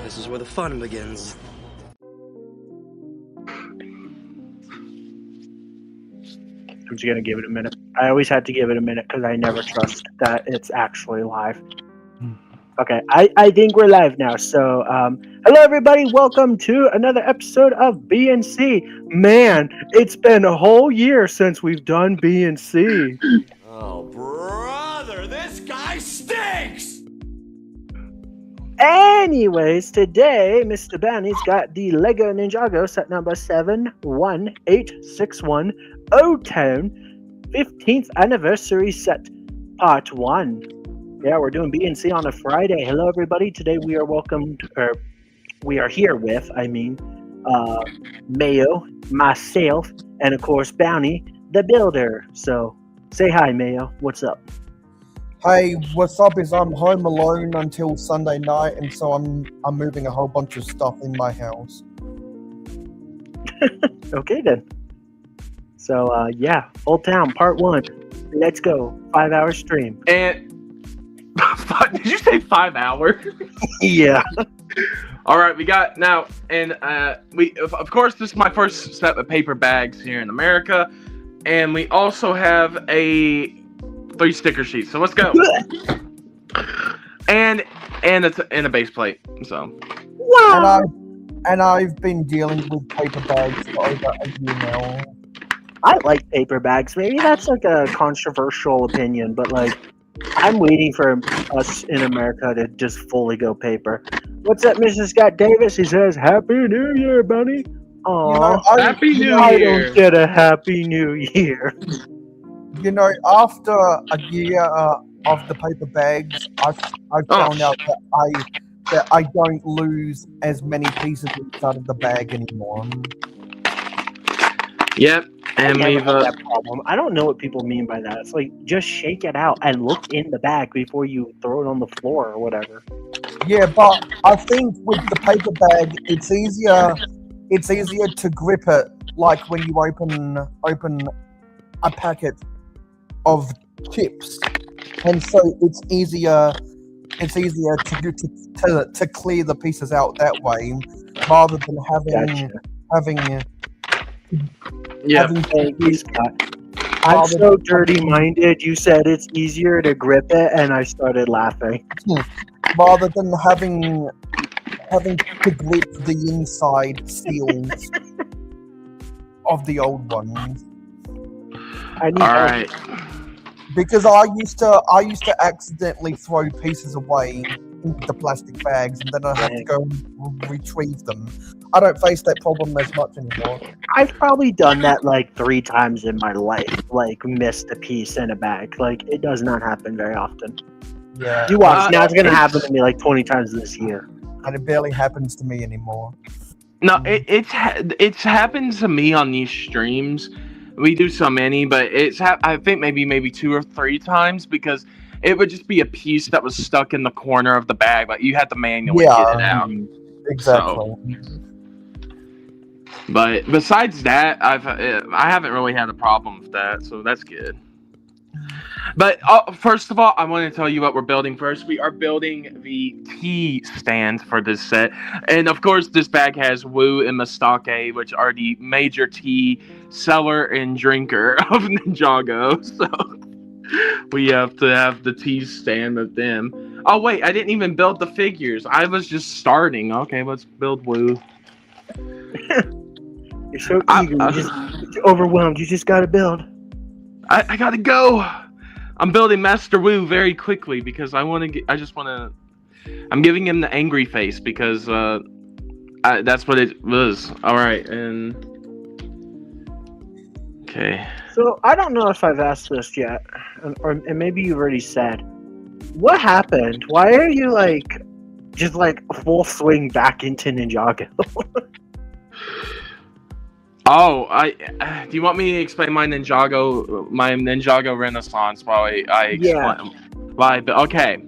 This is where the fun begins. I'm just gonna give it a minute. I always had to give it a minute because I never trust that it's actually live. Okay, I think we're live now. So, hello everybody. Welcome to another episode of BNC. Man, it's been a whole year since we've done BNC. Oh, brother, this guy stinks! Anyways, today, Mr. Banny's got the LEGO Ninjago set number 71861 15th anniversary set, part 1. Yeah, we're doing BNC on a Friday. Hello, everybody. Today we are here with, Mayo, myself, and of course, Bounty, the builder. So, say hi, Mayo. What's up? Hey, what's up is I'm home alone until Sunday night, and so I'm moving a whole bunch of stuff in my house. Okay, then. So, yeah, Old Town, part 1. Let's go. 5-hour stream. And did you say 5 hours? Yeah. All right, we got now, and of course, this is my first set of paper bags here in America, and we also have a 3 sticker sheets. So let's go. and it's in a base plate. So. Wow. And I've been dealing with paper bags for over a year now. I like paper bags. Maybe that's like a controversial opinion, but like, I'm waiting for us in America to just fully go paper. What's up, Mrs. Scott Davis? He says, "Happy New Year, buddy." Aw, Happy New I Year. don't get a Happy New Year. You know, after a year of the paper bags, I found out that I don't lose as many pieces inside of the bag anymore. Yep, and I never we've had that problem. I don't know what people mean by that. It's like, just shake it out and look in the bag before you throw it on the floor or whatever. Yeah, but I think with the paper bag, it's easier to grip it, like when you open a packet of chips, and so it's easier to clear the pieces out that way, rather than having. Thank you, Scott. I'm so dirty-minded. You said it's easier to grip it, and I started laughing. Rather than having to grip the inside seals of the old ones. I need all help. right. Because I used to accidentally throw pieces away into the plastic bags, and then I had to go and retrieve them. I don't face that problem as much anymore. I've probably done that like 3 times in my life, like missed a piece in a bag. Like, it does not happen very often. Yeah, You watch, now it's gonna happen to me like 20 times this year. and it barely happens to me anymore. No, it's happened to me on these streams. We do so many, but I think maybe 2 or 3 times, because it would just be a piece that was stuck in the corner of the bag, but you had to manually get it out. Exactly. But besides that, I haven't really had a problem with that, so that's good. But first of all, I want to tell you what we're building first. We are building the tea stand for this set. And of course, this bag has Wu and Mistake, which are the major tea seller and drinker of Ninjago. So we have to have the tea stand with them. Oh, wait, I didn't even build the figures. I was just starting. Okay, let's build Wu. You're so eager. You're overwhelmed. You just gotta build. I gotta go. I'm building Master Wu very quickly because I'm giving him the angry face because that's what it was. All right, and okay. So I don't know if I've asked this yet, and maybe you've already said. What happened? Why are you just full swing back into Ninjago? Oh, do you want me to explain my Ninjago Renaissance while I explain why? But okay,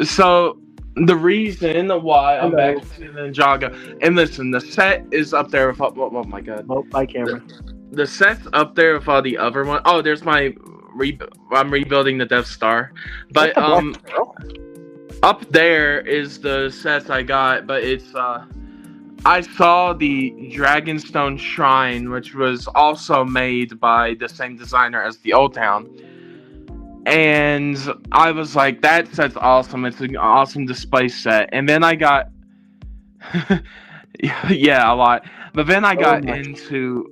so the reason why I'm back to Ninjago, and listen, the set is up there with oh my god, my camera. The set's up there with all the other ones. Oh, there's my I'm rebuilding the Death Star, but Up there is the sets I got, but it's I saw the Dragonstone Shrine, which was also made by the same designer as the Old Town. And I was like, that set's awesome. It's an awesome display set. And then I got yeah, a lot. But then I got into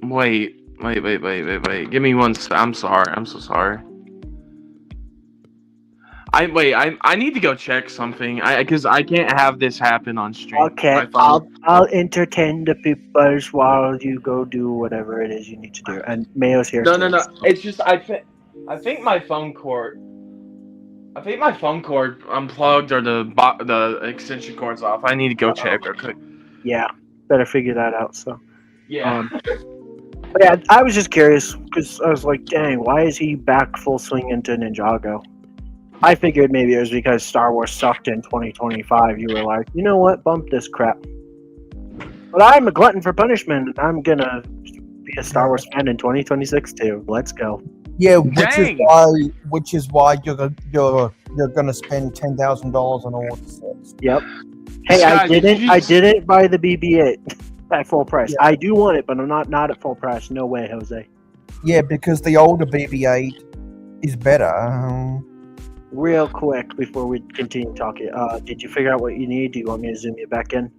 wait. Give me one I'm sorry. I'm so sorry. I need to go check something. Because I can't have this happen on stream. Okay, I'll entertain the peoples while you go do whatever it is you need to do. And Mayo's here. No. It's just I think my phone cord. I think my phone cord unplugged or the extension cord's off. I need to go check real quick. Yeah, better figure that out. So. Yeah. But yeah, I was just curious because I was like, dang, why is he back full swing into Ninjago? I figured maybe it was because Star Wars sucked in 2025. You were like, you know what, bump this crap. But I'm a glutton for punishment, and I'm gonna be a Star Wars fan in 2026 too. Let's go. Yeah, which is why you're gonna spend $10,000 on all the sets. Yep. Hey, I didn't buy the BB-8 at full price. Yeah. I do want it, but I'm not at full price. No way, Jose. Yeah, because the older BB-8 is better. Real quick before we continue talking, did you figure out what you need? Do you want me to zoom you back in?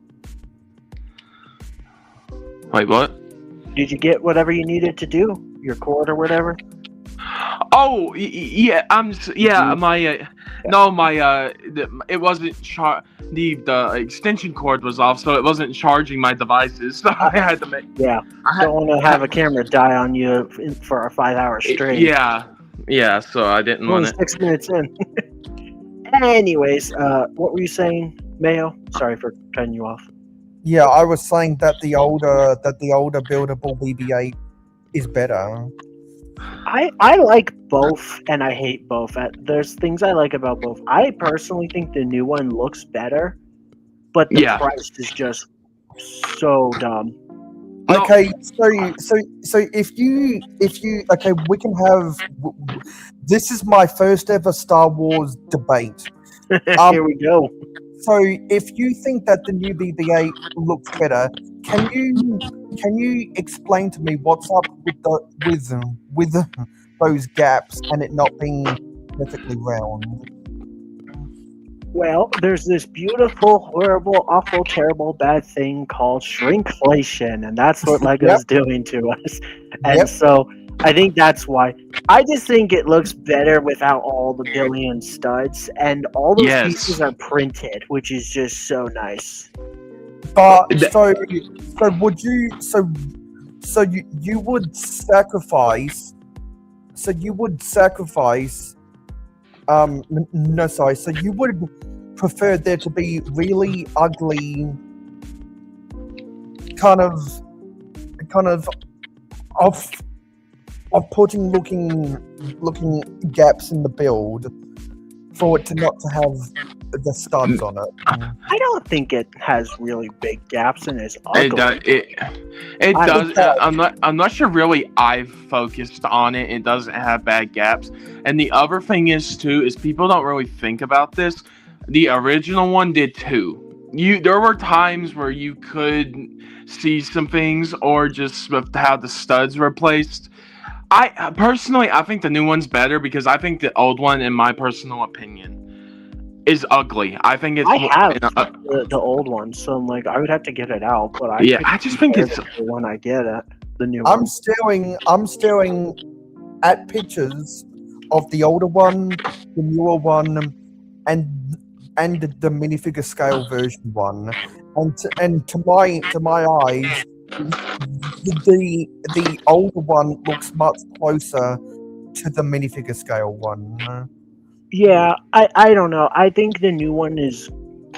Wait, what? Did you get whatever you needed to do? Your cord or whatever? Oh, yeah. It wasn't the extension cord was off, so it wasn't charging my devices. So I had to make. Yeah. I don't want to have a camera die on you for a 5-hour stream. Yeah, so I didn't want it. 6 minutes in. Anyways, what were you saying, Mayo? Sorry for cutting you off. Yeah, I was saying that the older buildable BB-8 is better. I like both, and I hate both. There's things I like about both. I personally think the new one looks better, but the price is just so dumb. No. Okay, so if you okay, we can have. This is my first ever Star Wars debate. Here we go. So if you think that the new BB-8 looks better, can you explain to me what's up with those gaps and it not being perfectly round? Well, there's this beautiful, horrible, awful, terrible, bad thing called shrinkflation, and that's what LEGO's doing to us. And so I think that's why. I just think it looks better without all the billion studs, and all those pieces are printed, which is just so nice. But so would you you would sacrifice? So you would sacrifice? No, sorry. So you would prefer there to be really ugly, kind of off-putting looking gaps in the build for it to not to have the studs on it. I don't think it has really big gaps and is ugly. It does. I'm not sure really I've focused on it. It doesn't have bad gaps. And the other thing is too is people don't really think about this. The original one did too. There were times where you could see some things or just with how the studs were placed. I personally think the new one's better because I think the old one, in my personal opinion, is ugly. I think it's. I have the old one, so I'm like, I would have to get it out. But I just think it's the one I get at the new one. I'm staring at pictures of the older one, the newer one, and the minifigure scale version one, and to my eyes. The older one looks much closer to the minifigure scale one. Yeah, I don't know. I think the new one is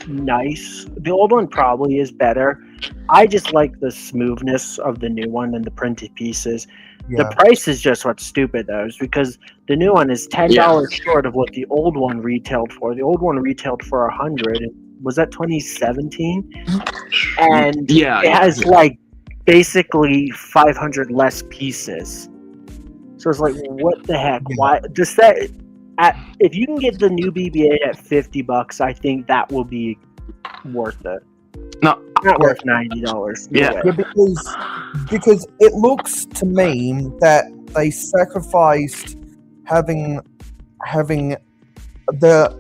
nice. The old one probably is better. I just like the smoothness of the new one and the printed pieces. Yeah. The price is just what's stupid though, is because the new one is $10 short of what the old one retailed for. The old one retailed for $100. Was that 2017? And it has like basically 500 less pieces. So it's like, what the heck? Why does that? if you can get the new BB-8 at $50, I think that will be worth it. No, Not worth $90. No Yeah. way. Yeah, because it looks to me that they sacrificed having the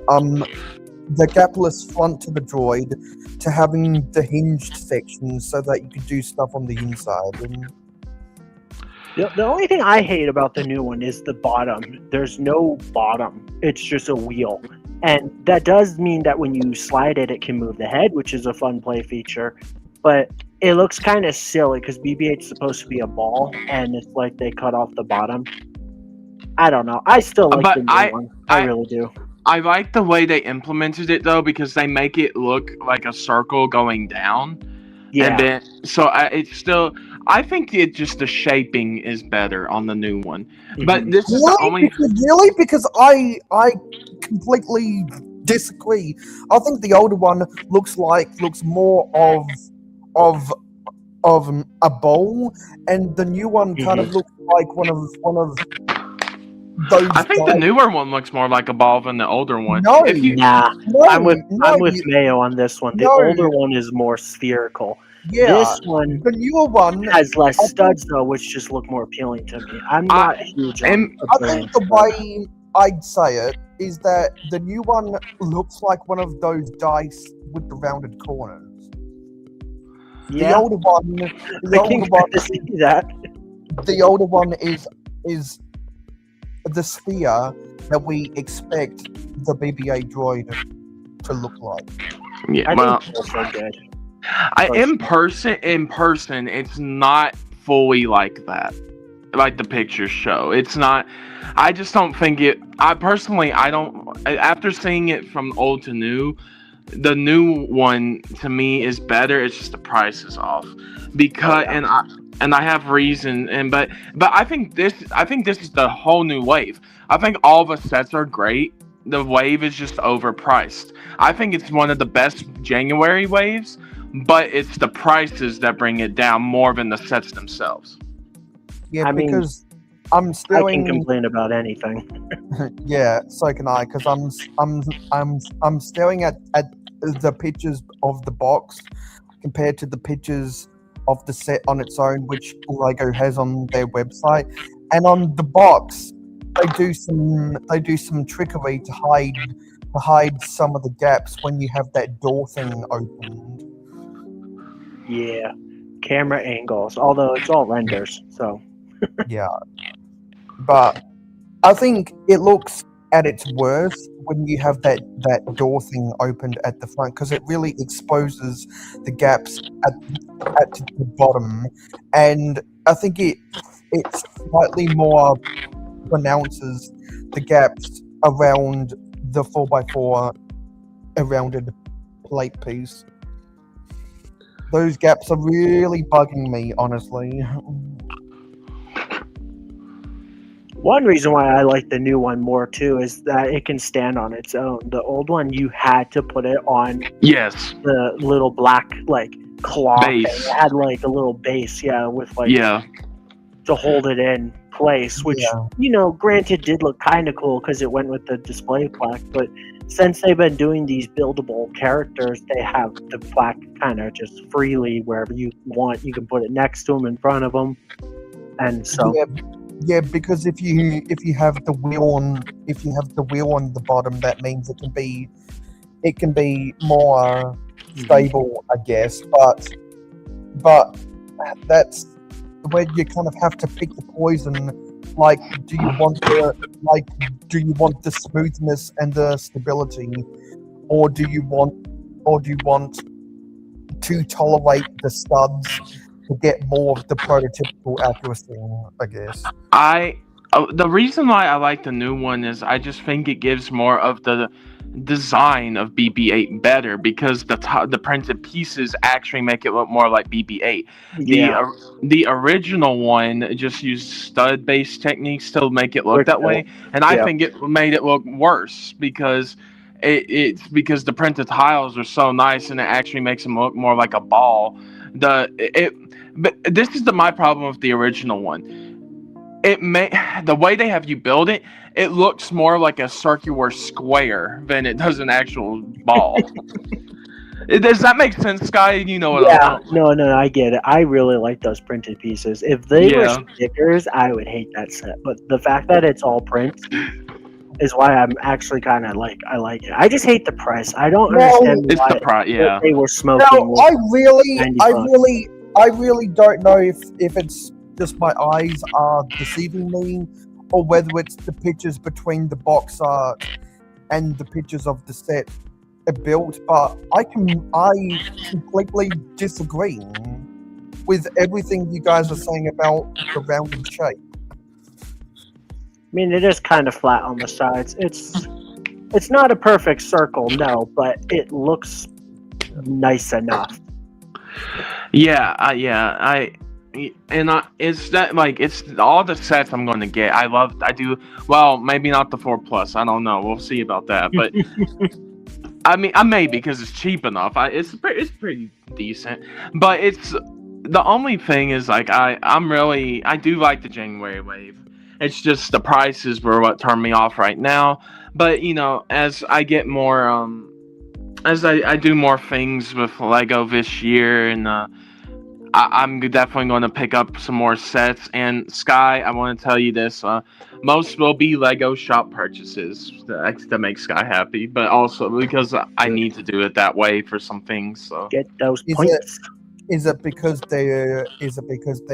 gapless front to the droid to having the hinged section so that you could do stuff on the inside. And The only thing I hate about the new one is the bottom. There's no bottom. It's just a wheel. And that does mean that when you slide it, it can move the head, which is a fun play feature. But it looks kind of silly because BB-8's supposed to be a ball, and it's like they cut off the bottom. I don't know. I still like But the new one. I really do. I like the way they implemented it though, because they make it look like a circle going down. Yeah. And then, it's still. I think the shaping is better on the new one. But this is the only. Really? Because I completely disagree. I think the older one looks more of a bowl, and the new one kind of looks like one of those. I think the newer one looks more like a ball than the older one. No, Nah. no, I'm with no, Mayo on this one. The No. older one is more spherical. Yeah, This one the newer one has less studs though, which just look more appealing to me. I'm not huge on I think the way I'd say it is that the new one looks like one of those dice with the rounded corners. The yeah. older one, I can kind of see that. the older one is the sphere that we expect the BB-8 droid to look like. Yeah, I well, think both are good. in person, it's not fully like that. Like the pictures show, it's not. I just don't think it. I personally, I don't. After seeing it from old to new, the new one to me is better. It's just the price is off, because and I have reason. But I think this is the whole new wave. I think all the sets are great. The wave is just overpriced. I think it's one of the best January waves, but it's the prices that bring it down more than the sets themselves. Yeah, I mean, because I'm I staring. can complain about anything. Yeah, so can I. Because I'm staring at the pictures of the box compared to the pictures of the set on its own, which LEGO has on their website, and on the box they do some trickery to hide some of the gaps when you have that door thing opened. Yeah. Camera angles, although it's all renders, so Yeah, but I think it looks at its worst when you have that door thing opened at the front, because it really exposes the gaps at the bottom, and I think it slightly more pronounces the gaps around the 4x4 rounded plate piece. Those gaps are really bugging me, honestly. one reason why I like the new one more too is that it can stand on its own. The old one, you had to put it on Yes. the little black like cloth. Base. And it had like a little base, with like Yeah. to hold it in place, which granted did look kind of cool because it went with the display plaque. But since they've been doing these buildable characters, they have the plaque kind of just freely wherever you want. You can put it next to them, in front of them, and so. Yeah, because if you have the wheel on the bottom, that means it can be more stable, I guess. But that's where you kind of have to pick the poison. Like, do you want the smoothness and the stability, or do you want to tolerate the studs to get more of the prototypical accuracy, I guess. The reason why I like the new one is I just think it gives more of the design of BB-8 better, because the printed pieces actually make it look more like BB-8. Yeah. The original one just used stud-based techniques to make it look that way, and I think it made it look worse because it's because the printed tiles are so nice and it actually makes them look more like a ball. But this is my problem with the original one. the way they have you build it, it looks more like a circular square than it does an actual ball. Does that make sense, Sky? You know what? Yeah, no, I get it. I really like those printed pieces. If they were Yeah. stickers, I would hate that set. But the fact that it's all print is why I'm actually kind of like I like it. I just hate the price. I don't No, understand It's why the price. Yeah. what they were smoking. Now, with I really, 90 I bucks. really, I really don't know if it's just my eyes are deceiving me, or whether it's the pictures between the box art and the pictures of the set are built. But I completely disagree with everything you guys are saying about the rounded shape. I mean, it is kind of flat on the sides. It's not a perfect circle, no, but it looks nice enough. Yeah, it's that like it's all the sets I'm going to get. I do well, maybe not the 4+. I don't know. We'll see about that. But I mean, I may because it's cheap enough. It's pretty decent. But it's the only thing is like I do like the January wave. It's just the prices were what turned me off right now. But as I get more as I do more things with Lego this year, and I'm definitely going to pick up some more sets. And Sky, I want to tell you this: most will be Lego shop purchases to make Sky happy, but also because I need to do it that way for some things. So Get those Is points. Is it because they're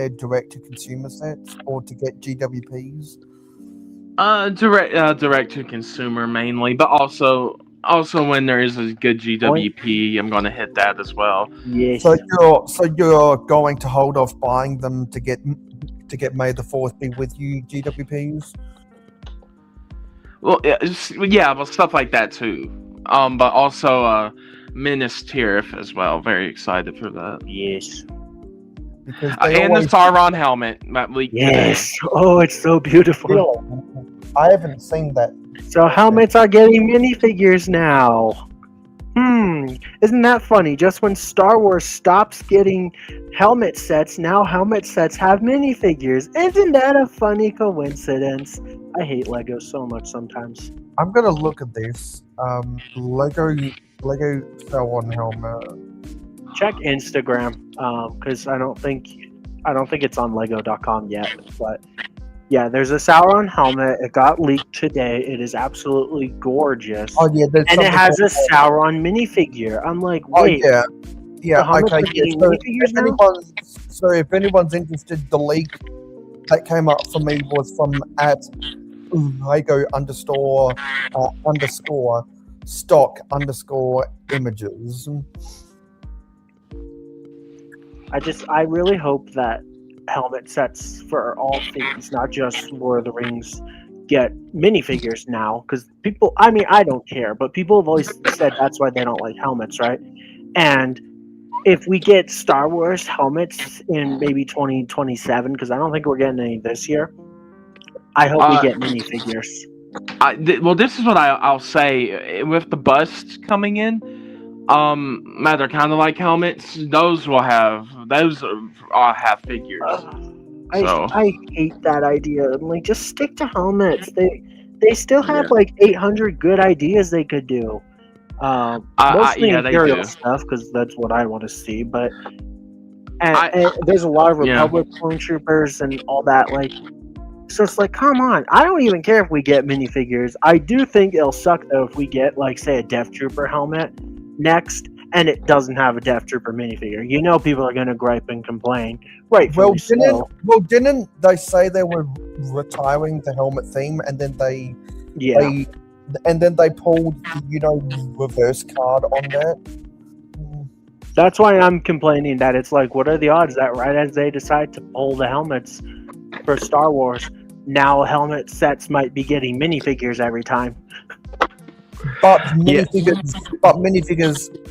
direct to consumer sets or to get GWPs? direct to consumer mainly, but also when there is a good GWP, I'm going to hit that as well. Yes. So you're going to hold off buying them to get May the 4th be with you GWPs? Well, yeah, well, stuff like that too. But also Minas Tirith as well. Very excited for that. Yes. Because And the Sauron helmet that leaked Yes. Oh, it's so beautiful. today. I haven't seen that. So helmets are getting minifigures now. Isn't that funny? Just when Star Wars stops getting helmet sets, now helmet sets have minifigures. Isn't that a funny coincidence? I hate Lego so much sometimes. I'm gonna look at this. Lego Sauron helmet. Check Instagram, because I don't think it's on Lego.com yet. But yeah, there's a Sauron helmet. It got leaked today. It is absolutely gorgeous. Oh yeah, there's And it something has a else. Sauron minifigure. I'm like, Oh wait, yeah, yeah. the helmets Okay. are getting So minifigures now? if anyone's interested, the leak that came up for me was from at Lego underscore stock underscore images. I really hope that helmet sets for all things, not just Lord of the Rings, get minifigures now. Because people, I mean, I don't care, but people have always said that's why they don't like helmets, right? And if we get Star Wars helmets in maybe 2027, because I don't think we're getting any this year, I hope we get minifigures. Well, this is what I'll say with the busts coming in. They're kind of like helmets. Those will have figures. So. I hate that idea. I'm like, just stick to helmets. They still have like 800 good ideas they could do. Mostly they Imperial do. stuff, because that's what I want to see. But and there's a lot of Republic clone troopers and all that. Like, so it's like, come on. I don't even care if we get minifigures. I do think it'll suck though if we get, like, say, a Death Trooper helmet next, and it doesn't have a Death Trooper minifigure. You know, people are gonna gripe and complain. Right? Well, didn't they say they were retiring the helmet theme, and then they pulled the reverse card on that? That's why I'm complaining that it's like, what are the odds that right as they decide to pull the helmets for Star Wars, now helmet sets might be getting minifigures every time. But minifigures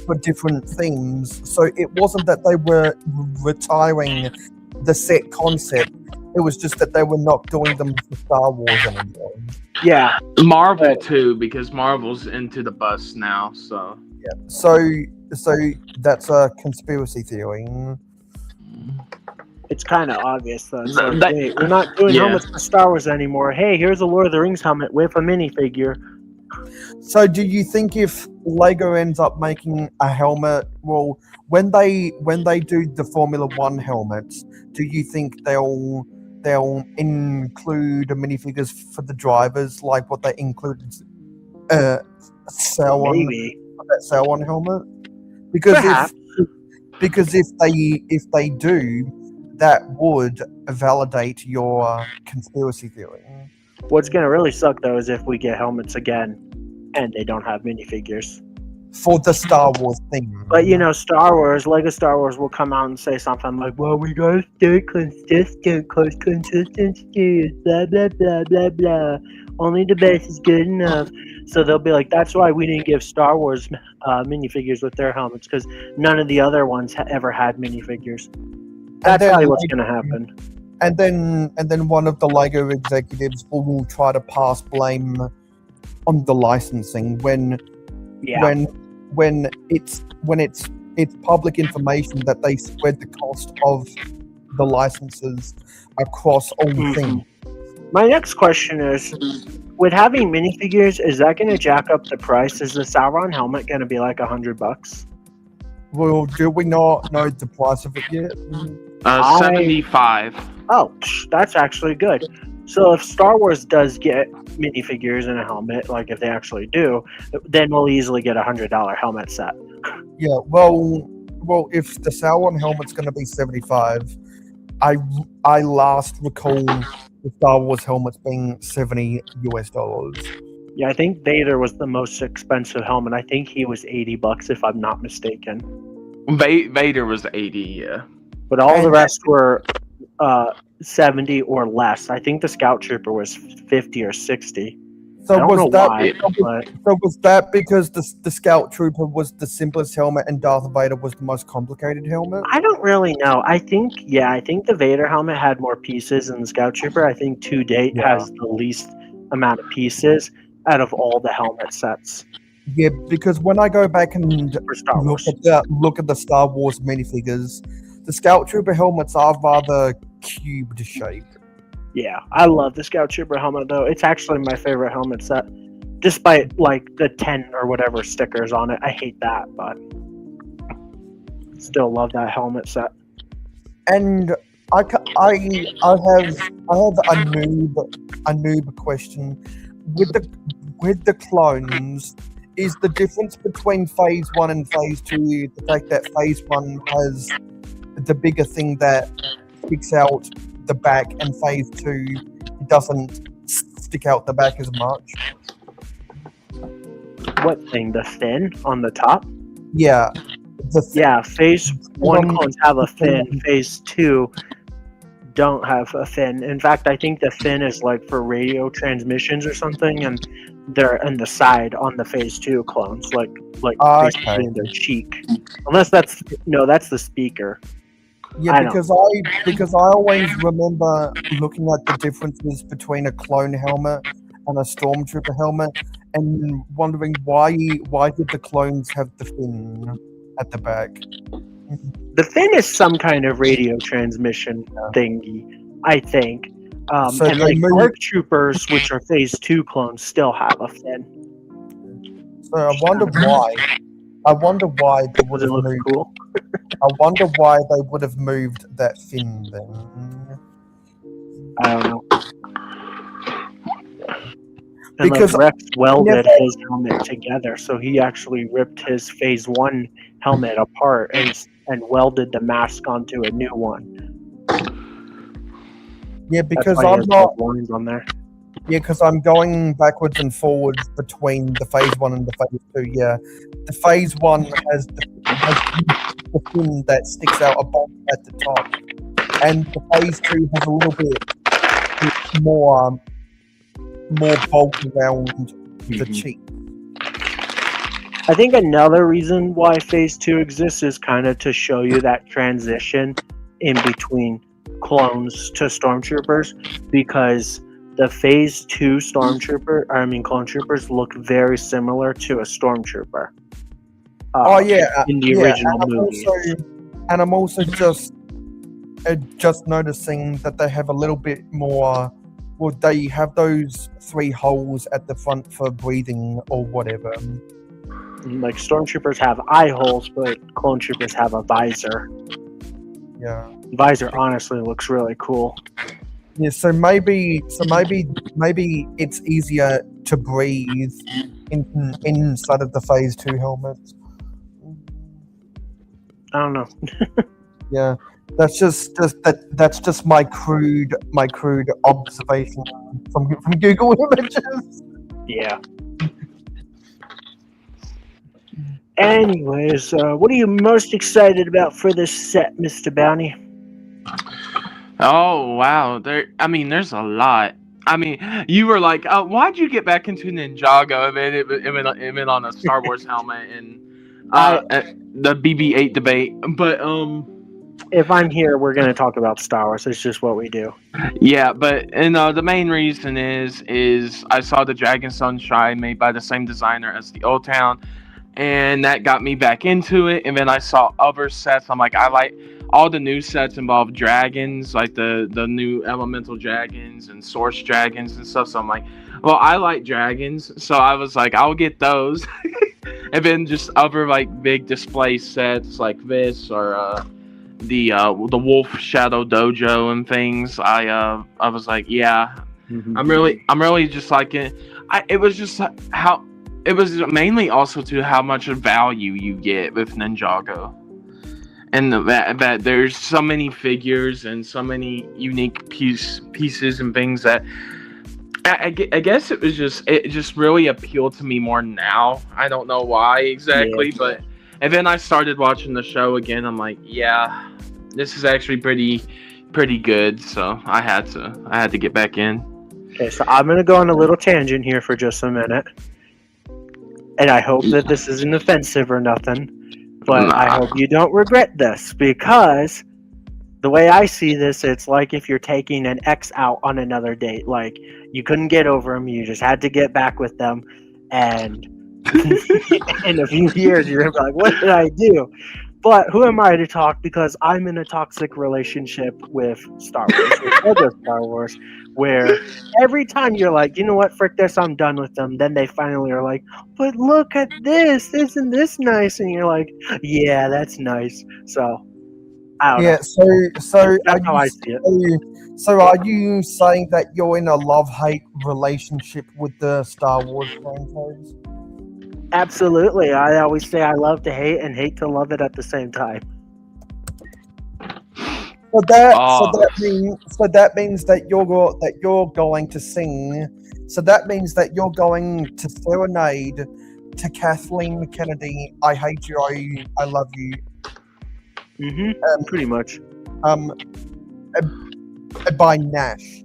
for different themes. So it wasn't that they were retiring the set concept. It was just that they were not doing them for Star Wars anymore. Yeah. Marvel too, because Marvel's into the bus now, so. Yeah. So that's a conspiracy theory. It's kind of obvious though. It's like, That- hey, we're not doing yeah. helmets for Star Wars anymore. Hey, here's a Lord of the Rings helmet with a minifigure. So, do you think if Lego ends up making a helmet, well, when they do the Formula One helmets, do you think they'll include minifigures for the drivers, like what they included Sauron Maybe, that Sauron helmet? Because perhaps. if they do, that would validate your conspiracy theory. What's gonna really suck though is if we get helmets again and they don't have minifigures. For the Star Wars thing. But you know, Star Wars, Lego Star Wars will come out and say something like, "Well, we gotta stay consistent, cause consistency is blah blah blah blah blah. Only the best is good enough." So they'll be like, "That's why we didn't give Star Wars minifigures with their helmets, because none of the other ones ever had minifigures." That's then, probably what's gonna happen. And then one of the Lego executives will try to pass blame on the licensing when Yeah. when it's public information that they spread the cost of the licenses across all Mhm. things. My next question is, with having minifigures, is that going to jack up the price? Is the Sauron helmet going to be like $100? Well, do we not know the price of it yet? 75. Oh, that's actually good. So if Star Wars does get minifigures and a helmet, like if they actually do, then we'll easily get $100 helmet set. Yeah. Well, if the Sauron helmet's going to be 75, I last recall the Star Wars helmets being $70 US. Yeah, I think Vader was the most expensive helmet. I think he was $80 if I'm not mistaken. Vader was 80, yeah. But all the And- rest were 70 or less. I think the Scout Trooper was 50 or 60. I So don't was know that why, but so was that because the Scout Trooper was the simplest helmet and Darth Vader was the most complicated helmet? I don't really know. I think the Vader helmet had more pieces than the Scout Trooper. I think to date Yeah. has the least amount of pieces out of all the helmet sets Yeah, because when I go back and for Star Wars. look at the Star Wars minifigures, the Scout Trooper helmets are rather cubed shaped. Yeah, I love the Scout Trooper helmet though. It's actually my favorite helmet set, despite like the 10 or whatever stickers on it. I hate that, but still love that helmet set. And I have a noob question with the clones. Is the difference between Phase 1 and Phase 2 the fact that Phase 1 has the bigger thing that sticks out the back, and Phase 2 doesn't stick out the back as much? What thing? The fin on the top? Yeah, Yeah, Phase 1 Um, clones have a fin. Phase 2 don't have a fin. In fact, I think the fin is like for radio transmissions or something, and they're in the side on the Phase 2 clones, like basically Okay. in their cheek. Unless that's the speaker. Yeah, I know. because I always remember looking at the differences between a clone helmet and a stormtrooper helmet, and wondering why did the clones have the fin at the back? The fin is some kind of radio transmission thingy, I think. So And they like moved- Dark Troopers, which are Phase 2 clones, still have a fin. So I wonder why. I wonder why they would Does it have look moved. cool? I wonder why they would have moved that fin then. I don't know. And Because like Rex welded never- his helmet together, so he actually ripped his Phase 1 helmet apart and welded the mask onto a new one. Yeah, That's because why he I'm has not. those lines on there. Yeah, because I'm going backwards and forwards between the Phase 1 and the Phase 2. Yeah, the Phase 1 has the fin that sticks out above at the top, and the Phase 2 has a little bit more bulk around the cheek. I think another reason why Phase 2 exists is kind of to show you that transition in between clones to stormtroopers, because the Phase 2 clone troopers look very similar to a stormtrooper. Oh yeah, in the yeah, original and movies. I'm also just just noticing that they have a little bit more. Well, they have those 3 holes at the front for breathing or whatever. Like stormtroopers have eye holes, but clone troopers have a visor. Yeah. Visor honestly looks really cool. Yeah. So maybe it's easier to breathe inside of the Phase 2 helmets. I don't know. Yeah. That's just my crude observation from Google Images. Yeah. Anyways, what are you most excited about for this set, Mr. Bounty? Oh wow, there's a lot. I mean, you were like, why'd you get back into Ninjago? I mean, it went on a Star Wars helmet and the BB-8 debate. But if I'm here, we're gonna talk about Star Wars. It's just what we do. yeah, but the main reason is I saw the Dragon Sunshine made by the same designer as the Old Town, and that got me back into it. And then I saw other sets. I'm like, I like all the new sets involve dragons, like the new elemental dragons and source dragons and stuff. So I'm like, well, I like dragons, so I was like, I'll get those. And then just other like big display sets like this or the Wolf Shadow Dojo and things. I was like, yeah, I'm really just liking it. It was just how it was mainly also to how much value you get with Ninjago. And that there's so many figures and so many unique pieces and things that I guess it just really appealed to me more now. I don't know why exactly, but and then I started watching the show again. I'm like, yeah, this is actually pretty good. So I had to get back in. Okay, so I'm gonna go on a little tangent here for just a minute, and I hope that this isn't offensive or nothing. But I hope you don't regret this, because the way I see this, it's like if you're taking an ex out on another date. Like, you couldn't get over them, you just had to get back with them, and in a few years you're gonna be like, what did I do? But who am I to talk, because I'm in a toxic relationship with Star Wars, with other Star Wars, where every time you're like, you know what, frick this, I'm done with them, then they finally are like, but look at this, isn't this nice? And you're like, yeah, that's nice. So, I don't know. So That's how I see it. So are you saying that you're in a love-hate relationship with the Star Wars franchise? Absolutely. I always say I love to hate and hate to love it at the same time. So that means that you're going to sing. So that means that you're going to serenade to Kathleen Kennedy. I hate you. I love you. Pretty much. By Nash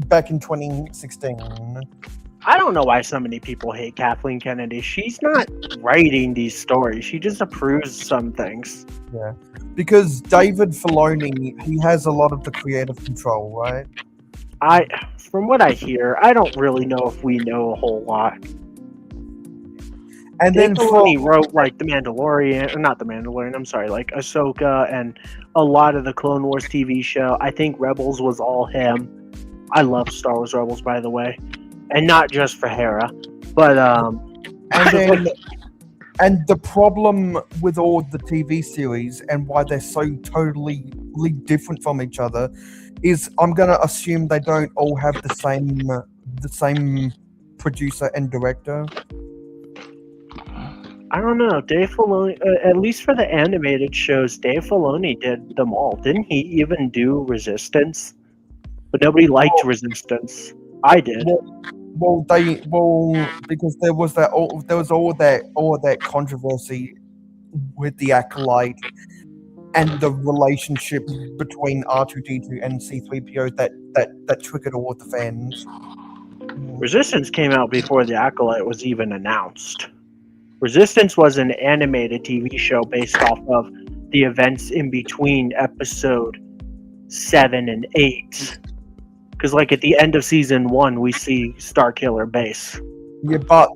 back in 2016. I don't know why so many people hate Kathleen Kennedy. She's not writing these stories. She just approves some things. Yeah. Because David Filoni, he has a lot of the creative control, right? From what I hear, I don't really know if we know a whole lot. And Dave then Filoni wrote like The Mandalorian, or not The Mandalorian, I'm sorry, like Ahsoka and a lot of the Clone Wars TV show. I think Rebels was all him. I love Star Wars Rebels, by the way. And not just for Hera, but and the problem with all the TV series and why they're so totally different from each other is I'm gonna assume they don't all have the same producer and director. I don't know. Dave Filoni, at least for the animated shows, Dave Filoni did them all. Didn't he even do Resistance? But nobody liked Resistance. I did. Because there was all that controversy with the Acolyte and the relationship between R2D2 and C-3PO that triggered all the fans. Resistance came out before the Acolyte was even announced. Resistance was an animated TV show based off of the events in between episode 7 and 8. Because, like, at the end of season 1, we see Starkiller Base. Yeah, but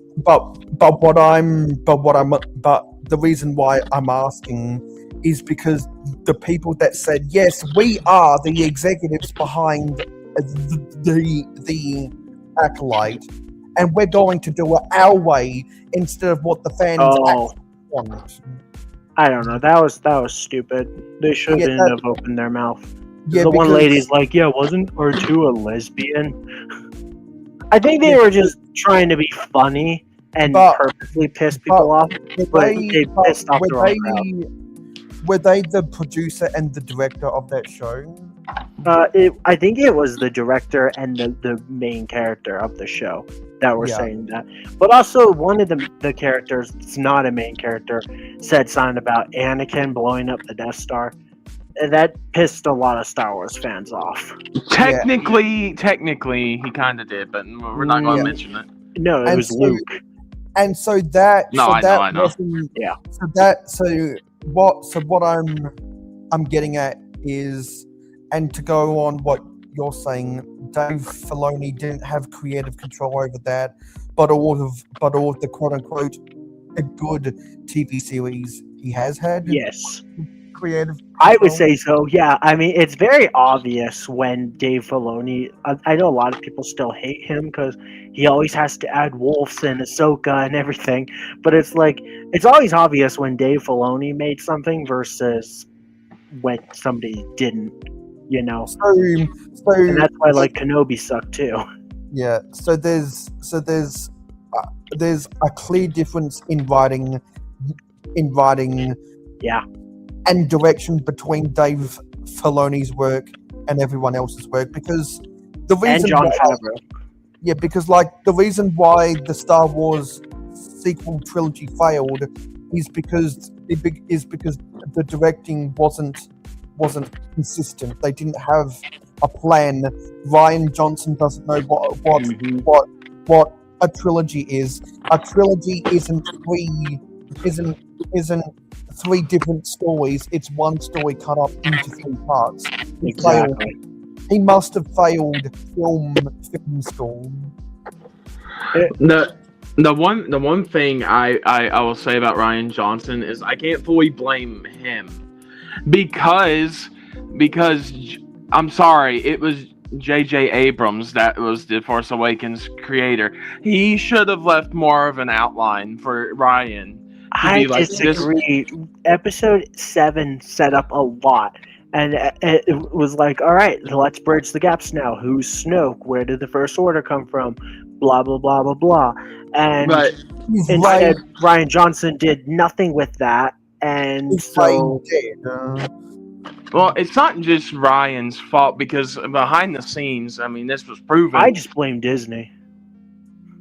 the reason why I'm asking is because the people that said yes, we are the executives behind the Acolyte, and we're going to do it our way instead of what the fans Oh, actually want. I don't know. That was stupid. They shouldn't Yeah, have opened their mouth. Yeah, The one because lady's like, "Yeah, wasn't R2 a lesbian?" I think they were just trying to be funny and But- purposely piss people off. But they pissed off the wrong crowd. were they the producer and the director of that show? I think it was the director and the main character of the show that were Yeah. saying that. But also, one of the characters, it's not a main character, said something about Anakin blowing up the Death Star. And that pissed a lot of Star Wars fans off. Technically, he kind of did, but we're not going to mention it. No, it And was so- Luke. And so that No, so I that know. wasn't- Yeah. So what I'm getting at is, and to go on what you're saying, Dave Filoni didn't have creative control over that, but all of the quote unquote a good TV series he has had Yes. creative. I would control. say so, yeah. I mean, it's very obvious when Dave Filoni. I know a lot of people still hate him because he always has to add wolves and Ahsoka and everything. But it's like, it's always obvious when Dave Filoni made something versus when somebody didn't, you know? So And that's why, like, Kenobi sucked too. yeah. So there's a clear difference in writing Yeah. and direction between Dave Filoni's work and everyone else's work, because the And reason John why, Favreau. because like the reason why the Star Wars sequel trilogy failed is because the directing wasn't consistent. They didn't have a plan. Ryan Johnson doesn't know Mhm. what a trilogy is. A trilogy isn't three different stories. It's one story cut up into three parts. He failed. Exactly. He must have failed film school. The one thing I will say about Ryan Johnson is I can't fully blame him because I'm sorry, it was J.J. Abrams that was the Force Awakens creator. He should have left more of an outline for Ryan. I be like, disagree. Episode 7 set up a lot. And it was like, all right, let's bridge the gaps now. Who's Snoke? Where did the First Order come from? Blah, blah, blah, blah, blah. And But He's instead, right. Ryan Johnson did nothing with that. And He's so, dead. well, it's not just Ryan's fault because behind the scenes, I mean, this was proven. I just blame Disney.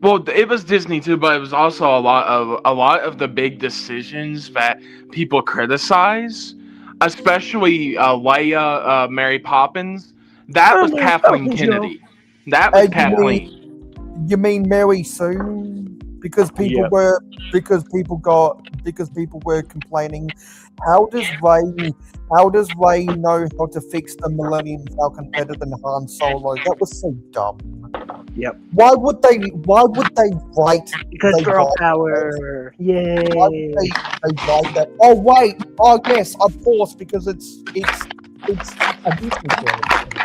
Well, it was Disney too, but it was also a lot of the big decisions that people criticize, especially Leia, Mary Poppins. That was Mary Kathleen Poppins, Kennedy. That was You Kathleen. You mean Mary Sue? Because people Yep. were complaining. How does Rey know how to fix the Millennium Falcon better than Han Solo? That was so dumb. Yep. Why would they write? Because They girl got power. Yay. Why would they write that? Oh wait. Oh yes, of course, because it's a Disney character.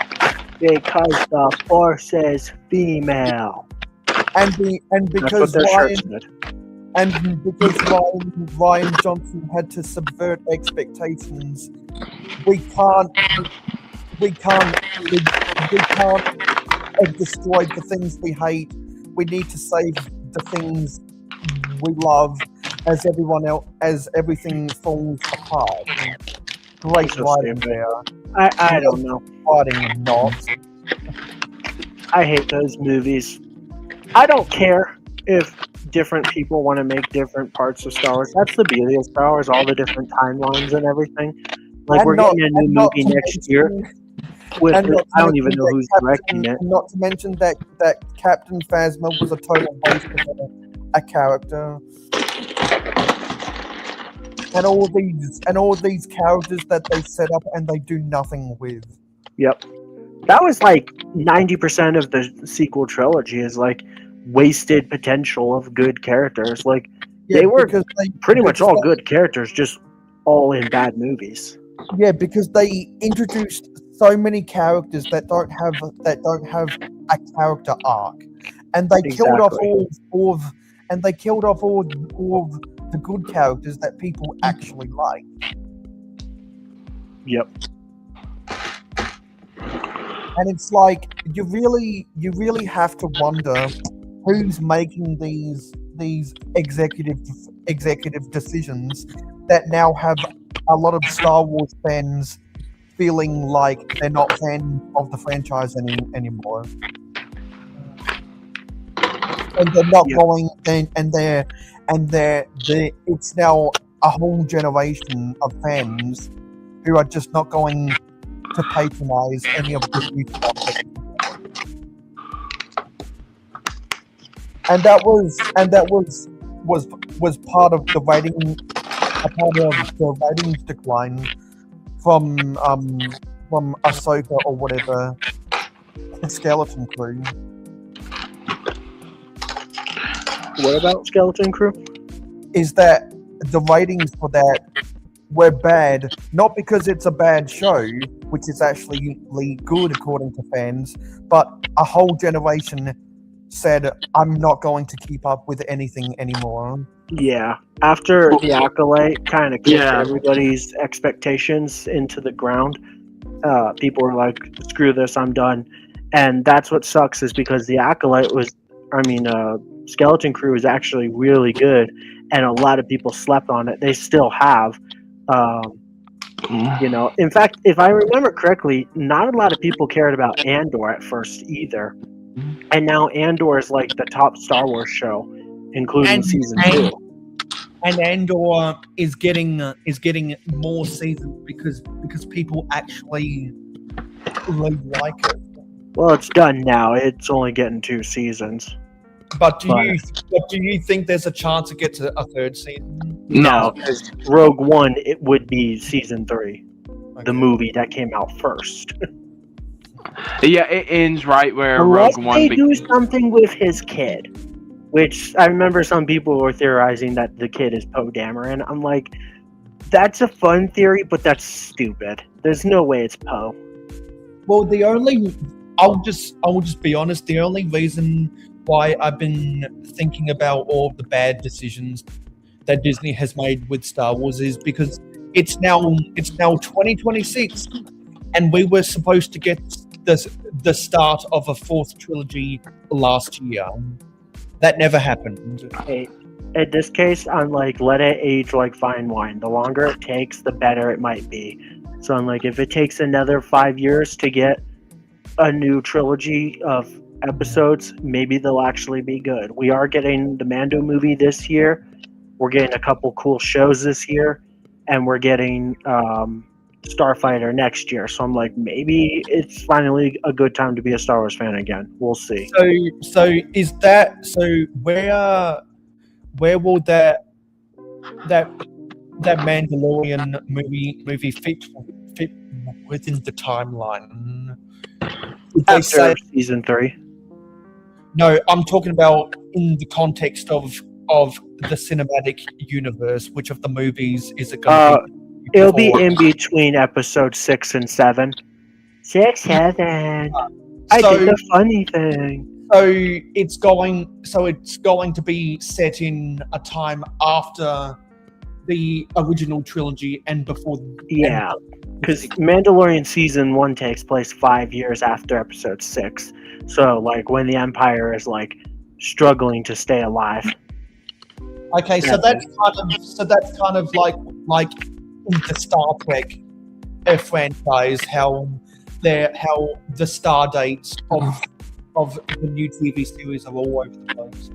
Because the Force is female. And That's because what their Ryan shirt said. And because Ryan Johnson had to subvert expectations, we can't have destroyed the things we hate. We need to save the things we love as everything falls apart. Great So writing stupid. there. I don't know. Writing not. I hate those movies. I don't care if different people want to make different parts of Star Wars. That's the beauty of Star Wars, all the different timelines and everything. Like, And we're not- getting a new and not movie to next mention- year. With, and not to I don't even mention know that who's directing it. Not to mention that Captain Phasma was a total waste of a character. And all these characters that they set up and they do nothing with. Yep. That was like 90% of the sequel trilogy is like wasted potential of good characters. Like, Yeah, They were because pretty much because all they- good characters, just all in bad movies. Yeah, because they introduced so many characters that don't have a character arc, and they killed off Exactly. all of the good characters that people actually like. Yep. And it's like you really have to wonder who's making these executive decisions that now have a lot of Star Wars fans feeling like they're not fans of the franchise anymore, and they're not Yep. going it's now a whole generation of fans who are just not going to patronize any of this new stuff. And that was part of the ratings decline from Ahsoka or whatever, the Skeleton Crew. What about Skeleton Crew? Is that the ratings for that were bad, not because it's a bad show, which is actually good according to fans, but a whole generation said, I'm not going to keep up with anything anymore. Yeah. After The Acolyte kind of kicked Yeah. everybody's expectations into the ground, people were like, screw this, I'm done. And that's what sucks, is because The Acolyte Skeleton Crew is actually really good, and a lot of people slept on it. They still have. In fact, if I remember correctly, not a lot of people cared about Andor at first either. And now Andor is like the top Star Wars show, including season 2. And Andor is getting more seasons because people actually like it. Well, it's done now. It's only getting 2 seasons. But do you think there's a chance it gets a third season? No, because Rogue One, it would be season 3, Okay. the movie that came out first. Yeah, it ends right where Unless Rogue One they do something with his kid, which I remember some people were theorizing that the kid is Poe Dameron. I'm like, that's a fun theory, but that's stupid. There's no way it's Poe. Well, I'll just be honest. The only reason why I've been thinking about all of the bad decisions that Disney has made with Star Wars is because it's now 2026, and we were supposed to get the start of a 4th trilogy last year. That never happened. Hey, in this case, I'm like, let it age like fine wine. The longer it takes, the better it might be. So I'm like, if it takes another 5 years to get a new trilogy of episodes, maybe they'll actually be good. We are getting the Mando movie this year. We're getting a couple cool shows this year, and we're getting Starfighter next year. So I'm like, maybe it's finally a good time to be a Star Wars fan again. We'll see. So where will that Mandalorian movie fit within the timeline? Would they After say, season 3. no, I'm talking about in the context of the cinematic universe. Which of the movies is it going to be? It'll be in between episode 6 and 7. 6, 7. I did the funny thing. So it's going to be set in a time after the original trilogy and before. Yeah, because Mandalorian season 1 takes place 5 years after episode 6. So like when the Empire is like struggling to stay alive. Okay, so that's kind of like in the Star Trek franchise, how the star dates of the new TV series are all over the place.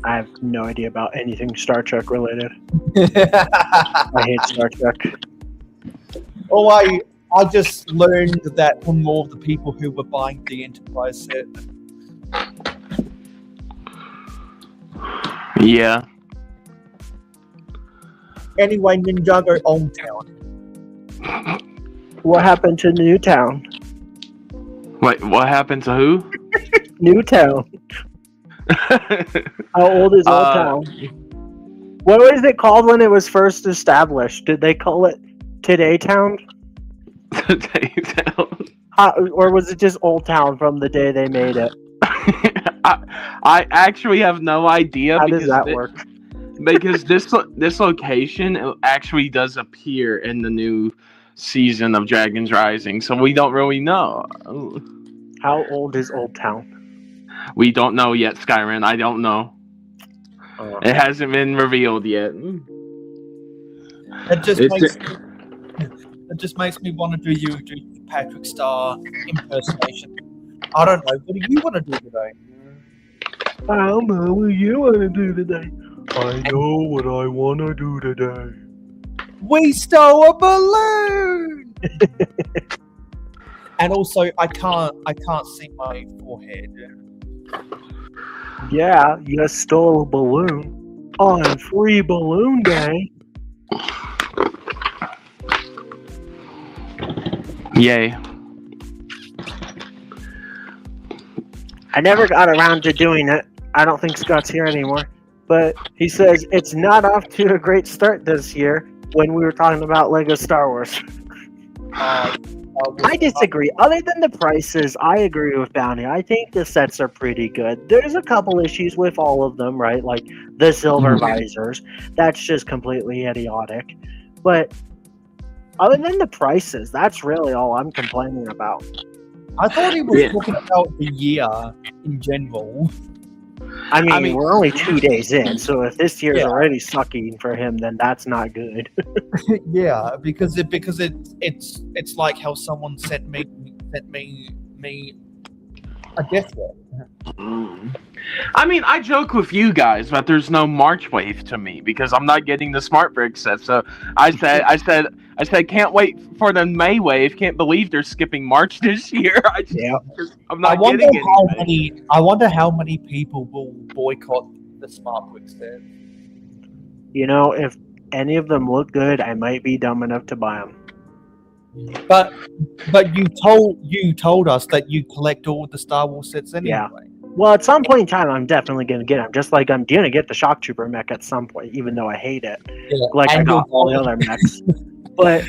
I have no idea about anything Star Trek related. I hate Star Trek. Oh, I just learned that from more of the people who were buying the Enterprise set. Yeah. Anyway, Ninjago Hometown. What happened to Newtown? Wait, what happened to who? Newtown. How old is Old Town? What was it called when it was first established? Did they call it Today Town? Or was it just Old Town from the day they made it? I actually have no idea. How does that work? Because this location actually does appear in the new season of Dragons Rising, so we don't really know. How old is Old Town? We don't know yet, Skyrim. I don't know. It hasn't been revealed yet. It just makes me want to do Patrick Star impersonation. I don't know. What do you want to do today? I don't know what you want to do today. I know what I want to do today. We stole a balloon. And also, I can't see my forehead. Yeah, you stole a balloon on Free Balloon Day. Yay. I never got around to doing it. I don't think Scott's here anymore. But he says it's not off to a great start this year when we were talking about LEGO Star Wars. I disagree. Other than the prices, I agree with Bounty. I think the sets are pretty good. There's a couple issues with all of them, right? Like the silver visors. That's just completely idiotic. But other than the prices, that's really all I'm complaining about. I thought he was talking about the year in general. I mean, we're only 2 days in, so if this year's already sucking for him, then that's not good. Yeah, because it's like how someone sent me a death threat. I mean, I joke with you guys, but there's no March wave to me because I'm not getting the Smart Brick set. So I said, can't wait for the May wave. Can't believe they're skipping March this year. I'm not getting anything. I wonder how many people will boycott the Smart Brick set. You know, if any of them look good, I might be dumb enough to buy them. But you told us that you collect all the Star Wars sets anyway. Yeah. Well, at some point in time, I'm definitely going to get them. Just like I'm going to get the Shock Trooper mech at some point, even though I hate it. Yeah. Like I got all the other mechs. But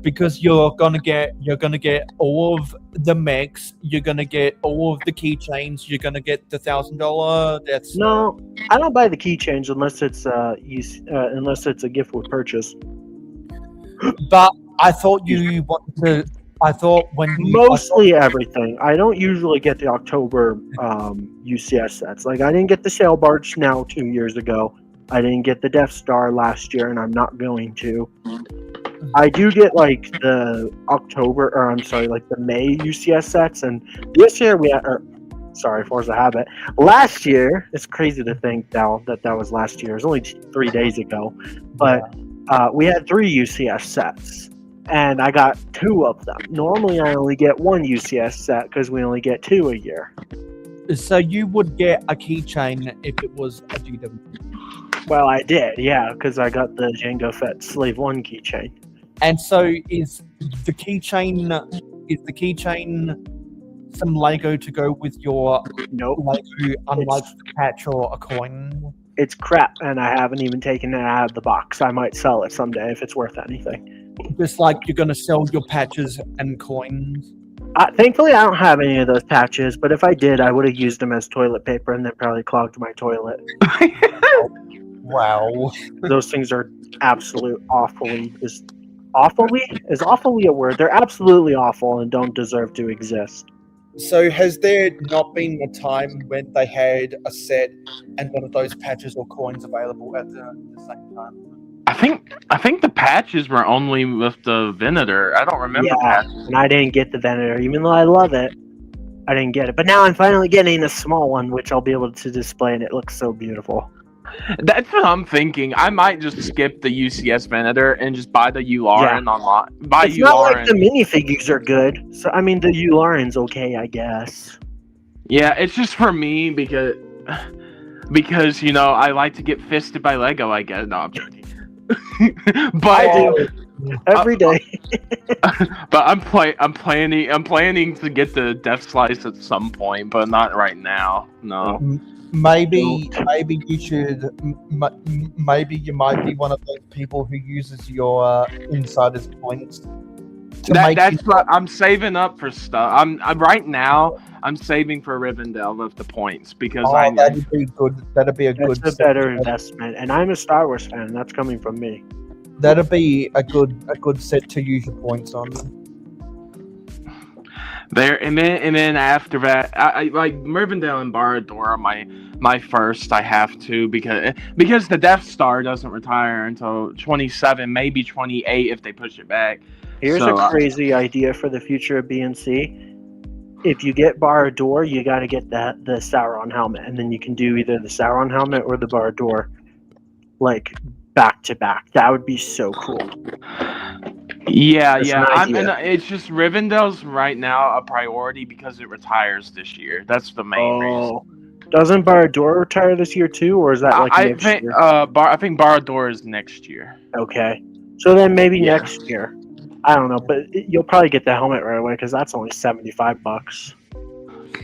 because you're gonna get all of the mechs, you're gonna get all of the keychains, you're gonna get the $1,000 deaths. No, I don't buy the keychains unless it's a gift with purchase. But I thought you wanted to. I thought everything. I don't usually get the October UCS sets. Like I didn't get the Sail Barge now 2 years ago. I didn't get the Death Star last year, and I'm not going to. I do get like the the May UCS sets, and this year Forza Habit. Last year, it's crazy to think now that was last year. It was only 3 days ago, but we had 3 UCS sets, and I got 2 of them. Normally, I only get 1 UCS set because we only get 2 a year. So you would get a keychain if it was a GW. Well, I did, yeah, because I got the Jango Fett Slave 1 keychain. And so is the keychain some Lego to go with your Lego, unlike the patch or a coin? It's crap, and I haven't even taken it out of the box. I might sell it someday if it's worth anything. Just like you're going to sell your patches and coins? Thankfully, I don't have any of those patches, but if I did, I would have used them as toilet paper and then probably clogged my toilet. Wow. Those things are absolute awfully. Is awfully a word? They're absolutely awful and don't deserve to exist. So has there not been a time when they had a set and one of those patches or coins available at the same time? I think the patches were only with the Venator. I don't remember patches. And I didn't get the Venator, even though I love it. I didn't get it. But now I'm finally getting a small one, which I'll be able to display, and it looks so beautiful. That's what I'm thinking. I might just skip the UCS Venator and just buy the Ularen online. It's not like the minifigures are good. So I mean, the Ularen's okay, I guess. Yeah, it's just for me because you know I like to get fisted by Lego. I guess. No, I'm joking. But I do every day. But I'm planning to get the Death Slice at some point, but not right now. No. maybe you should. Maybe you might be one of those people who uses your insiders points to make. That's what I'm saving up for stuff. I'm right now. I'm saving for Rivendell with the points because Oh, that'd be good. That'd be a That's good. a better investment, and I'm a Star Wars fan. That's coming from me. That'd be a good set to use your points on. there, and then after that, I like Rivendell and Barad-dûr are my first. I have to because the Death Star doesn't retire until 27, maybe 28 if they push it back. Here's So, a crazy idea for the future of BNC. If you get Barad-dûr, you got to get the Sauron helmet, and then you can do either the Sauron helmet or the Barad-dûr, like back to back. That would be so cool. Yeah, That's yeah. an idea. It's just Rivendell's right now a priority because it retires this year. That's the main reason. Doesn't Barad-dûr retire this year too, or is that like I next think year? I think Barad-dûr is next year. Okay, so then maybe Yeah. next year. I don't know, but you'll probably get the helmet right away because that's only $75.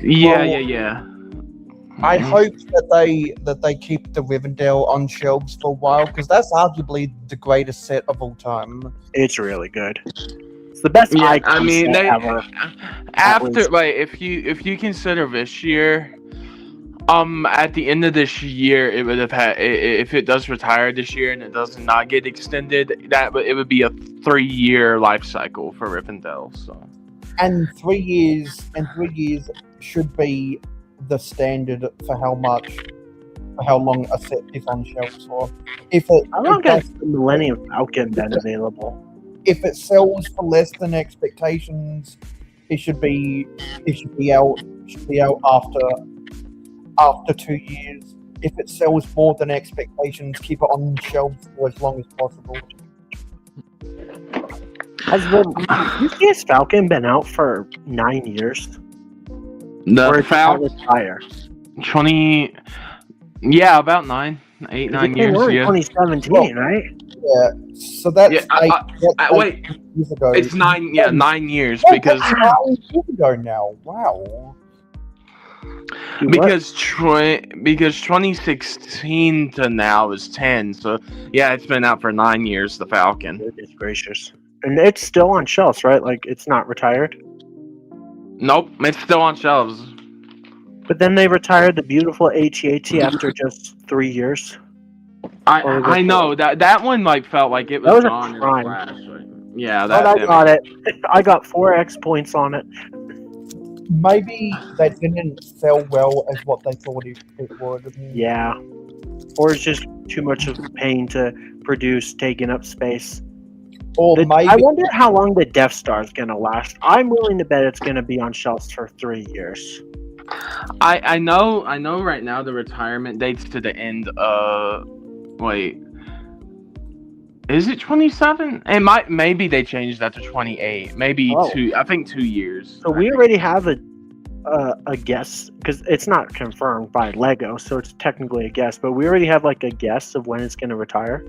Yeah, Well, yeah. I hope that they keep the Rivendell on shelves for a while because that's arguably the greatest set of all time. It's really good. It's the best Yeah, icon I mean, set ever. after like if you consider this year, at the end of this year, it would have had if it does retire this year and it does not get extended, it would be a 3-year life cycle for Rivendell. So, And 3 years should be the standard for how long a set is on shelves for. How long has the Millennium Falcon been available? If it sells for less than expectations, it should be out after 2 years. If it sells more than expectations, keep it on shelves for as long as possible. Has the UCS Falcon been out for 9 years? Or the did that Falcon retire? 20, yeah, about 9 It years. were in Yeah, 2017, right? Yeah, so that's yeah. Wait, years ago. it's 9. Yeah, 9 years Oh, because. that's 9 years ago now. Wow. Do what? Because 2016 to now is 10, so yeah, it's been out for 9 years. The Falcon. Goodness gracious. And it's still on shelves, right? Like, it's not retired? Nope, it's still on shelves. But then they retired the beautiful AT-AT after just 3 years. I know that one like felt like it was was a gone in a crime. flash. Like, yeah, But I got it. I got 4x points on it. Maybe they didn't sell well as what they thought it would. Yeah. Or it's just too much of a pain to produce, taking up space. Or maybe I wonder how long the Death Star is going to last. I'm willing to bet it's going to be on shelves for 3 years. I know right now the retirement date's to the end of wait. Is it 27? Maybe they changed that to 28. Maybe Oh. 2. I think 2 years. So we already have a guess, because it's not confirmed by Lego, so it's technically a guess, but we already have like a guess of when it's going to retire.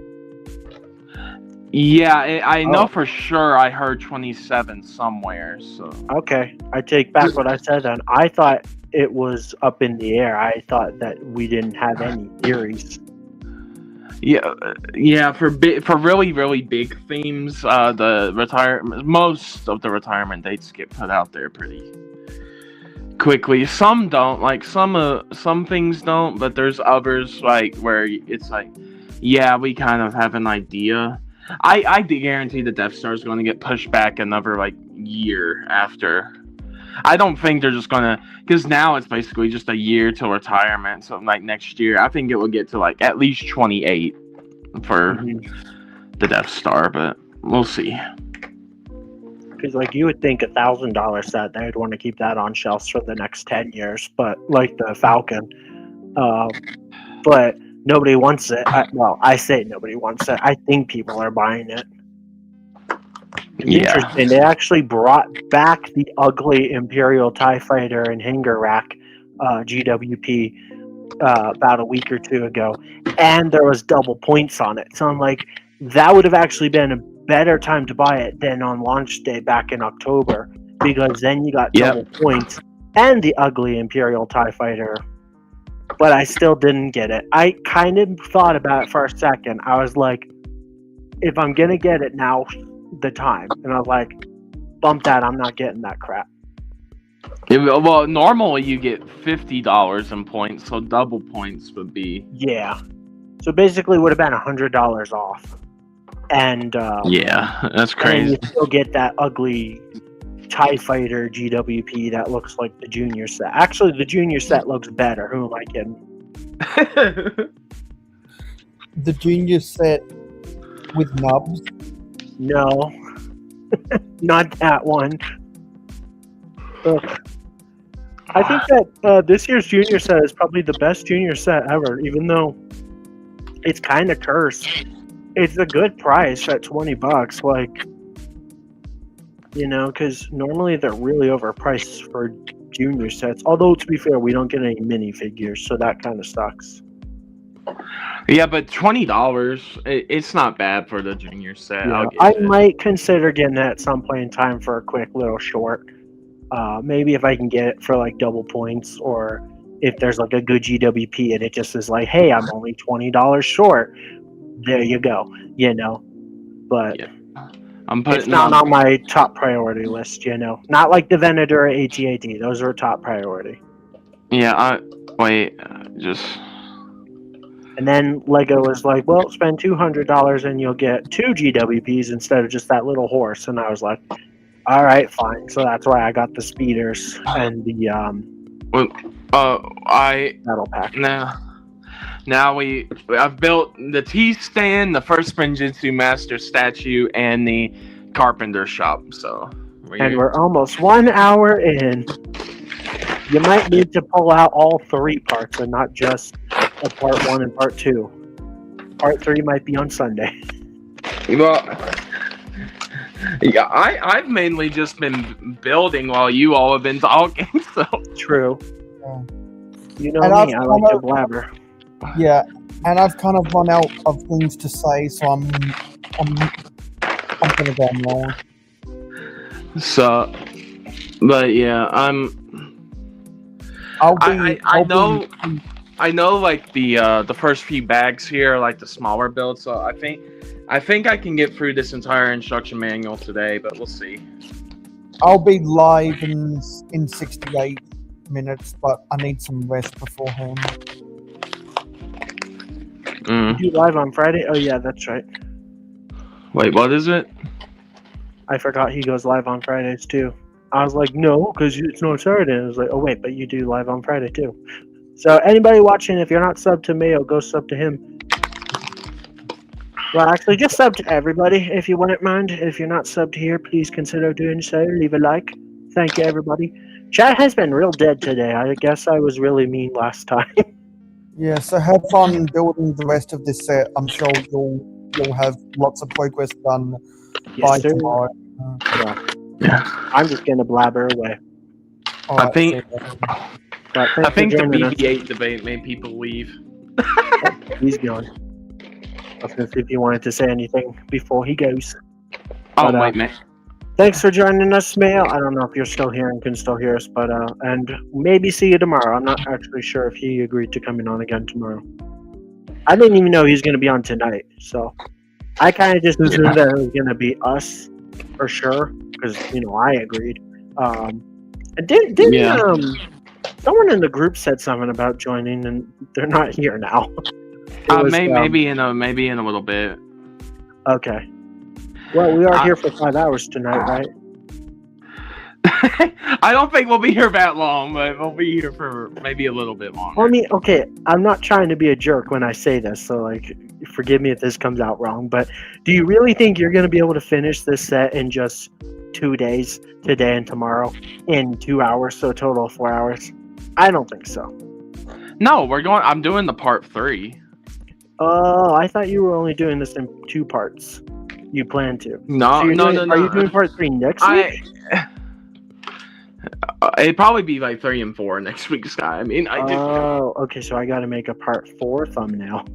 Yeah, I know Oh. for sure. I heard 27 somewhere. So Okay, I take back what I said then. I thought it was up in the air. I thought that we didn't have any theories. yeah. For really big themes, most of the retirement dates get put out there pretty quickly. Some don't. Like some things don't, but there's others like where it's like, yeah, we kind of have an idea. I guarantee the Death Star is going to get pushed back another like year after. I don't think they're just gonna, because now it's basically just a year till retirement. So like next year, I think it will get to like at least 28 for the Death Star, but we'll see. Because like you would think $1,000 set, they'd want to keep that on shelves for the next 10 years, but like the Falcon, but nobody wants it. I say nobody wants it. I think people are buying it. Yeah. Interesting. They actually brought back the ugly Imperial TIE Fighter and Hanger Rack GWP about a week or two ago, and there was double points on it. So I'm like, that would have actually been a better time to buy it than on launch day back in October, because then you got double points and the ugly Imperial TIE Fighter. but I still didn't get it. I kind of thought about it for a second. I was like, if I'm gonna get it, now the time, and I was like, bump that. I'm not getting that crap. Well, normally you get $50 in points, so double points would be. Yeah. So basically, would have been $100 off, and Yeah, that's and then you crazy. still get that ugly TIE Fighter GWP that looks like the junior set. Actually, the junior set looks better. Who am I kidding? The junior set with nubs. No, not that one. Ugh. I think that this year's junior set is probably the best junior set ever, even though it's kind of cursed. It's a good price at $20. Like, you know, because normally they're really overpriced for junior sets. Although, to be fair, we don't get any minifigures, so that kind of sucks. Yeah, but $20, it's not bad for the junior set. Yeah, I'll give I it. might consider getting that at some point in time for a quick little short. Maybe if I can get it for like double points, or if there's like a good GWP and it just is like, hey, I'm only $20 short. There you go, you know. But Yeah. I'm it's putting not on my top priority list, you know. Not like the Venator or AT-AT. Those are top priority. Yeah, just. And then Lego was like, well, spend $200 and you'll get 2 GWPs instead of just that little horse. And I was like, all right, fine. So that's why I got the speeders and the battle pack. Now I've built the tea stand, the first Sprinjitzu Master statue, and the carpenter shop. So We're almost 1 hour in. You might need to pull out all 3 parts and not just a part 1 and part 2. Part 3 might be on Sunday. Well, yeah, I've mainly just been building while you all have been talking. So True. Yeah. You know And me, I've I like to kind of- blabber. Yeah, and I've kind of run out of things to say, so I'm gonna go more. So, but yeah, I know like the first few bags here are like the smaller builds, so I think I can get through this entire instruction manual today, but we'll see. I'll be live in 68 minutes, but I need some rest beforehand. You do live on Friday? Oh yeah, that's right. Wait, what is it? I forgot he goes live on Fridays too. I was like, no, because it's not Saturday. And I was like, oh wait, but you do live on Friday too. So anybody watching, if you're not subbed to Mayo, go sub to him. Well, actually, just sub to everybody if you wouldn't mind. If you're not subbed here, please consider doing so. Leave a like. Thank you, everybody. Chat has been real dead today. I guess I was really mean last time. Yeah, so have fun building the rest of this set. I'm sure you'll have lots of progress done by Yes, sir. tomorrow. Yeah. I'm just gonna blabber away. All I right, think- so, But I think the joining us. BB-8 debate made people leave. He's going. I was gonna see if he wanted to say anything before he goes. Oh But, wait, man. Thanks for joining us, Mail. I don't know if you're still here and can still hear us, but and maybe see you tomorrow. I'm not actually sure if he agreed to coming on again tomorrow. I didn't even know he was going to be on tonight, so I kind of just assumed that it was going to be us for sure because I agreed. Didn't someone in the group said something about joining, and they're not here now. Maybe in a little bit. Okay. Well, we are here for 5 hours tonight, right? I don't think we'll be here that long, but we'll be here for maybe a little bit longer. Well, I mean, okay, I'm not trying to be a jerk when I say this, so, like, forgive me if this comes out wrong, but do you really think you're going to be able to finish this set in just 2 days, today and tomorrow, in 2 hours, so a total of 4 hours? I don't think so. No, I'm doing the part 3. Oh, I thought you were only doing this in 2 parts. You plan to. No. Are you doing part 3 next week? It'd probably be like 3 and 4 next week, Sky. I mean, Oh, okay, so I got to make a part 4 thumbnail.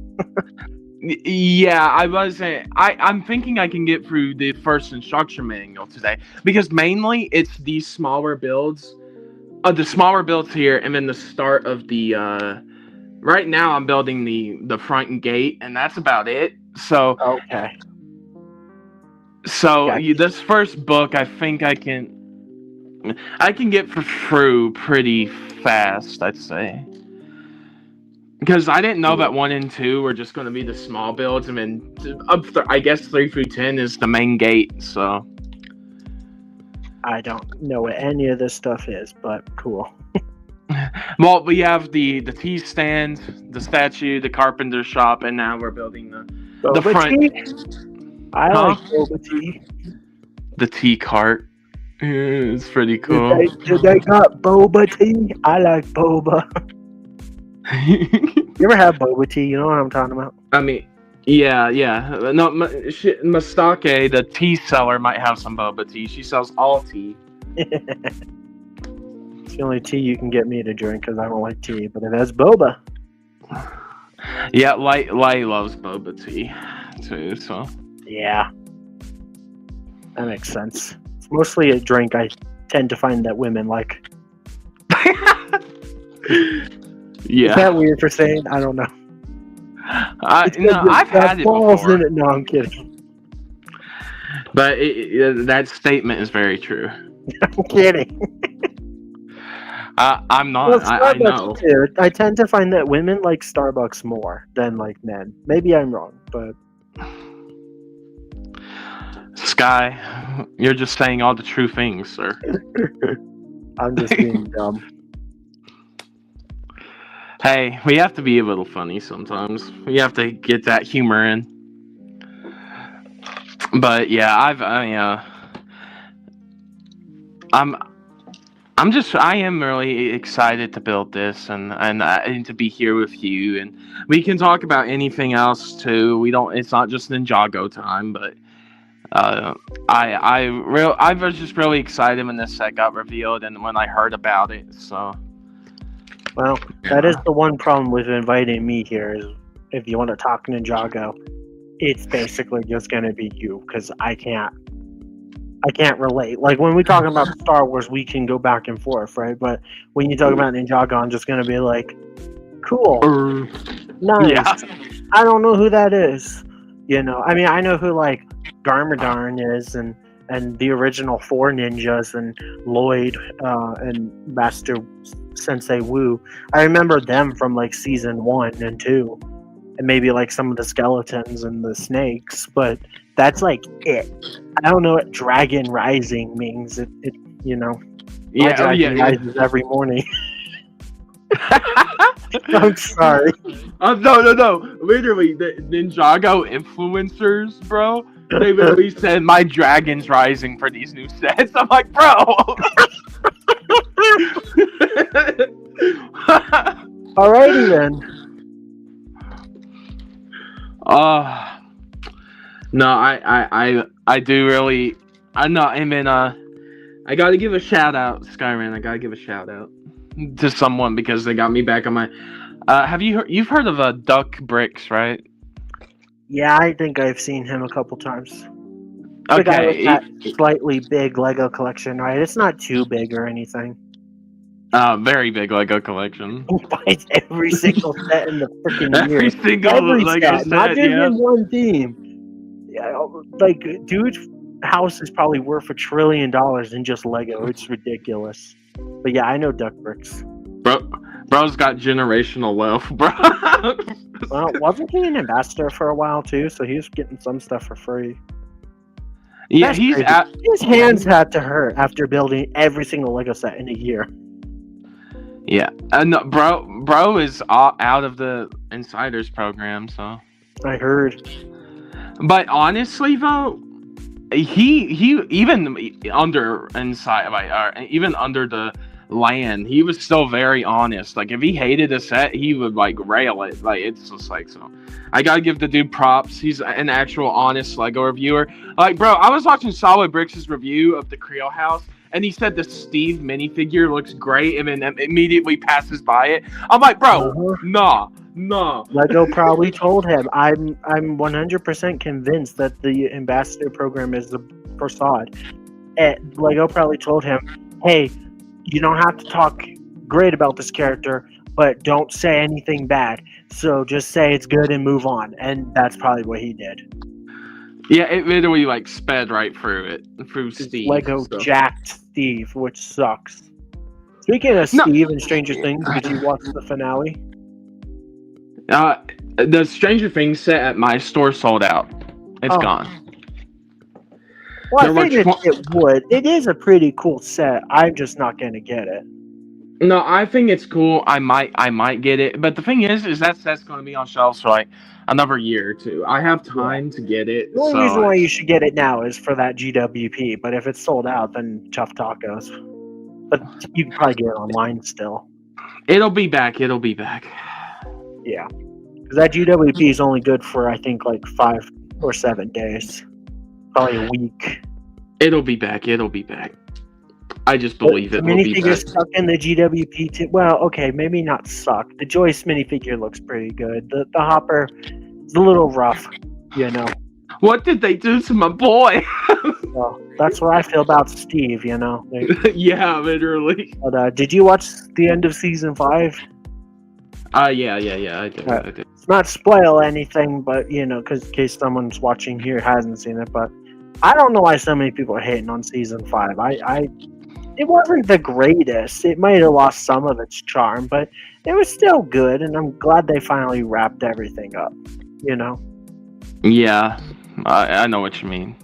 Yeah, I was saying, I'm thinking I can get through the first instruction manual today because mainly it's these smaller builds, the smaller builds here, and then the start of the right now I'm building the front gate, and that's about it. So Okay. Gotcha. this first book, I think I can get through pretty fast, I'd say. Because I didn't know that 1 and 2 were just going to be the small builds, and then I guess 3 through 10 is the main gate. So I don't know what any of this stuff is, but cool. well, we have the tea stand, the statue, the carpenter shop, and now we're building the Boba front. tea? I Huh? like boba tea. The tea cart. It's pretty cool. Did they got boba tea? I like boba. You ever have boba tea? You know what I'm talking about? I mean, yeah. No, Mastake, the tea seller, might have some boba tea. She sells all tea. It's the only tea you can get me to drink because I don't like tea, but it has boba. Yeah, Lai loves boba tea too. So Yeah, that makes sense. It's mostly a drink I tend to find that women like. yeah. Is that weird for saying? I don't know. I've had it before. In it. No, I'm kidding. But that statement is very true. I'm kidding. I'm not. Well, I know. Too. I tend to find that women like Starbucks more than like men. Maybe I'm wrong, but Sky, you're just saying all the true things, sir. I'm just being dumb. Hey, we have to be a little funny sometimes. We have to get that humor in. But yeah, I am really excited to build this and to be here with you, and we can talk about anything else too. It's not just Ninjago time, but I was just really excited when this set got revealed and when I heard about it. So well, that is the one problem with inviting me here. Is if you want to talk Ninjago, it's basically just gonna be you because I can't relate. Like when we talk about Star Wars, we can go back and forth, right? But when you talk about Ninjago, I'm just gonna be like, cool, nice. Yeah. I don't know who that is. You know, I mean, I know who like Garmadon is, and the original 4 ninjas, and Lloyd, and Master Sensei Wu. I remember them from like season 1 and 2, and maybe like some of the skeletons and the snakes, but that's like it. I don't know what Dragon Rising means. It you know, my dragon rises every morning. I'm sorry. No. Literally, the Ninjago influencers, bro. They literally said my dragon's rising for these new sets. I'm like, bro. Alrighty then. No, I do really. I'm not. I mean, I gotta give a shout out, Skyran. I gotta give a shout out to someone because they got me back on my. Have you heard? You've heard of Duck Bricks, right? Yeah, I think I've seen him a couple times. The guy with that slightly big Lego collection, right? It's not too big or anything. Very big Lego collection. He buys every single set in the freaking year. Every single Lego set, not just yeah. in one theme. Yeah, like, dude's house is probably worth $1 trillion in just Lego. It's ridiculous. But yeah, I know Duck Bricks. Bro's got generational wealth, bro. Well, wasn't he an ambassador for a while too? So he was getting some stuff for free. Yeah, That's his hands had to hurt after building every single Lego set in a year. Yeah, no, bro is out of the Insiders program, so I heard. But honestly, though, he even under even under the land, he was still very honest. Like if he hated a set, he would like rail it. Like it's just like so. I gotta give the dude props. He's an actual honest Lego reviewer. Like, bro, I was watching Solid Bricks' review of the Creel house, and he said the Steve minifigure looks great, and then immediately passes by it. I'm like, bro, nah. Lego probably told him. I'm 100% convinced that the ambassador program is the facade. And Lego probably told him, hey, you don't have to talk great about this character, but don't say anything bad. So just say it's good and move on. And that's probably what he did. Yeah, it literally like sped right through it, through Steve. Lego so. jacked Steve, which sucks. Speaking of No. Steve and Stranger Things, did you watch the finale? The Stranger Things set at my store sold out. It's gone. Well, There I were figured it would. It is a pretty cool set. I'm just not going to get it. No, I think it's cool. I might get it, but the thing is that set's going to be on shelves for like another year or two. I have time to get it. The only reason why you should get it now is for that GWP, but if it's sold out, then tough tacos. But you can probably get it online still. It'll be back. It'll be back. Yeah. Because that GWP is only good for, I think, like 5 or 7 days. Probably a week. It'll be back. It'll be back. I just believe it will be back. Minifigures stuck in the GWP too. Well, okay, maybe not suck. The Joyce minifigure looks pretty good. The Hopper is a little rough, you know. What did they do to my boy? Well, that's what I feel about Steve, you know. Yeah, literally. But did you watch the end of season 5? Yeah, I did. I did. It's not spoil anything, but you know, because in case someone's watching here hasn't seen it, but I don't know why so many people are hating on season 5. It wasn't the greatest. It might have lost some of its charm, but it was still good, and I'm glad they finally wrapped everything up, you know? Yeah, I know what you mean.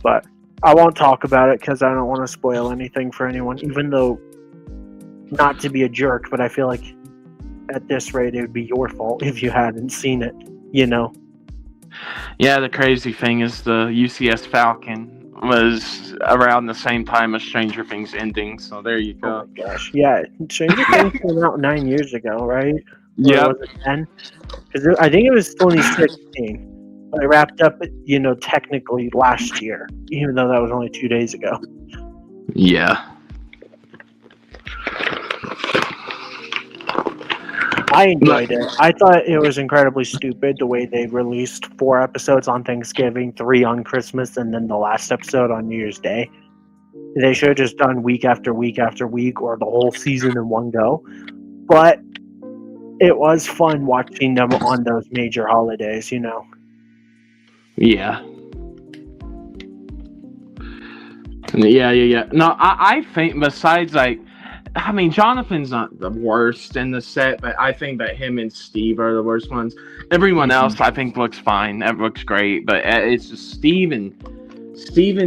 But I won't talk about it because I don't want to spoil anything for anyone, even though, not to be a jerk, but I feel like at this rate it would be your fault if you hadn't seen it, you know? Yeah, the crazy thing is the UCS Falcon was around the same time as Stranger Things ending, so there you go. Oh my gosh. Yeah, Stranger Things came out 9 years ago, right? Yeah. Was it 10? Because I think it was 2016. But it wrapped up, you know, technically last year, even though that was only 2 days ago. Yeah. I enjoyed it. I thought it was incredibly stupid the way they released 4 episodes on Thanksgiving, 3 on Christmas, and then the last episode on New Year's Day. They should have just done week after week after week or the whole season in one go. But it was fun watching them on those major holidays, you know. Yeah. Yeah. No, I think besides like, I mean, Jonathan's not the worst in the set, but I think that him and Steve are the worst ones. Everyone else, I think, looks fine. It looks great, but it's just Steve and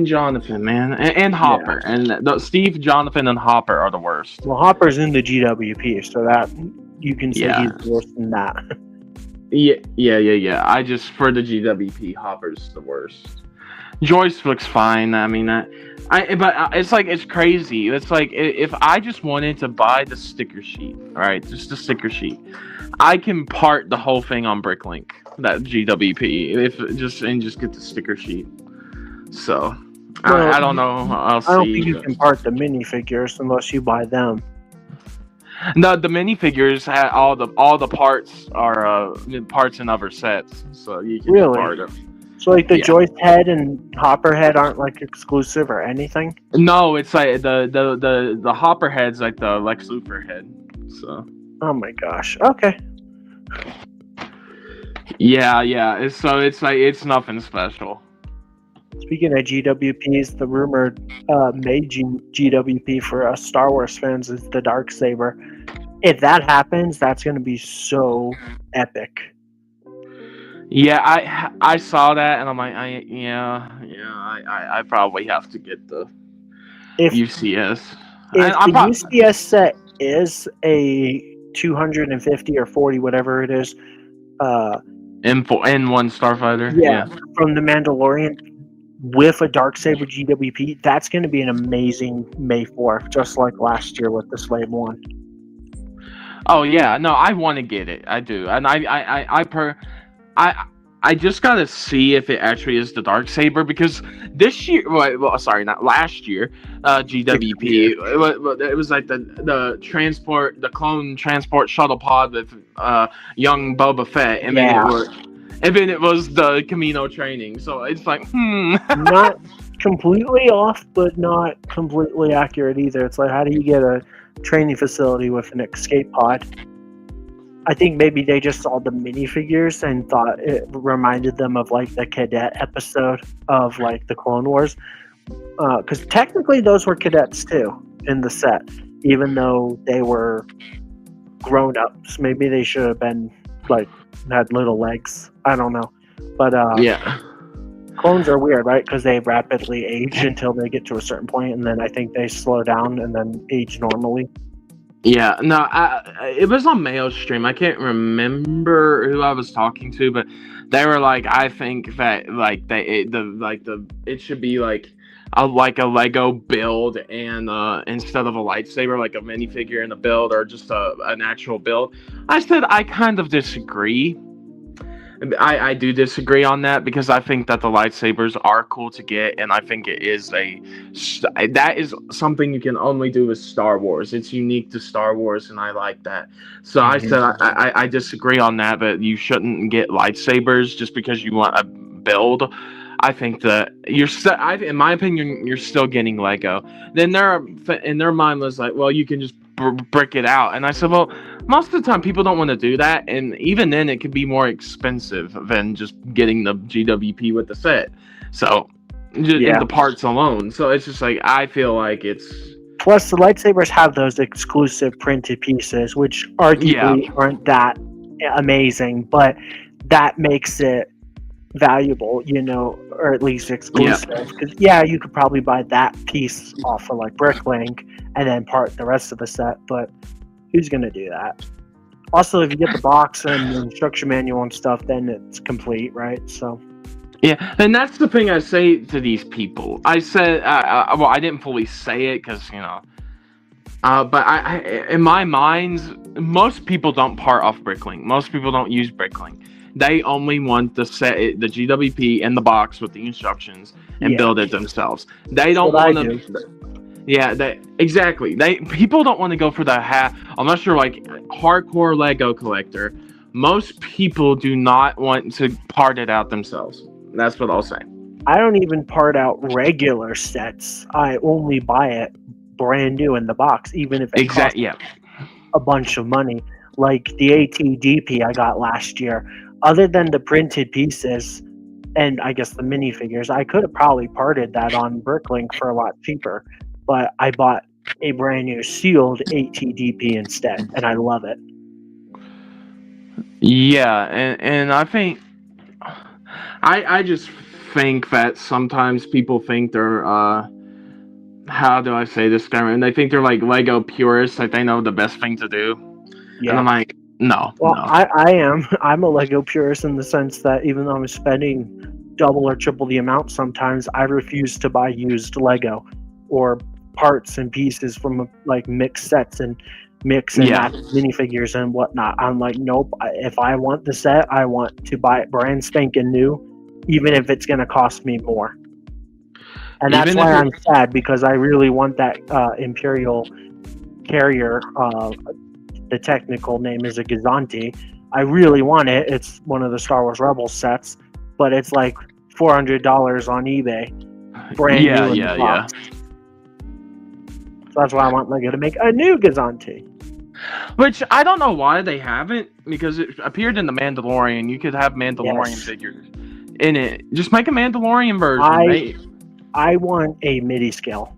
Jonathan, man, and Hopper. Yeah. And Steve, Jonathan, and Hopper are the worst. Well, Hopper's in the GWP, so that you can say he's worse than that. Yeah. I just, for the GWP, Hopper's the worst. Joyce looks fine. I mean, but it's like, it's crazy. It's like, if I just wanted to buy the sticker sheet, right? Just the sticker sheet, I can part the whole thing on Bricklink, that GWP, just get the sticker sheet. So, well, I don't know. I don't think you can part the minifigures unless you buy them. No, the minifigures had all the parts are parts in other sets, so you can part them. So like the Joyce head and Hopper head aren't like exclusive or anything? No, it's like the Hopper head's like the Lex Luthor head. So. Oh my gosh. Okay. Yeah. So it's like, it's nothing special. Speaking of GWPs, the rumored made GWP for us Star Wars fans is the Darksaber. If that happens, that's going to be so epic. Yeah, I saw that and I'm like, I probably have to get the UCS. If the UCS set is a 250 or 40, whatever it is, N1 Starfighter, yeah, from the Mandalorian with a Darksaber GWP, that's going to be an amazing May 4th, just like last year with the Slave One. Oh yeah, no, I want to get it. I do, and I just gotta see if it actually is the Darksaber, because this year, not last year, GWP, it was like the clone transport shuttle pod with young Boba Fett, and then it was the Camino training. So it's like, not completely off, but not completely accurate either. It's like, how do you get a training facility with an escape pod? I think maybe they just saw the minifigures and thought it reminded them of like the cadet episode of like the Clone Wars. Because technically those were cadets too in the set, even though they were grown ups. Maybe they should have been like had little legs. I don't know. But Yeah. clones are weird, right? Because they rapidly age until they get to a certain point, and then I think they slow down and then age normally. Yeah, no, it was on Mayo's stream. I can't remember who I was talking to, but they were like, I think that like it should be like a Lego build, and instead of a lightsaber, like a minifigure in a build, or just an actual build. I said I kind of disagree. I do disagree on that, because I think that the lightsabers are cool to get, and I think it is that is something you can only do with Star Wars. It's unique to Star Wars, and I like that. So I said I disagree on that, but you shouldn't get lightsabers just because you want a build. I think that in my opinion, you're still getting Lego. Then in their mind was like, well, you can just brick it out, and I said, well, most of the time people don't want to do that, and even then it could be more expensive than just getting the GWP with the set. So in the parts alone. So it's just like, I feel like it's plus the lightsabers have those exclusive printed pieces, which arguably aren't that amazing, but that makes it valuable, or at least exclusive. Because you could probably buy that piece off of like Bricklink and then part the rest of the set, but who's gonna do that? Also, if you get the box and the instruction manual and stuff, then it's complete, right? So yeah, and that's the thing I say to these people. I said, well, I didn't fully say it because but I in my mind, most people don't part off Bricklink. Most people don't use Bricklink. They only want the GWP in the box with the instructions and build it themselves. They don't want to. Yeah, exactly. People don't want to go for the unless you're like hardcore Lego collector. Most people do not want to part it out themselves. That's what I'll say. I don't even part out regular sets. I only buy it brand new in the box, even if it costs a bunch of money. Like the ATDP I got last year. Other than the printed pieces and I guess the minifigures, I could have probably parted that on Bricklink for a lot cheaper. But I bought a brand new sealed ATDP instead, and I love it. Yeah, and I think I just think that sometimes people think they're how do I say this, and they think they're like Lego purists, like they know the best thing to do. Yeah. And I'm like, no. Well, no. I am. I'm a Lego purist in the sense that even though I'm spending double or triple the amount sometimes, I refuse to buy used Lego or parts and pieces from like mixed sets and match minifigures and whatnot. I'm like, nope. If I want the set, I want to buy it brand spanking new, even if it's going to cost me more. And that's why I'm sad, because I really want that Imperial carrier. The technical name is a Gazanti. I really want it. It's one of the Star Wars Rebels sets, but it's like $400 on eBay. Brand new in the box. So that's why I want Lego to make a new Gazanti. Which I don't know why they haven't, because it appeared in The Mandalorian. You could have Mandalorian figures in it. Just make a Mandalorian version. I want a MIDI scale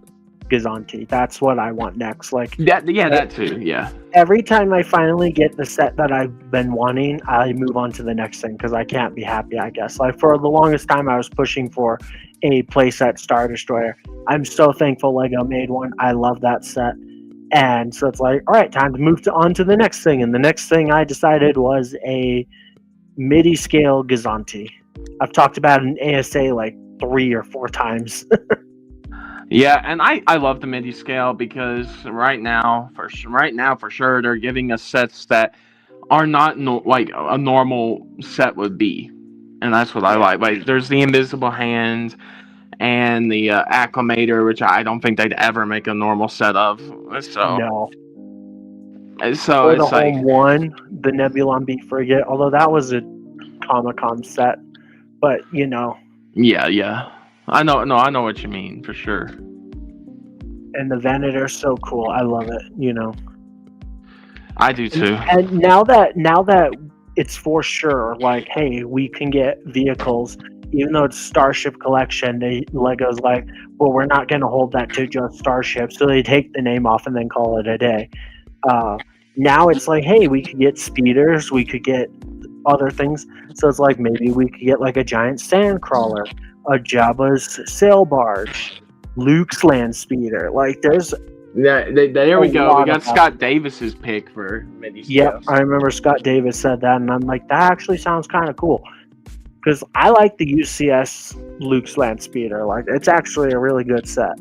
Gazanti. That's what I want next. Like that too. Yeah. Every time I finally get the set that I've been wanting, I move on to the next thing because I can't be happy, I guess. Like for the longest time, I was pushing for a playset Star Destroyer. I'm so thankful Lego made one. I love that set. And so it's like, all right, time to move on to the next thing. And the next thing I decided was a MIDI scale Gazanti. I've talked about an ASA like 3 or 4 times. Yeah, and I love the MIDI scale because right now for sure they're giving us sets that are not like a normal set would be, and that's what I like. Like there's the invisible hand and the acclimator, which I don't think they'd ever make a normal set of. So no. So or it's the like Home One, the Nebulon B frigate, although that was a Comic-Con set, but you know. Yeah. I know what you mean for sure. And the Venator's so cool. I love it, you know. I do too. And now that it's for sure, like, hey, we can get vehicles, even though it's Starship Collection. Lego's like, well, we're not going to hold that to just Starship, so they take the name off and then call it a day. Now it's like, hey, we could get speeders, we could get other things. So it's like maybe we could get like a giant sand crawler, a Jabba's sail barge, Luke's land speeder. Like there's There we a go. lot We got of Scott Davis's pick for mini Yep, scales. I remember Scott Davis said that, and I'm like, that actually sounds kind of cool. Because I like the UCS Luke's land speeder. Like it's actually a really good set.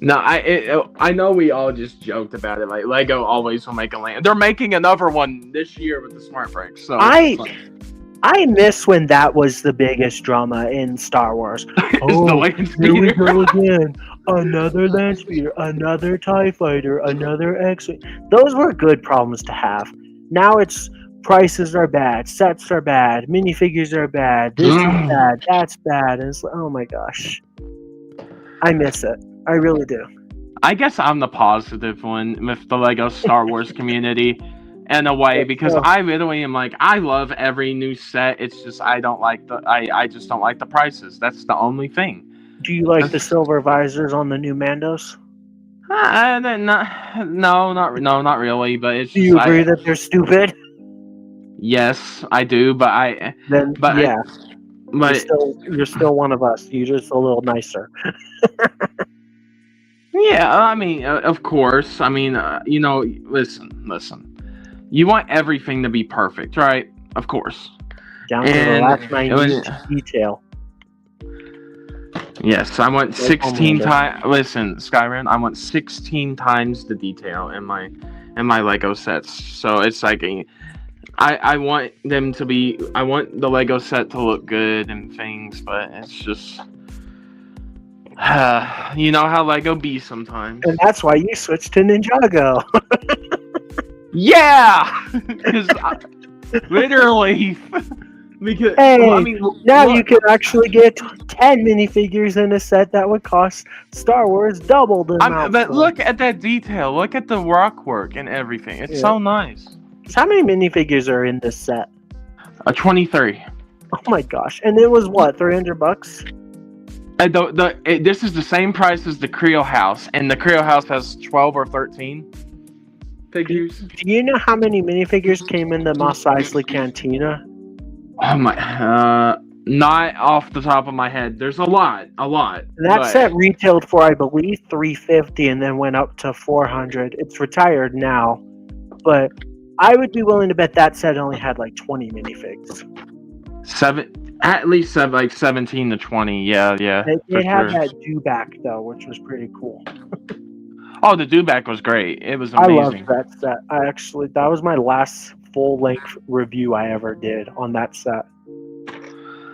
No, I know we all just joked about it. Like Lego always will make a land. They're making another one this year with the smart brakes. So I miss when that was the biggest drama in Star Wars. It's the land Here we speeder. go again. Another land speeder, another TIE fighter, another X-Wing. Those were good problems to have. Now it's prices are bad, sets are bad, minifigures are bad, this is bad, that's bad. And it's like, oh my gosh. I miss it. I really do. I guess I'm the positive one with the Lego Star Wars community in a way because I literally am like, I love every new set. It's just I just don't like the prices. That's the only thing. Do you like the silver visors on the new Mandos? Not really. But it's Do you agree that they're stupid? Yes, I do. But Yeah, but you're still one of us. You're just a little nicer. yeah, I mean, of course. I mean, listen. You want everything to be perfect, right? Of course. Down to the last minute detail. Yes, I want 16 times. Listen, Skyrim, I want 16 times the detail in my Lego sets. So it's like I want them to be. I want the Lego set to look good and things, but it's just. You know how Lego be sometimes. And that's why you switched to Ninjago. Yeah! Because literally. Because, hey, well, I mean, now you can actually get 10 minifigures in a set that would cost Star Wars double the amount. But look at that detail. Look at the rock work and everything. It's so nice. So how many minifigures are in this set? 23. Oh my gosh. And it was what, $300? And this is the same price as the Creo House, and the Creo House has 12 or 13 figures. Do you know how many minifigures came in the Mos Eisley Cantina? Oh my, not off the top of my head. There's a lot. That set retailed for, I believe, $350 and then went up to $400. It's retired now, but I would be willing to bet that set only had like 20 minifigs. At least like 17 to 20. Yeah. They had that Dewback though, which was pretty cool. Oh, the Dewback was great. It was amazing. I loved that set. That was my last full-length review I ever did on that set.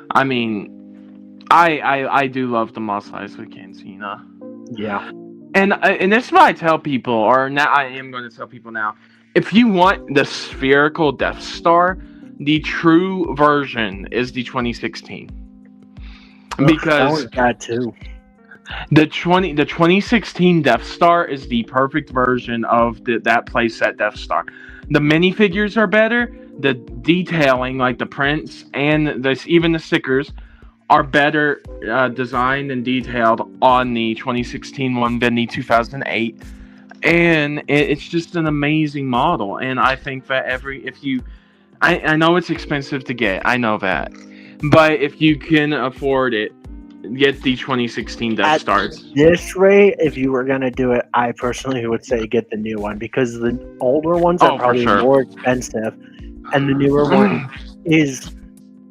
I mean, I do love the Mos Eisley Cantina. Yeah. And this is what I tell people, or now I am going to tell people now. If you want the spherical Death Star, the true version is the 2016. Because that was bad too. The 2016 Death Star is the perfect version of that playset Death Star. The minifigures are better. The detailing, like the prints and even the stickers, are better designed and detailed on the 2016 one than the 2008. And it's just an amazing model. And I think that I know it's expensive to get. I know that. But if you can afford it, get the 2016 Death Stars. At this rate, if you were going to do it, I personally would say get the new one because the older ones are probably more expensive. And the newer one is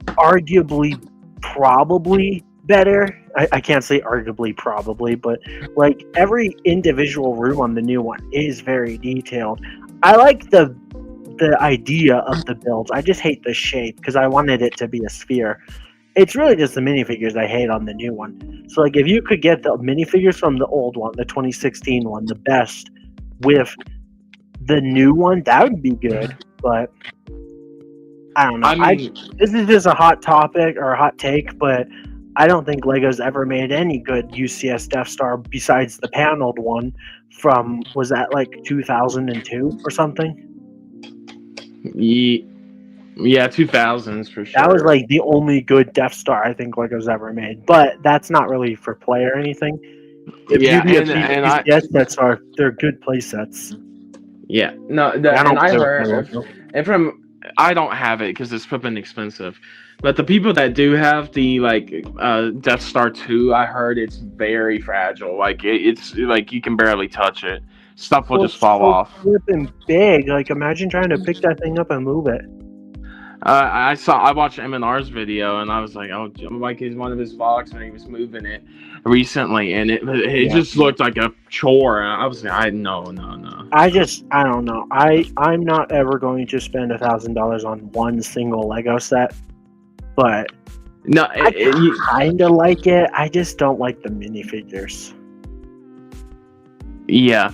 arguably probably better. I can't say arguably probably, but like every individual room on the new one is very detailed. I like the idea of the builds. I just hate the shape because I wanted it to be a sphere. It's really just the minifigures I hate on the new one. So like if you could get the minifigures from the old one, the 2016 one, the best, with the new one, that would be good. But I don't know. This is just a hot topic or a hot take, but I don't think Lego's ever made any good UCS Death Star besides the paneled one from, was that like 2002 or something? Yeah, 2000s for sure. That was like the only good Death Star I think Lego's ever made. But that's not really for play or anything. The Yeah, beauty of and these I UCS sets are they're good play sets. yeah no I and don't I play with heard my Lego. and from I don't have it because it's flipping expensive, but the people that do have the Death Star 2, I heard it's very fragile. Like it's like you can barely touch it. Stuff will Well, just it's fall so off. flipping big. Like imagine trying to pick that thing up and move it. I watched M&R's video and I was like, oh, like he's one of his vlogs when he was moving it recently, and it just looked like a chore. And I was like, no. I don't know. I'm not ever going to spend $1,000 on one single Lego set, but No, I kind of like it. I just don't like the minifigures. yeah.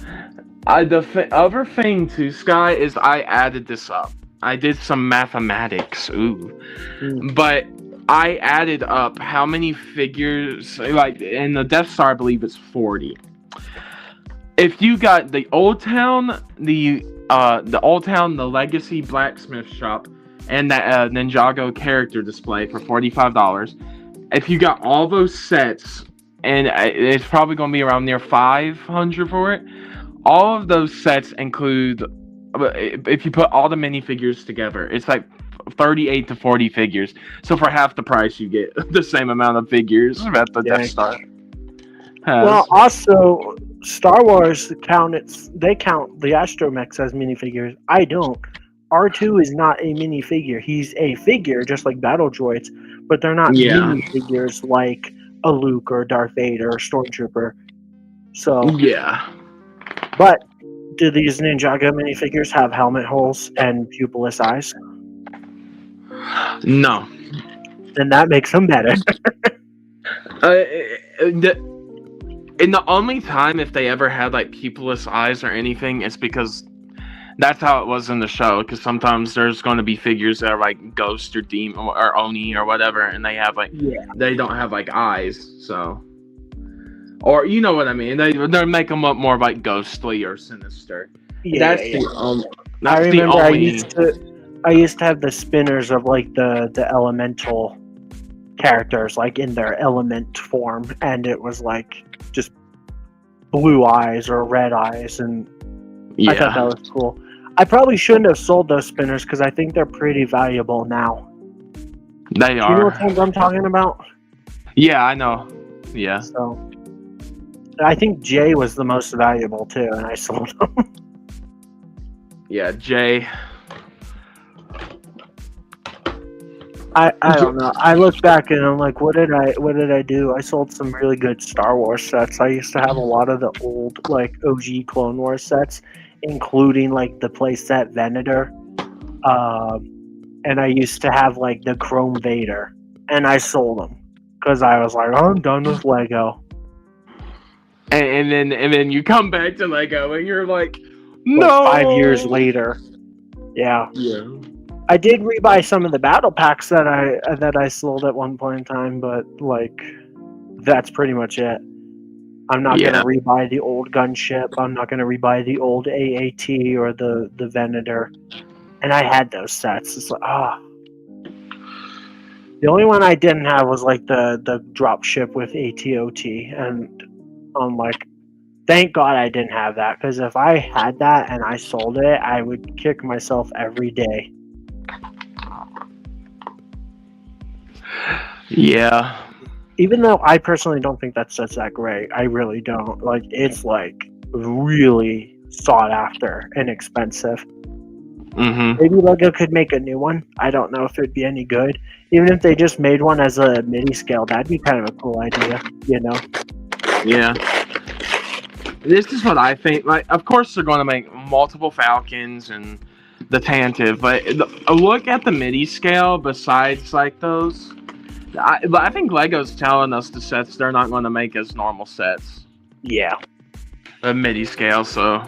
The other thing too, Sky, is I added this up. I did some mathematics, but I added up how many figures, like in the Death Star, I believe it's 40. If you got the Old Town, the Legacy Blacksmith Shop, and that Ninjago character display for $45, if you got all those sets, and it's probably going to be around near 500 for it. All of those sets include, if you put all the minifigures together, it's like 38 to 40 figures. So for half the price, you get the same amount of figures that the Death Star has. Well, also Star Wars count the astromechs as minifigures. I don't. R2 is not a minifigure. He's a figure, just like battle droids, but they're not minifigures like a Luke or Darth Vader or Stormtrooper. So yeah. But do these Ninjago minifigures have helmet holes and pupilless eyes? No. Then that makes them better. And the only time if they ever had like pupilless eyes or anything is because that's how it was in the show. Because sometimes there's going to be figures that are like Ghost or Demon or Oni or whatever, and they have they don't have like eyes. So, or you know what I mean? They make them up more like ghostly or sinister. That's I remember I used to have the spinners of like the elemental characters like in their element form, and it was like just blue eyes or red eyes, and I thought that was cool. I probably shouldn't have sold those spinners because I think they're pretty valuable now. They are. You know what ones I'm talking about? Yeah, I know. Yeah. So I think Jay was the most valuable too, and I sold them. Yeah, Jay. I don't know. I look back and I'm like, what did I do? I sold some really good Star Wars sets. I used to have a lot of the old like OG Clone Wars sets, including like the playset Venator. And I used to have like the Chrome Vader, and I sold them because I was like, oh, I'm done with Lego. And then you come back to Lego and you're like, no. Like 5 years later. Yeah. I did rebuy some of the battle packs that I sold at one point in time, but like that's pretty much it. I'm not gonna rebuy the old gunship. I'm not gonna rebuy the old AAT or the Venator. And I had those sets. It's like The only one I didn't have was like the drop ship with ATOT, and I'm like, thank God I didn't have that, because if I had that and I sold it, I would kick myself every day. Yeah. Even though I personally don't think that set's that great, I really don't. Like, it's like really sought after and expensive. Mm-hmm. Maybe Lego could make a new one. I don't know if it'd be any good. Even if they just made one as a mini scale, that'd be kind of a cool idea, you know? Yeah. This is what I think. Like, of course they're going to make multiple Falcons and the Tantive, but look at the mini scale besides like those. I think Lego's telling us the sets they're not going to make as normal sets. Yeah. The midi scale, so.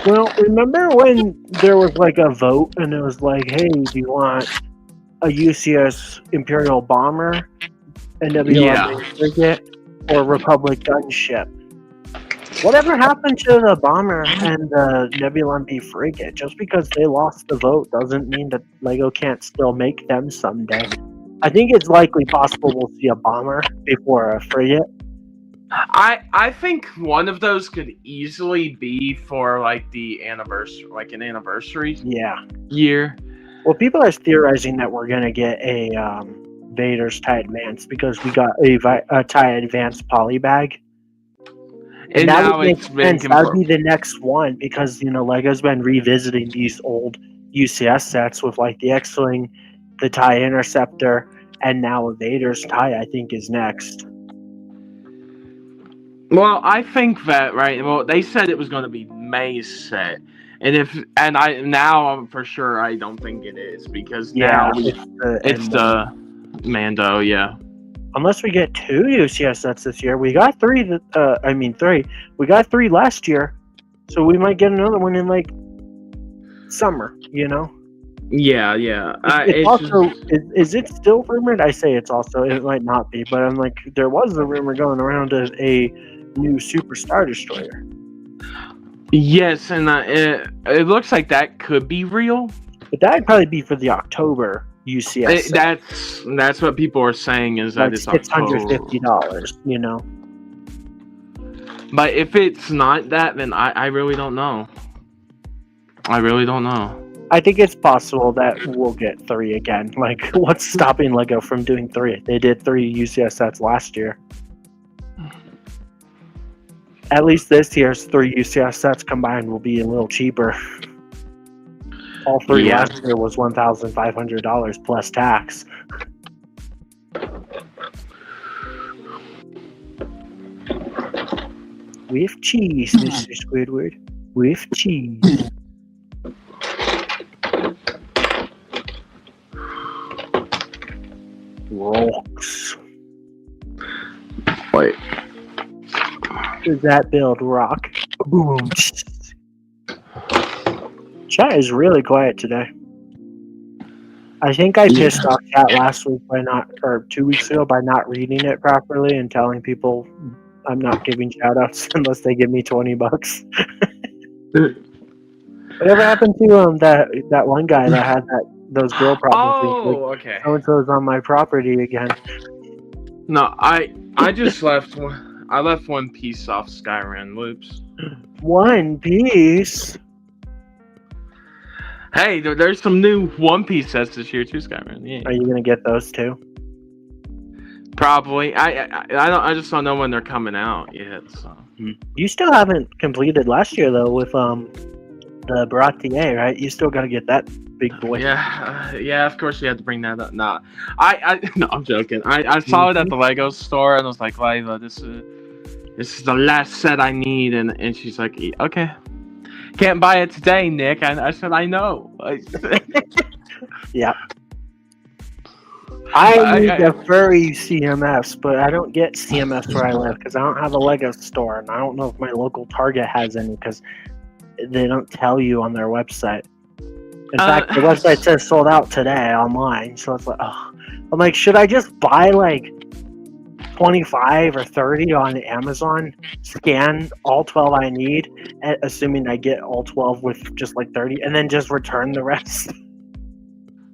Well, remember when there was like a vote and it was like, hey, do you want a UCS Imperial Bomber NWLB Yeah. frigate, or Republic gunship. Whatever happened to the bomber and the Nebula MB frigate? Just because they lost the vote doesn't mean that LEGO can't still make them someday. I think it's likely possible we'll see a bomber before a frigate. I think one of those could easily be for like the anniversary, like an anniversary Yeah. year. Well, people are theorizing that we're gonna get a Vader's TIE Advanced because we got a TIE Advanced polybag. And that now would make it's been sense. That would be confirmed. the next one because Lego's been revisiting these old UCS sets with like the X-wing, the TIE Interceptor, and now a Vader's TIE. I think is next. Well, I think that Well, they said it was going to be May's set, and I'm for sure I don't think it is because now it's the Mando. Yeah. Unless we get 2 UCS sets this year, we got 3. Three. We got 3 last year, so we might get another one in like summer. Yeah, yeah. It's also, is it still rumored? I say it's also. It might not be, but I'm like, there was a rumor going around of a new Super Star Destroyer. Yes, and it looks like that could be real. But that'd probably be for the October UCS. That's what people are saying is that like it's $650. But if it's not that, then I really don't know. I really don't know. I think it's possible that we'll get 3 again. Like, what's stopping LEGO from doing 3? They did 3 UCS sets last year. At least this year's 3 UCS sets combined will be a little cheaper. All 3 last year was $1,500 plus tax. With cheese, Mr. Squidward. With cheese. Rocks. Wait. Does that build rock? Boom. Chat is really quiet today. I think I pissed off chat last week or 2 weeks ago by not reading it properly and telling people I'm not giving shoutouts unless they give me $20. Whatever happened to that one guy that had those girl problems? Oh, okay. So and so's on my property again. No, I just left. I left one piece off Skyrim loops. One Piece. Hey, there's some new One Piece sets this year too, Skyrim. Yeah. Are you gonna get those too? Probably. I just don't know when they're coming out yet. So. You still haven't completed last year though with the Baratier, right? You still gotta get that big boy. Yeah. Of course, you have to bring that up. Nah, no, I'm joking. I saw it at the Lego store and I was like, Layla, this is the last set I need, and she's like, okay, can't buy it today, Nick. And I said, I know. Yeah. I need the furry CMFs, but I don't get CMFs where I live because I don't have a Lego store, and I don't know if my local Target has any because they don't tell you on their website. In fact, the website says sold out today online, so it's like, oh. I'm like, should I just buy like 25 or 30 on Amazon, scan all 12 I need, assuming I get all 12 with just like 30, and then just return the rest?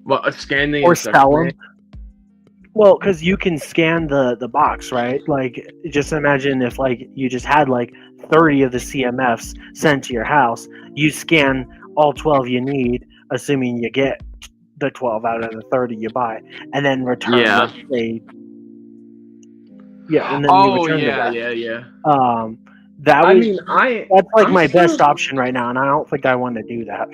Well, scanning or sell them? Well, because you can scan the box, right? Like, just imagine if like you just had like 30 of the CMFs sent to your house. You scan all 12 you need, assuming you get the 12 out of the 30 you buy, and then return. Yeah. And then you return Yeah. That's like my best option right now, and I don't think I want to do that.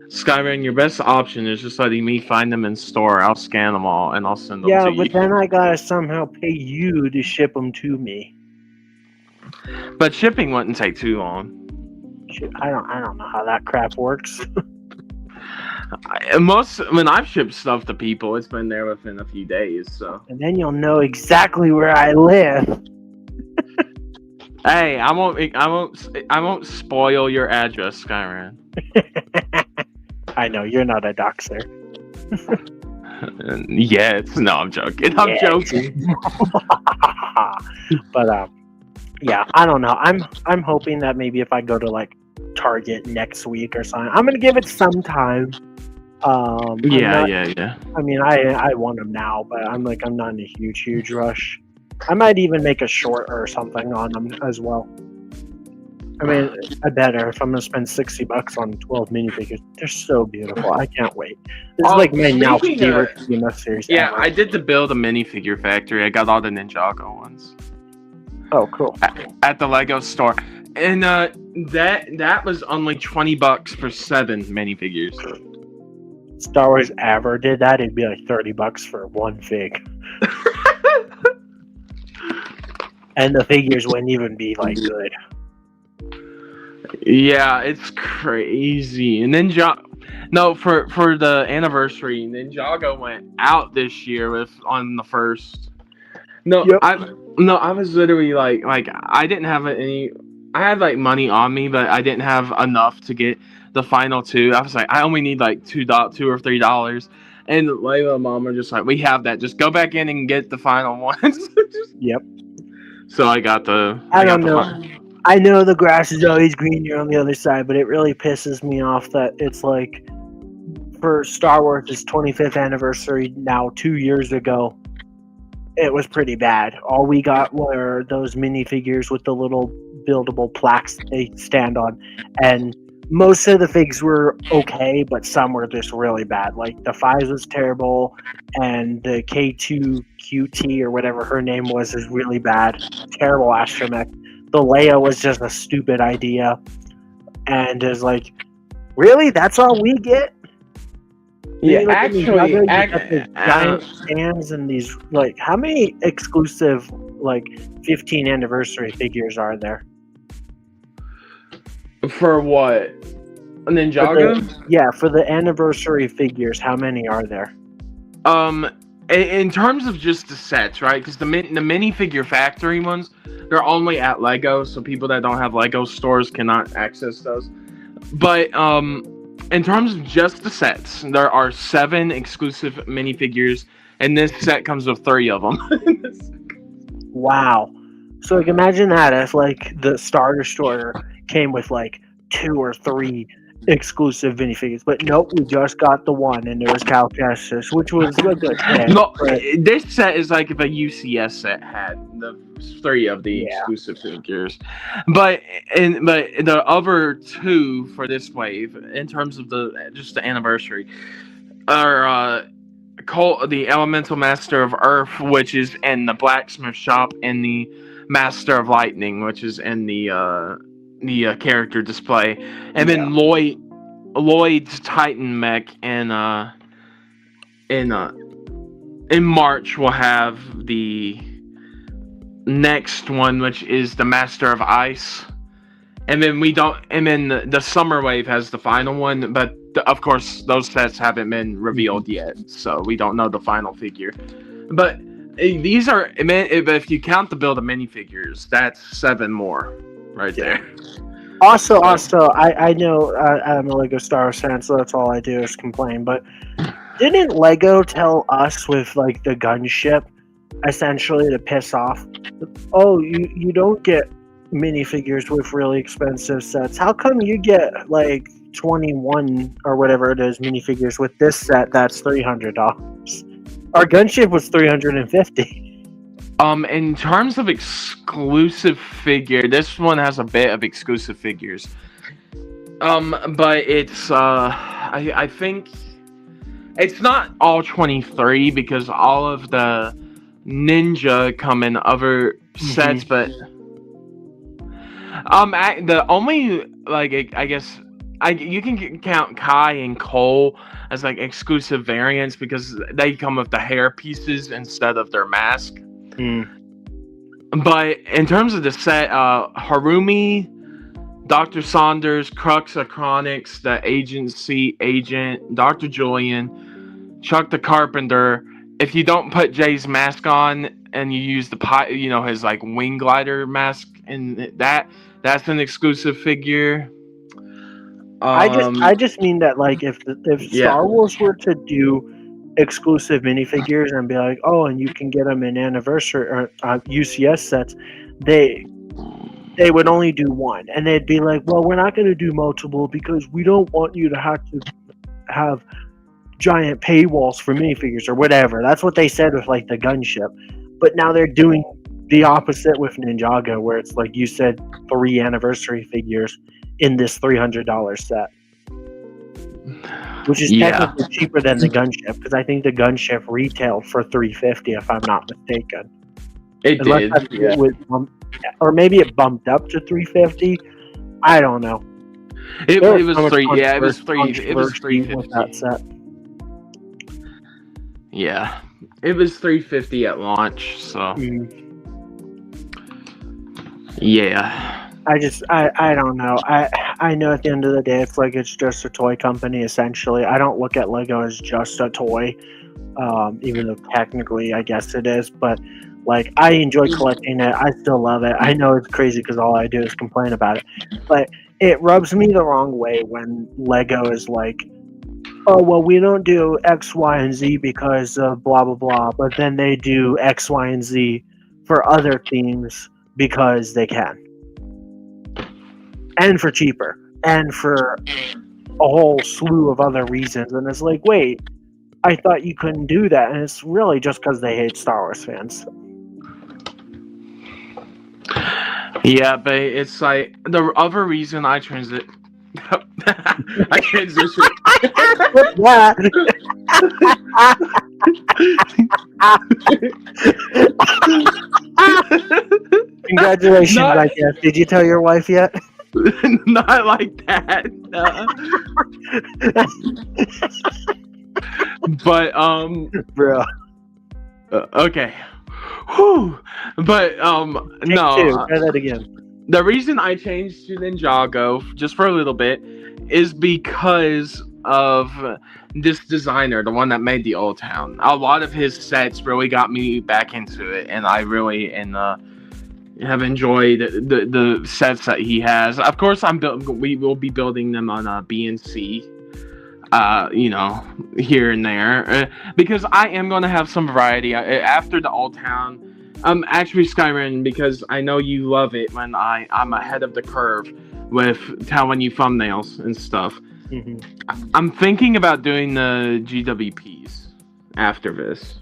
Skyrim, your best option is just letting me find them in store. I'll scan them all and I'll send them to you. Yeah, but then I gotta somehow pay you to ship them to me. But shipping wouldn't take too long. I don't know how that crap works. When I've shipped stuff to people, it's been there within a few days. So. And then you'll know exactly where I live. Hey, I won't spoil your address, Skyrim. I know you're not a doxer. Yes. No, I'm joking. I'm Yes. joking. But yeah, I don't know. I'm hoping that maybe if I go to like Target next week or something, I'm gonna give it some time. I'm Yeah, not. yeah. I mean, I want them now, but I'm not in a huge rush. I might even make a short or something on them as well. I mean, I better if I'm gonna spend $60 on 12 minifigures. They're so beautiful. I can't wait. This is like my now speaking favorite of- EMF series Yeah, ever. I did to build a minifigure factory. I got all the Ninjago ones Oh, cool. at the Lego store, and that was only $20 for 7 minifigures. Star Wars ever did that, it'd be like $30 for one fig, and the figures wouldn't even be like good. Yeah, it's crazy. And no, for the anniversary, Ninjago went out this year on the 1st. No, Yep. I was literally like I didn't have any. I had like money on me, but I didn't have enough to get the final 2. I was like, I only need like $2 or $3, and Layla and Mom were just like, we have that. Just go back in and get the final ones. Yep. So I got the. I got don't the know. I know the grass is always greener on the other side, but it really pisses me off that it's like for Star Wars' 25th anniversary now 2 years ago, it was pretty bad. All we got were those minifigures with the little buildable plaques they stand on, and most of the figs were okay, but some were just really bad. Like the 5 was terrible, and the K2QT or whatever her name was is really bad. Terrible astromech. The Leia was just a stupid idea, and is like, really? That's all we get? Yeah, You look at these others, you got these giant actually, stands and these like, how many exclusive like 15 anniversary figures are there? for what? Ninjago? Yeah, for the anniversary figures, how many are there? In terms of just the sets, right? Because the minifigure factory ones, they're only at Lego, so people that don't have Lego stores cannot access those. But in terms of just the sets, there are 7 exclusive minifigures, and this set comes with 3 of them. Wow. So like, imagine that if like the starter store came with like 2 or 3 exclusive minifigures, but nope, we just got the one, and there was Cal Kestis, which was a good thing. No, but this set is like if a UCS set had the 3 of the Yeah. exclusive figures, but the other 2 for this wave, in terms of the anniversary, are the Elemental Master of Earth, which is in the blacksmith shop, and the Master of Lightning, which is in the character display, and then Lloyd's Titan mech in March we'll have the next one, which is the Master of Ice, and then the Summer Wave has the final one, but of course those sets haven't been revealed yet, so we don't know the final figure. But these are, if you count the build of minifigures, that's 7 more right there. Also, I know I'm a Lego Star Wars fan, so that's all I do is complain. But didn't Lego tell us with like the gunship, essentially to piss off? Oh, you don't get minifigures with really expensive sets. How come you get like 21 or whatever it is minifigures with this set that's $300? Our gunship was $350. In terms of exclusive figure, this one has a bit of exclusive figures. But it's I think it's not all 23 because all of the Ninja come in other sets, but the only like I guess you can count Kai and Cole as like exclusive variants because they come with the hair pieces instead of their mask. But in terms of the set, Harumi, Dr. Saunders, Crux Acronics, the Agency Agent, Dr. Julian, Chuck the Carpenter. If you don't put Jay's mask on and you use his like wing glider mask, and that's an exclusive figure. I just mean that like if Star Wars were to do exclusive minifigures and be like, oh, and you can get them in anniversary or UCS sets, they would only do one, and they'd be like, well, we're not going to do multiple because we don't want you to have giant paywalls for minifigures or whatever. That's what they said with like the gunship, but now they're doing the opposite with Ninjago, where it's like you said, 3 anniversary figures in this $300 set, which is technically cheaper than the gunship, because I think the gunship retailed for $350 if I'm not mistaken. It Unless did. Yeah. Or maybe it bumped up to $350. I don't know. It was so much 3. Yeah, it was 3. It was controversy with that set. Yeah, it was $350 at launch. So yeah, I don't know. I know at the end of the day, it's like it's just a toy company essentially. I don't look at Lego as just a toy, even though technically I guess it is. But like, I enjoy collecting it. I still love it. I know it's crazy because all I do is complain about it, but it rubs me the wrong way when Lego is like, oh, well, we don't do X, Y, and Z because of blah, blah, blah, but then they do X, Y, and Z for other themes because they can. And for cheaper. And for a whole slew of other reasons. And it's like, wait, I thought you couldn't do that. And it's really just because they hate Star Wars fans. yeah, but it's like the other reason I transition. Yeah. Congratulations, I guess. Did you tell your wife yet? Not like that. But Bro. Okay. Whew. But no. Try that again. The reason I changed to Ninjago just for a little bit is because of this designer, the one that made the Old Town. A lot of his sets really got me back into it, and I really have enjoyed the sets that he has. Of course, we will be building them on BNC, here and there, because I am going to have some variety after the Old Town. Actually, Skyrim, because I know you love it when I'm ahead of the curve with telling you thumbnails and stuff. Mm-hmm. I'm thinking about doing the GWPs after this.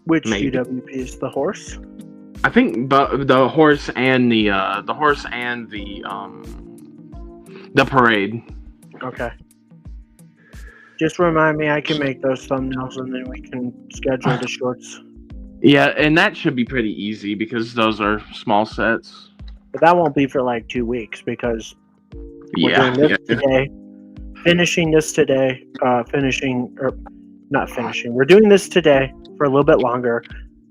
Which GWPs? The horse? I think the horse and the parade. Okay. Just remind me, I can make those thumbnails and then we can schedule the shorts. Yeah, and that should be pretty easy because those are small sets. But that won't be for like 2 weeks because we're doing this today, finishing this today, We're doing this today for a little bit longer,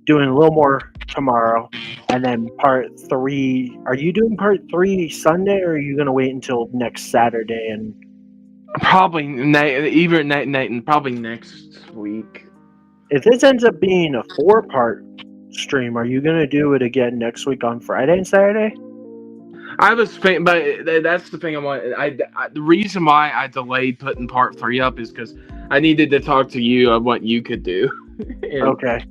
doing a little more tomorrow, and then part 3. Are you doing part 3 Sunday, or are you going to wait until next Saturday? And probably probably next week. If this ends up being a 4-part stream, are you going to do it again next week on Friday and Saturday? I was thinking, but that's the thing I want. The reason why I delayed putting part 3 up is because I needed to talk to you on what you could do. Okay.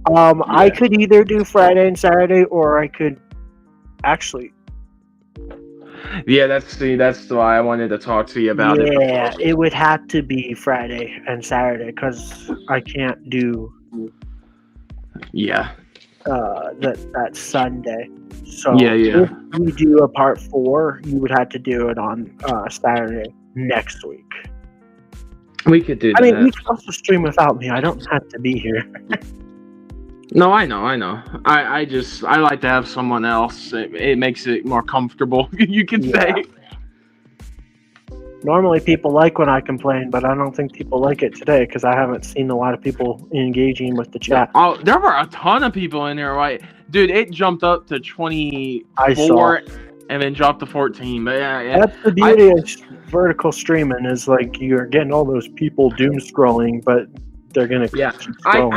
I could either do Friday and Saturday, or I could actually. Yeah, that's why I wanted to talk to you about it. Yeah, it would have to be Friday and Saturday because I can't do. Yeah. That Sunday. So if we do a part 4, you would have to do it on Saturday next week. We could do that. I mean, you can also stream without me. I don't have to be here. No, I know. I like to have someone else. It makes it more comfortable, you can say. Normally people like when I complain, but I don't think people like it today because I haven't seen a lot of people engaging with the chat. Oh, there were a ton of people in there, right? Dude, it jumped up to 24 and then dropped to 14. But yeah. That's the beauty of vertical streaming, is like you're getting all those people doom scrolling, but they're gonna keep scrolling.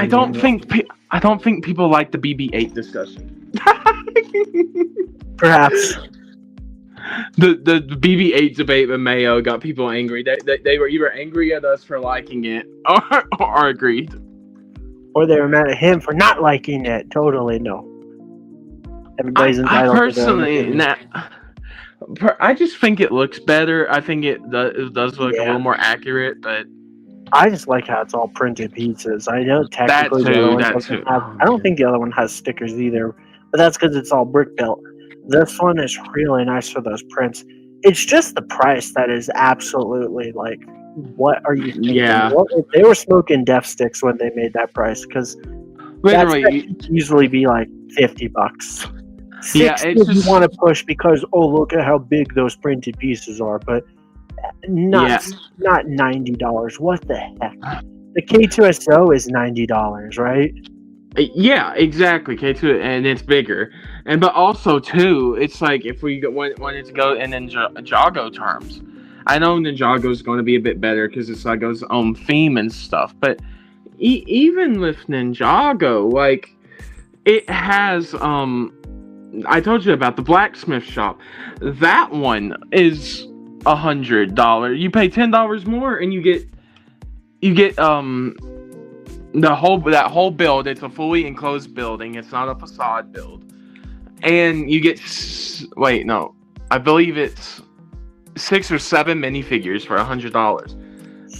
I don't think people like the BB-8 discussion. Perhaps. the BB-8 debate with Mayo got people angry. They were either angry at us for liking it or agreed. Or they were mad at him for not liking it. Totally no. Everybody's I entitled personally, to their own opinion. I just think it looks better. I think it does look a Yeah. little more accurate, but I just like how it's all printed pieces. I know technically the other one doesn't have. I don't think the other one has stickers either, but that's because it's all brick built. This one is really nice for those prints. It's just the price that is absolutely like, what are you thinking? Yeah. What, they were smoking death sticks when they made that price because that should usually be like $50. Yeah, $60 it's if you just- want to push because look at how big those printed pieces are, but not $90. What the heck? The K2SO is $90, right? Yeah, exactly. K2, and it's bigger, but also too, it's like if we wanted to go in Ninjago terms, I know Ninjago is going to be a bit better because it's like its own theme and stuff, but even with Ninjago, like it has I told you about the blacksmith shop. That one is $100. You pay $10 more, and you get that whole build. It's a fully enclosed building. It's not a facade build, and you get I believe it's 6 or 7 minifigures for $100.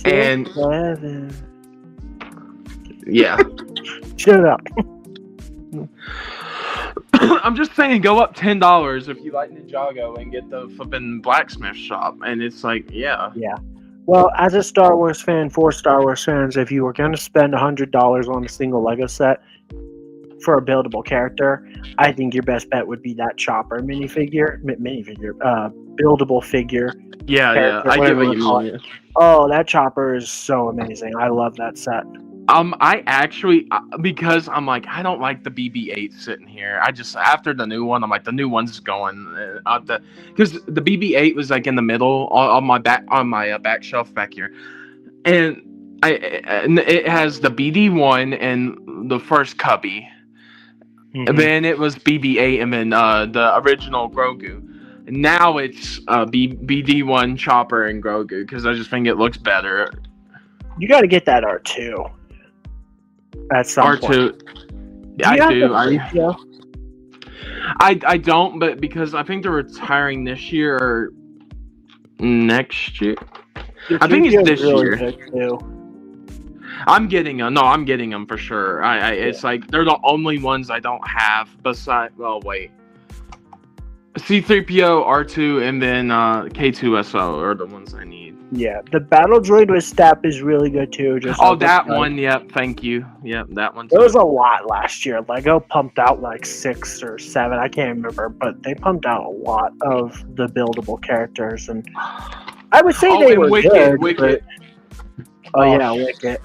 And 7. Yeah. Shut up. I'm just saying, go up $10 if you like Ninjago and get the flipping blacksmith shop, and it's like, yeah. Well, as a Star Wars fan, for Star Wars fans, if you were going to spend $100 on a single Lego set for a buildable character, I think your best bet would be that Chopper buildable figure. Yeah, I get what you mean. Yeah. Oh, that Chopper is so amazing. I love that set. I actually, because I'm like, I don't like the BB-8 sitting here. I just, after the new one, I'm like, the new one's going because the BB-8 was like in the middle on my back shelf back here, and it has the BD1 and the first cubby, and then it was BB-8 and then the original Grogu. And now it's BD1 Chopper and Grogu because I just think it looks better. You got to get that R2. At some point. I do. I don't, but because I think they're retiring this year or next year. I think it's this year. I'm getting them. No, I'm getting them for sure. It's like they're the only ones I don't have. Besides, well, wait. C-3PO, R2, and then K2SO are the ones I need. Yeah, the battle droid with Step is really good too. That one. Yep, thank you. Yep, that one. There was a lot last year. Lego pumped out like 6 or 7. I can't remember, but they pumped out a lot of the buildable characters, and I would say they were good. Wicket. Wicket.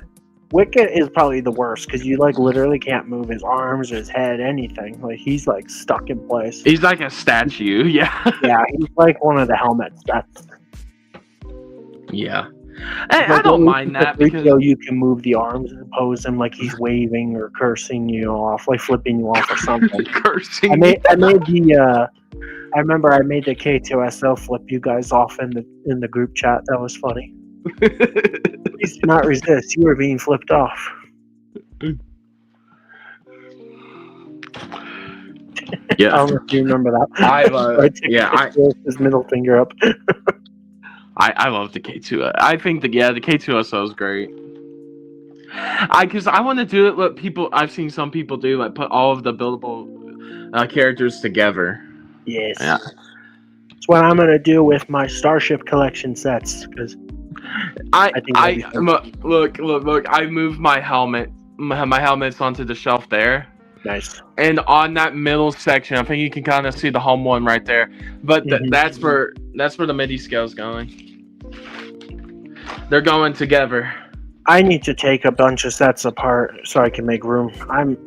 Wicket is probably the worst because you like literally can't move his arms or his head, anything. Like he's like stuck in place. He's like a statue. Yeah. Yeah, he's like one of the helmets. Yeah. I don't mind that because you can move the arms and pose him like he's waving or cursing you off, like flipping you off or something. Cursing. I made the I remember I made the K2SO flip you guys off in the group chat. That was funny. Please do not resist. You were being flipped off. Yeah. I don't know if you remember that. His middle finger up. I love the K2. I think the K2SO is great. Because I want to do it. What I've seen some people do, like put all of the buildable characters together. Yes. Yeah. That's what I'm gonna do with my Starship collection sets. Because look. I moved my helmet. My helmet's onto the shelf there. Nice. And on that middle section, I think you can kind of see the home one right there. But that's where the MIDI scale's going. They're going together. I need to take a bunch of sets apart so I can make room.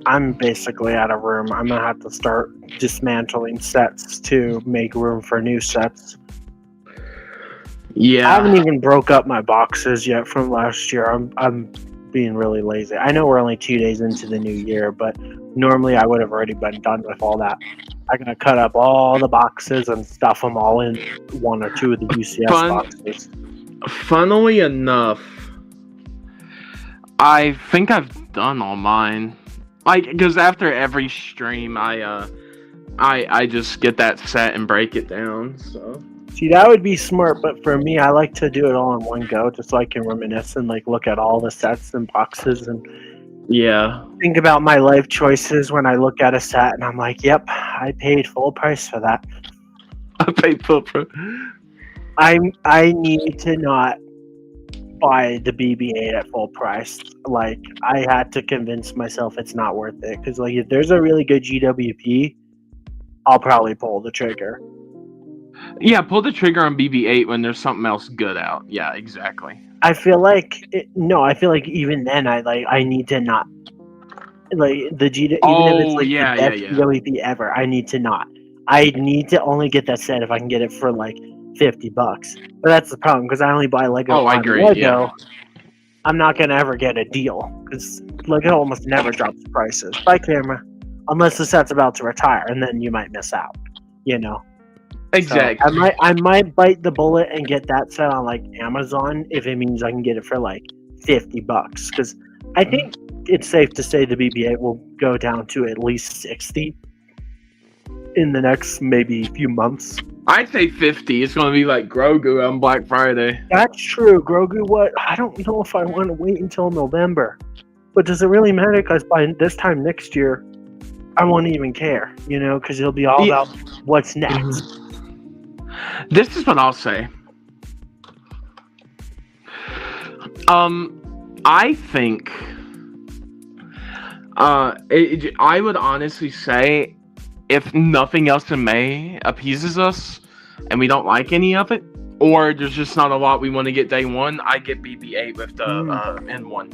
I'm basically out of room. I'm gonna have to start dismantling sets to make room for new sets. Yeah. I haven't even broke up my boxes yet from last year. I'm being really lazy. I know we're only 2 days into the new year, but normally I would have already been done with all that. I'm gonna cut up all the boxes and stuff them all in one or two of the UCS boxes. Funnily enough, I think I've done all mine. Like, because after every stream, I just get that set and break it down. So See, that would be smart, but for me, I like to do it all in one go, just so I can reminisce and like look at all the sets and boxes and yeah, think about my life choices when I look at a set, and I'm like, "Yep, I paid full price for that." I paid full price. I need to not buy the BB-8 at full price. Like, I had to convince myself it's not worth it, because like if there's a really good GWP, I'll probably pull the trigger. Yeah, pull the trigger on BB-8 when there's something else good out. Yeah, exactly. I feel like I feel like even then I need to not like the G even if it's like the best GWP ever. I need to not. I need to only get that set if I can get it for like $50. But that's the problem, because I only buy Lego. Oh, I agree. Lego. Yeah. I'm not gonna ever get a deal because Lego almost never drops prices. Bye, camera. Unless the set's about to retire, and then you might miss out. You know. Exactly. So I might bite the bullet and get that set on like Amazon if it means I can get it for like $50, because I think it's safe to say the BB-8 will go down to at least 60 in the next maybe few months. I'd say 50. It's gonna be like Grogu on Black Friday. That's true. Grogu, what? I don't know if I want to wait until November, but does it really matter? Because by this time next year, I won't even care, you know, because it'll be all about what's next. This is what I'll say. I think I would honestly say, if nothing else in May appeases us and we don't like any of it, or there's just not a lot we want to get day one, I get BB-8 with the N1.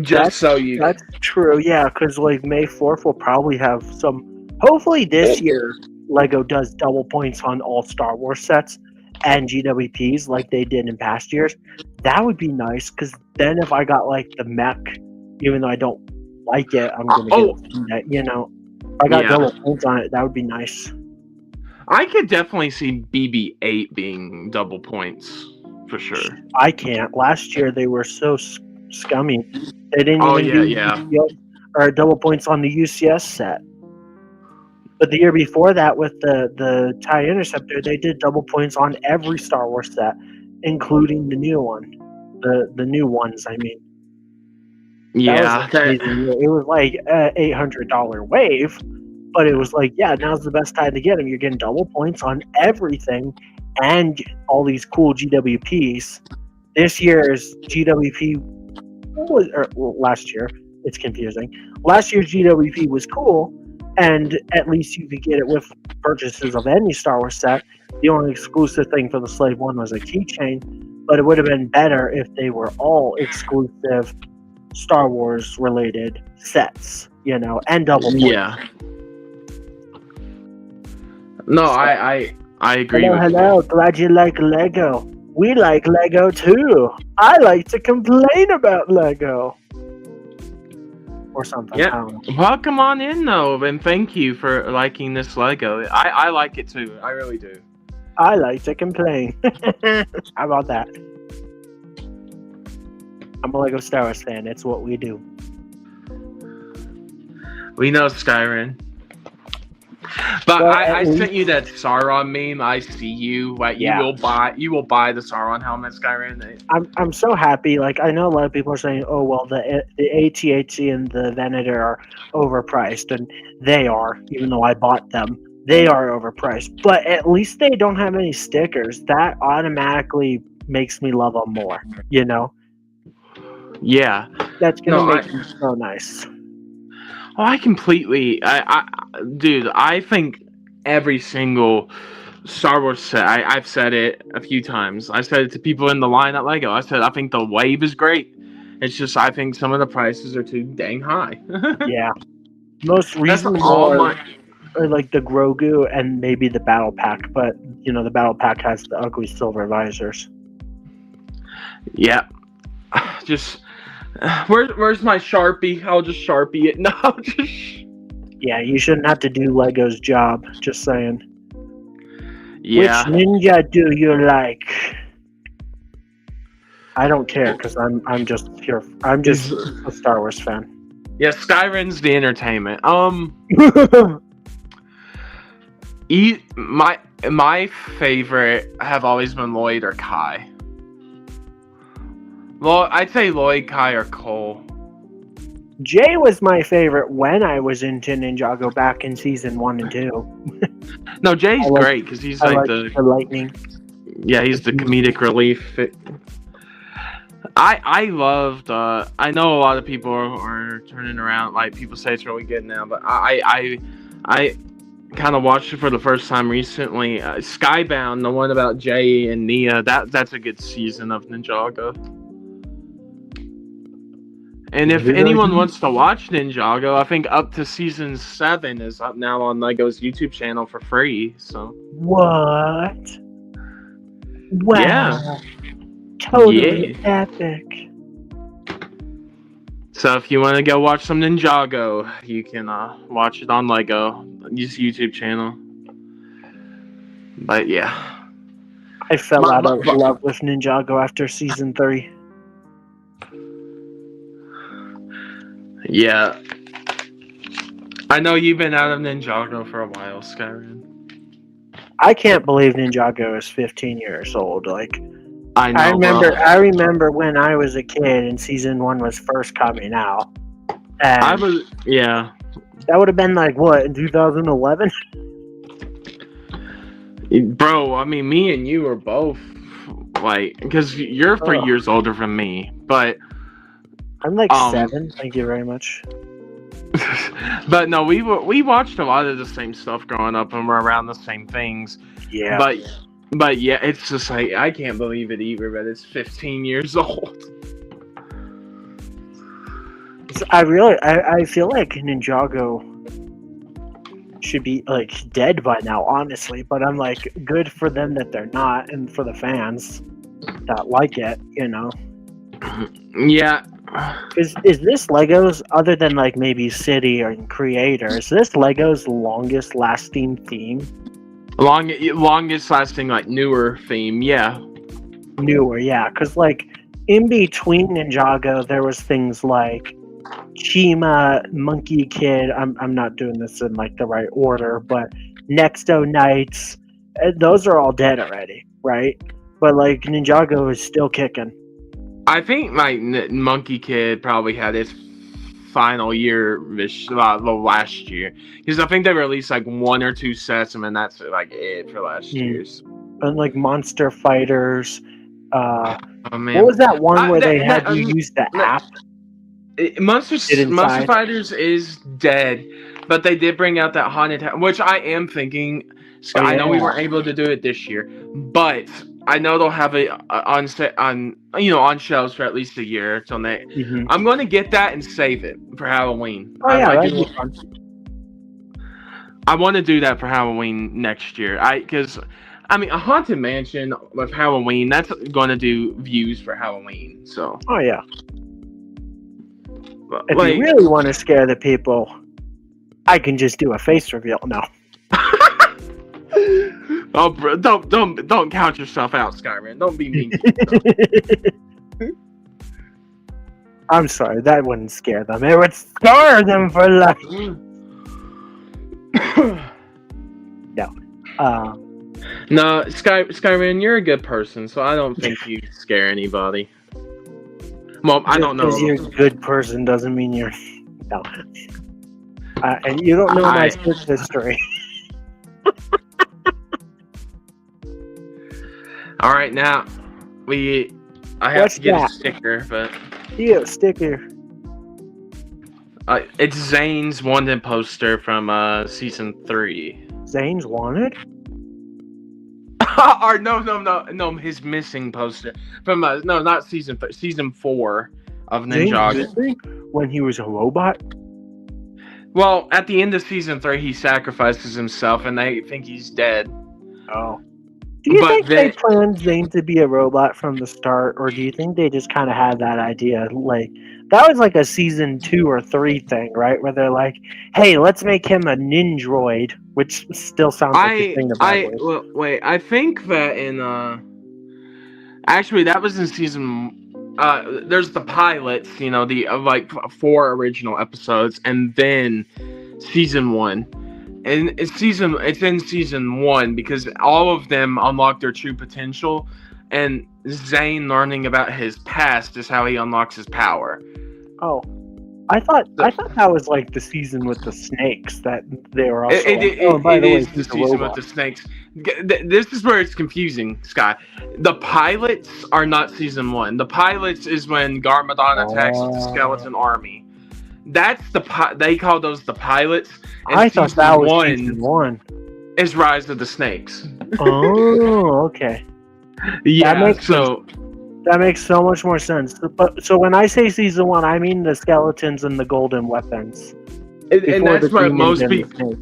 That's true, yeah, because like May 4th will probably have some. Hopefully this year LEGO does double points on all Star Wars sets and GWPs like they did in past years. That would be nice, because then if I got like the mech, even though I don't like it, I'm gonna get it, you know. If I got double points on it, that would be nice. I could definitely see BB-8 being double points for sure. I can't. Last year they were so scummy. They didn't even do or double points on the UCS set. But the year before that, with the TIE Interceptor, they did double points on every Star Wars set, including the new one. The new ones, I mean. Yeah. It was like an $800 wave, but it was like, yeah, now's the best time to get them. You're getting double points on everything and all these cool GWPs. This year's GWP last year, it's confusing. Last year's GWP was cool, and at least you could get it with purchases of any Star Wars set. The only exclusive thing for the Slave One was a keychain, but it would have been better if they were all exclusive Star Wars related sets, you know, and double points. Yeah. No, so, I agree with you. Hello, glad you like Lego. We like Lego too. I like to complain about Lego. Or something. Yeah. Well, come on in though, and thank you for liking this Lego. I like it too. I really do. I like to complain. How about that? I'm a Lego Star Wars fan. It's what we do. We know Skyrim. But I sent you that Sauron meme. I see you. Like, you will buy the Sauron helmet, Skyrim. I'm so happy. Like, I know a lot of people are saying, "Oh well, the AT-AT and the Venator are overpriced," and they are. Even though I bought them, they are overpriced. But at least they don't have any stickers. That automatically makes me love them more. You know? Yeah. That's gonna make them so nice. Oh, I think every single Star Wars set, I've said it a few times. I said it to people in the line at LEGO. I said, I think the wave is great. It's just, I think some of the prices are too dang high. Yeah. Most reasonable are like the Grogu and maybe the Battle Pack, but, you know, the Battle Pack has the ugly silver visors. Yeah. Just... Where's my Sharpie? I'll just Sharpie it. No, just... Yeah, you shouldn't have to do Lego's job. Just saying. Yeah. Which ninja do you like? I don't care because I'm just here. I'm just a Star Wars fan. Yeah, Skyrim's the entertainment. My favorite have always been Lloyd or Kai. I'd say Lloyd, Kai, or Cole. Jay was my favorite when I was into Ninjago back in season 1 and 2. No, Jay's I like- great because he's I like like the lightning. yeah, he's the comedic relief. I loved. I know a lot of people are turning around. Like people say it's really good now, but I kind of watched it for the first time recently. Skybound, the one about Jay and Nia. That's a good season of Ninjago. And if anyone wants to watch Ninjago, I think up to season 7 is up now on Lego's YouTube channel for free. So What? Wow. Yeah. Totally Yeah. epic. So if you want to go watch some Ninjago, you can watch it on Lego's YouTube channel. But yeah, I fell out of love with Ninjago after season 3. yeah. I know you've been out of Ninjago for a while, Skyrim. I can't believe Ninjago is 15 years old. Like I know. I remember when I was a kid and season 1 was first coming out. And yeah. that would have been like what, in 2011? Bro, I mean, me and you are both like, because you're 3 years older than me, but I'm like 7. Thank you very much. but no, we watched a lot of the same stuff growing up, and we're around the same things. Yeah. But yeah, it's just like I can't believe it either. But it's 15 years old. I feel like Ninjago should be like dead by now, honestly. But I'm like, good for them that they're not, and for the fans that like it, you know. Yeah. Is this Lego's, other than like maybe City or Creator, is this Lego's longest lasting theme? Longest lasting, like newer theme, yeah. Newer, yeah, because like in between Ninjago, there was things like Chima, Monkey Kid. I'm not doing this in like the right order, but Nexto Knights. Those are all dead already, right? But like Ninjago is still kicking. I think like Monkey Kid probably had his final year last year, because I think they released like 1 or 2 sets, and then that's like it for last year's. And like Monster Fighters. Oh, man. What was that one where they had you use the app? Monster Fighters is dead, but they did bring out that haunted house, which I am thinking. I know we weren't able to do it this year, but I know they'll have it on shelves for at least a year till next. Mm-hmm. I'm going to get that and save it for Halloween. Oh yeah, that'd be fun. I want to do that for Halloween next year. Because I mean, a haunted mansion with Halloween, that's going to do views for Halloween. So. Oh yeah. If you really want to scare the people, I can just do a face reveal now. Oh, bro, don't count yourself out, Skyrim. Don't be mean. I'm sorry, that wouldn't scare them. It would scar them for life. No. No, Skyrim, you're a good person, so I don't think you scare anybody. Well, I don't know. Because you're a good person doesn't mean you're... No. And you don't know my search history. All right, now I have to get a sticker, but Yeah, sticker. it's Zane's wanted poster from season 3. Zane's wanted? Or no, his missing poster from not season 3, season 4 of Ninjago. When he was a robot? Well, at the end of season 3, he sacrifices himself, and they think he's dead. Oh. Do you think they planned Zane to be a robot from the start, or do you think they just kind of had that idea, like, that was like a season 2 or 3 thing, right? Where they're like, "Hey, let's make him a ninjroid," which still sounds like you're saying a bad word. well, wait. I think that in actually that was in season. There's the pilots, the like 4 original episodes, and then season 1. And it's in season 1 because all of them unlock their true potential, and Zane learning about his past is how he unlocks his power. Oh, I thought that was like the season with the snakes that they were also. It is the season with the snakes. This is where it's confusing, Sky. The pilots are not season 1. The pilots is when Garmadon attacks the skeleton army. That's they call those the pilots. And I thought that was season 1. Is Rise of the Snakes. Oh, okay. Yeah, that makes so much more sense. But so when I say season 1, I mean the skeletons and the golden weapons. And that's what most people.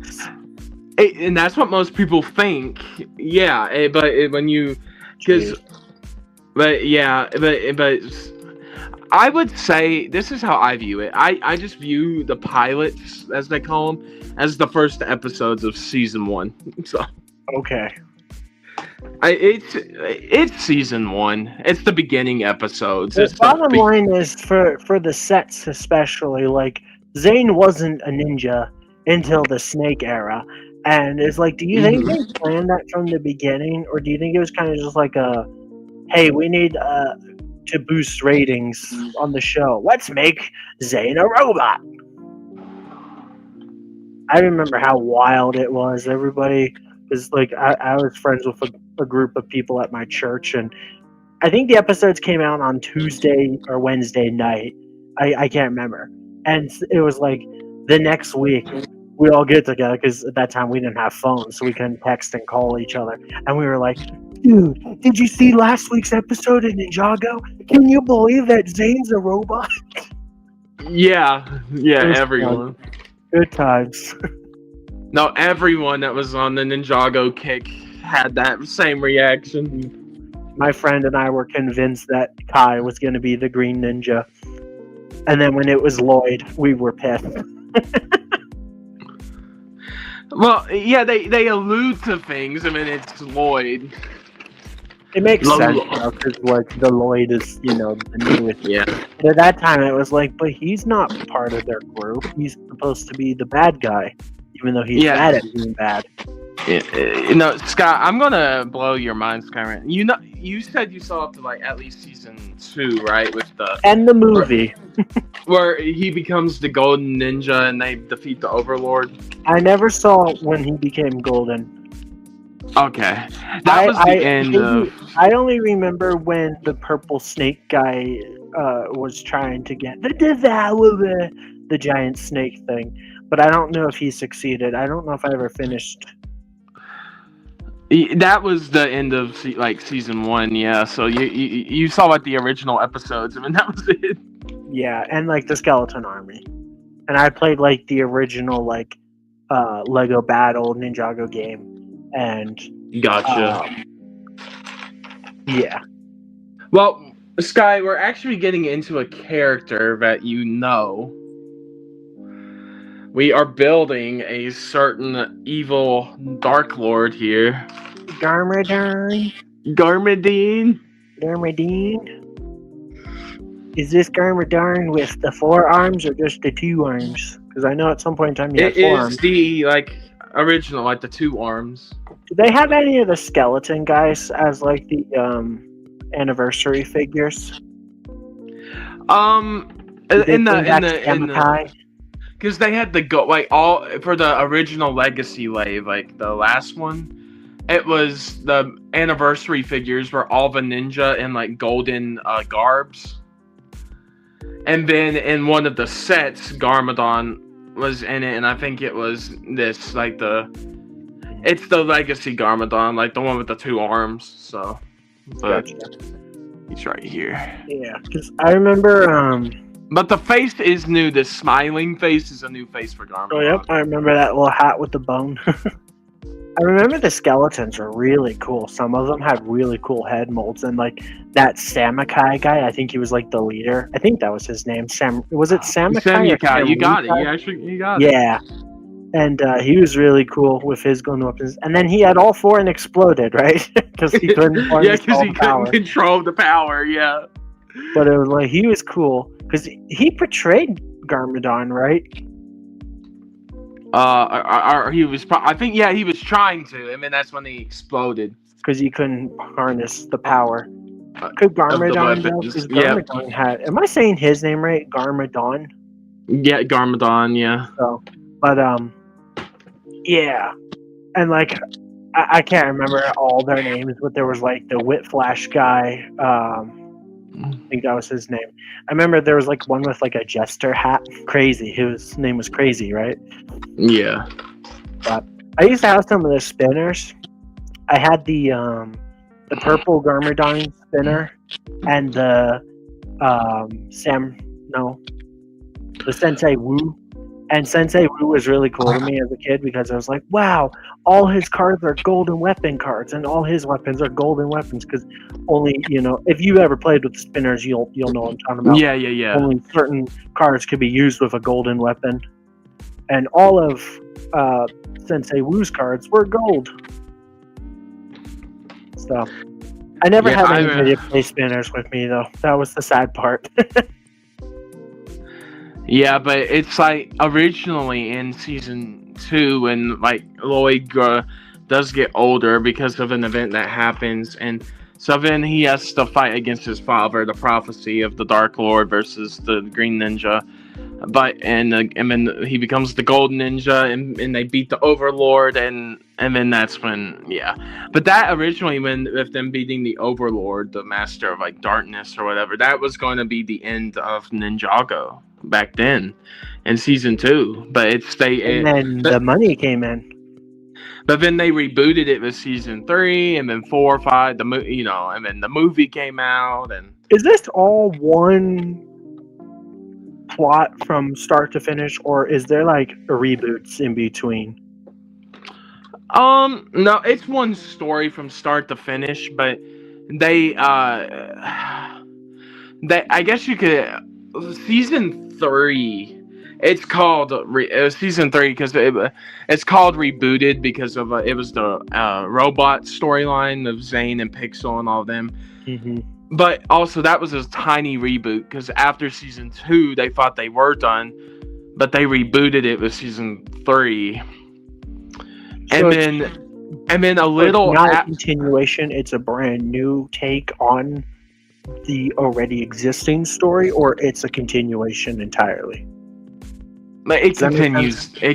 And that's what most people think. Yeah, but when you, but I would say this is how I view it. I just view the pilots, as they call them, as the first episodes of season 1. So okay. It's season 1. It's the beginning episodes. The bottom line is for the sets especially, like Zane wasn't a ninja until the Snake era, and it's like, do you think they planned that from the beginning, or do you think it was kind of just like a, hey, we need to boost ratings on the show, let's make Zane a robot? I remember how wild it was. Everybody was like, I was friends with a group of people at my church, and I think the episodes came out on Tuesday or Wednesday night. I can't remember. And it was like the next week we all get together, because at that time we didn't have phones, so we couldn't text and call each other. And we were like, dude, did you see last week's episode of Ninjago? Can you believe that Zane's a robot? Yeah, everyone. Good times. No, everyone that was on the Ninjago kick had that same reaction. My friend and I were convinced that Kai was going to be the Green Ninja. And then when it was Lloyd, we were pissed. Well, yeah, they allude to things. I mean, it's Lloyd. It makes sense, because like the Lloyd is, the newest. Yeah. But at that time, it was like, but he's not part of their group. He's supposed to be the bad guy, even though he's bad at being bad. Scott, I'm gonna blow your mind, Skyrim. You said you saw up to like at least season 2, right? With the movie where he becomes the Golden Ninja and they defeat the Overlord. I never saw when he became golden. Okay, that was the end of. I only remember when the purple snake guy was trying to get the giant snake thing, but I don't know if he succeeded. I don't know if I ever finished. That was the end of season 1, yeah. So you saw like the original episodes. I mean, that was it. Yeah, and like the skeleton army, and I played like the original Lego Battle Ninjago game, and gotcha. Yeah. Well, Sky, we're actually getting into a character that you know. We are building a certain evil Dark Lord here. Garmadine. Is this Garmadine with the 4 arms or just the 2 arms? Because I know at some point in time you had 4 arms. It is the original, the 2 arms. Do they have any of the skeleton guys as the anniversary figures? Because they had all for the original Legacy wave, the last one. It was the anniversary figures were all the ninja in golden garbs. And then in one of the sets, Garmadon was in it, and I think it was this it's the Legacy Garmadon, the one with the 2 arms. So, but gotcha. He's right here. Yeah, because I remember. But the face is new. The smiling face is a new face for Garmadon. Oh, yep. I remember that little hat with the bone. I remember the skeletons were really cool. Some of them had really cool head molds, and like that Samakai guy, I think he was like the leader. I think that was his name. Was it Samakai or Samukai, you got it. Samukai? You got it. Yeah, and he was really cool with his gun weapons. And then he had all four and exploded, right? Because he couldn't. Yeah, because he couldn't control the power. Yeah. But it was like he was cool because he portrayed Garmadon, right? He was. I think he was trying to, and then that's when he exploded. Because he couldn't harness the power. Could Garmadon though? Because Garmadon had. Am I saying his name right? Garmadon. Yeah, Garmadon. Yeah. So, but yeah, and like I can't remember all their names, but there was like the Whitflash guy. I think that was his name. I remember there was like one with like a jester hat. Crazy. His name was Crazy, right? Yeah. But I used to have some of the spinners. I had the purple Garmadon spinner and the Sensei Wu. And Sensei Wu was really cool to me as a kid because I was like, wow, all his cards are golden weapon cards, and all his weapons are golden weapons. Because only, if you ever played with the spinners, you'll know what I'm talking about. Yeah. Only certain cards could be used with a golden weapon, and all of Sensei Wu's cards were gold. So I never had anybody to play spinners with me, though. That was the sad part. Yeah, but it's like originally in season 2, when like Lloyd does get older because of an event that happens, and so then he has to fight against his father, the prophecy of the Dark Lord versus the Green Ninja. And then he becomes the Golden Ninja, and they beat the Overlord, and then that's when But that originally, with them beating the Overlord, the Master of like Darkness or whatever, that was going to be the end of Ninjago back then in season 2. But the money came in. But then they rebooted it with season 3, and then 4, 5, and then the movie came out. And is this all one plot from start to finish, or is there like reboots in between? No, it's one story from start to finish, but I guess you could. Season 3. It's called season 3 because it's called rebooted because of it was the robot storyline of Zane and Pixel and all of them. Mm-hmm. But also that was a tiny reboot because after season 2 they thought they were done, but they rebooted it with season 3. So and then a little it's not a continuation. It's a brand new take on the already existing story, or it's a continuation entirely. It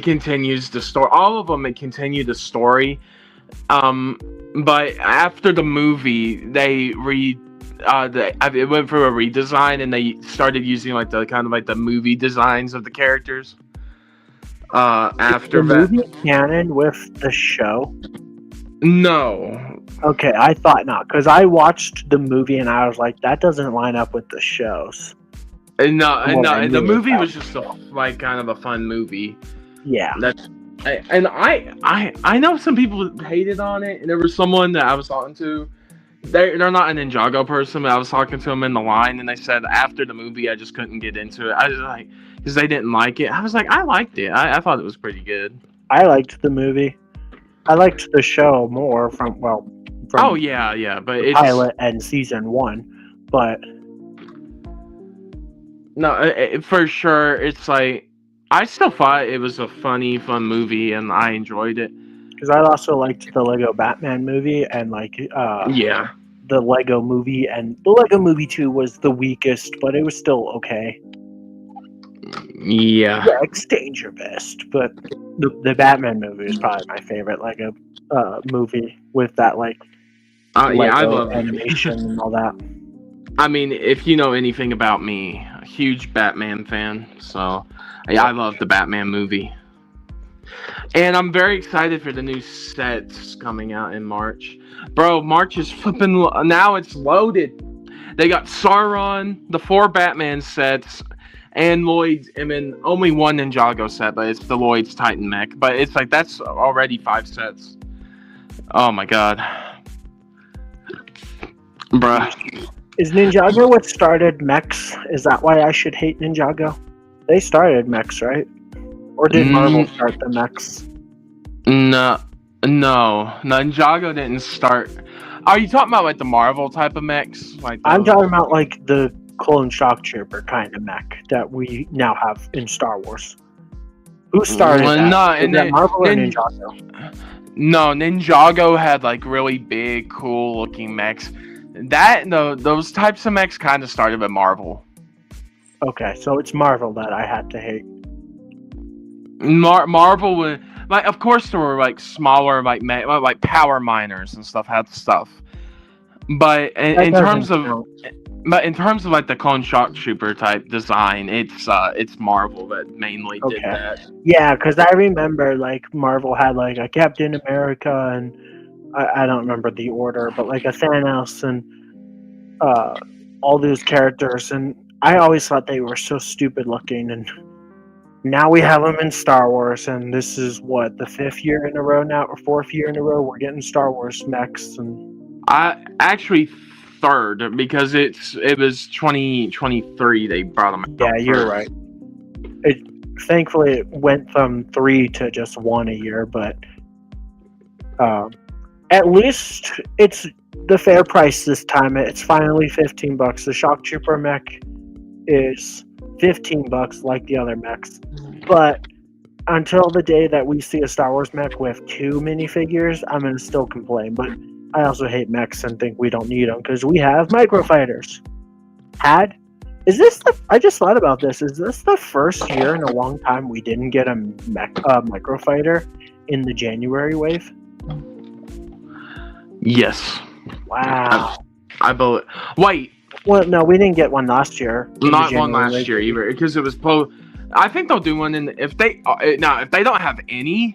continues the story. All of them continue the story. But after the movie, it went through a redesign, and they started using like the kind of like the movie designs of the characters. After the movie canon with the show? No. Okay, I thought not, because I watched the movie and I was like, that doesn't line up with the shows. And the movie was just kind of a fun movie. Yeah. I know some people hated on it, and there was someone that I was talking to. They're not a Ninjago person, but I was talking to them in the line, and they said after the movie I just couldn't get into it. I was like, because they didn't like it. I was like, I liked it. I thought it was pretty good. I liked the movie. I liked the show more from but it's pilot and season 1, but no, for sure, it's like I still thought it was a fun movie, and I enjoyed it. Because I also liked the Lego Batman movie, and the Lego movie, and the Lego movie 2 was the weakest, but it was still okay. Yeah, exchange your best, but the Batman movie is probably my favorite Lego movie with that Lego I love animation and all that. I mean, if you know anything about me, a huge Batman fan, so I love the Batman movie. And I'm very excited for the new sets coming out in March. Bro, March is flipping, now it's loaded. They got Sauron, the 4 Batman sets, and Lloyd's, and then only one Ninjago set, but it's the Lloyd's Titan mech. But it's like, that's already 5 sets. Oh my god. Bruh. Is Ninjago what started mechs? Is that why I should hate Ninjago? They started mechs, right? Or did Marvel start the mechs? No. Ninjago didn't start. Are you talking about like the Marvel type of mechs? Like I'm those? talking about like the clone shock trooper kind of mech that we now have in Star Wars. Who started that? No, Is and that then, Marvel or Ninjago? No, Ninjago had like really big, cool looking mechs. Those types of mechs kind of started with Marvel. Okay, so it's Marvel that I had to hate. Marvel would like, of course, there were like smaller like power miners and stuff had stuff, but in terms of like the clone shock trooper type design, it's Marvel that mainly did that. Yeah, because I remember like Marvel had like a Captain America and I don't remember the order, but like a Thanos and all those characters, and I always thought they were so stupid looking, and now we have them in Star Wars, and this is what, the 5th year in a row now, or 4th year in a row we're getting Star Wars mechs. And I actually third, because it was 2023 they brought them out. Yeah, you're right. Thankfully it went from 3 to just 1 a year, but at least it's the fair price this time. It's finally $15. The shock trooper mech is $15 like the other mechs, but until the day that we see a Star Wars mech with 2 minifigures, I'm gonna still complain. But I also hate mechs and think we don't need them because we have microfighters. I just thought about this. Is this the first year in a long time we didn't get a microfighter in the January wave? Yes. Wow. I believe. Wait. Well, no, we didn't get one last year. Not one last year either, because it was I think they'll do one if they don't have any.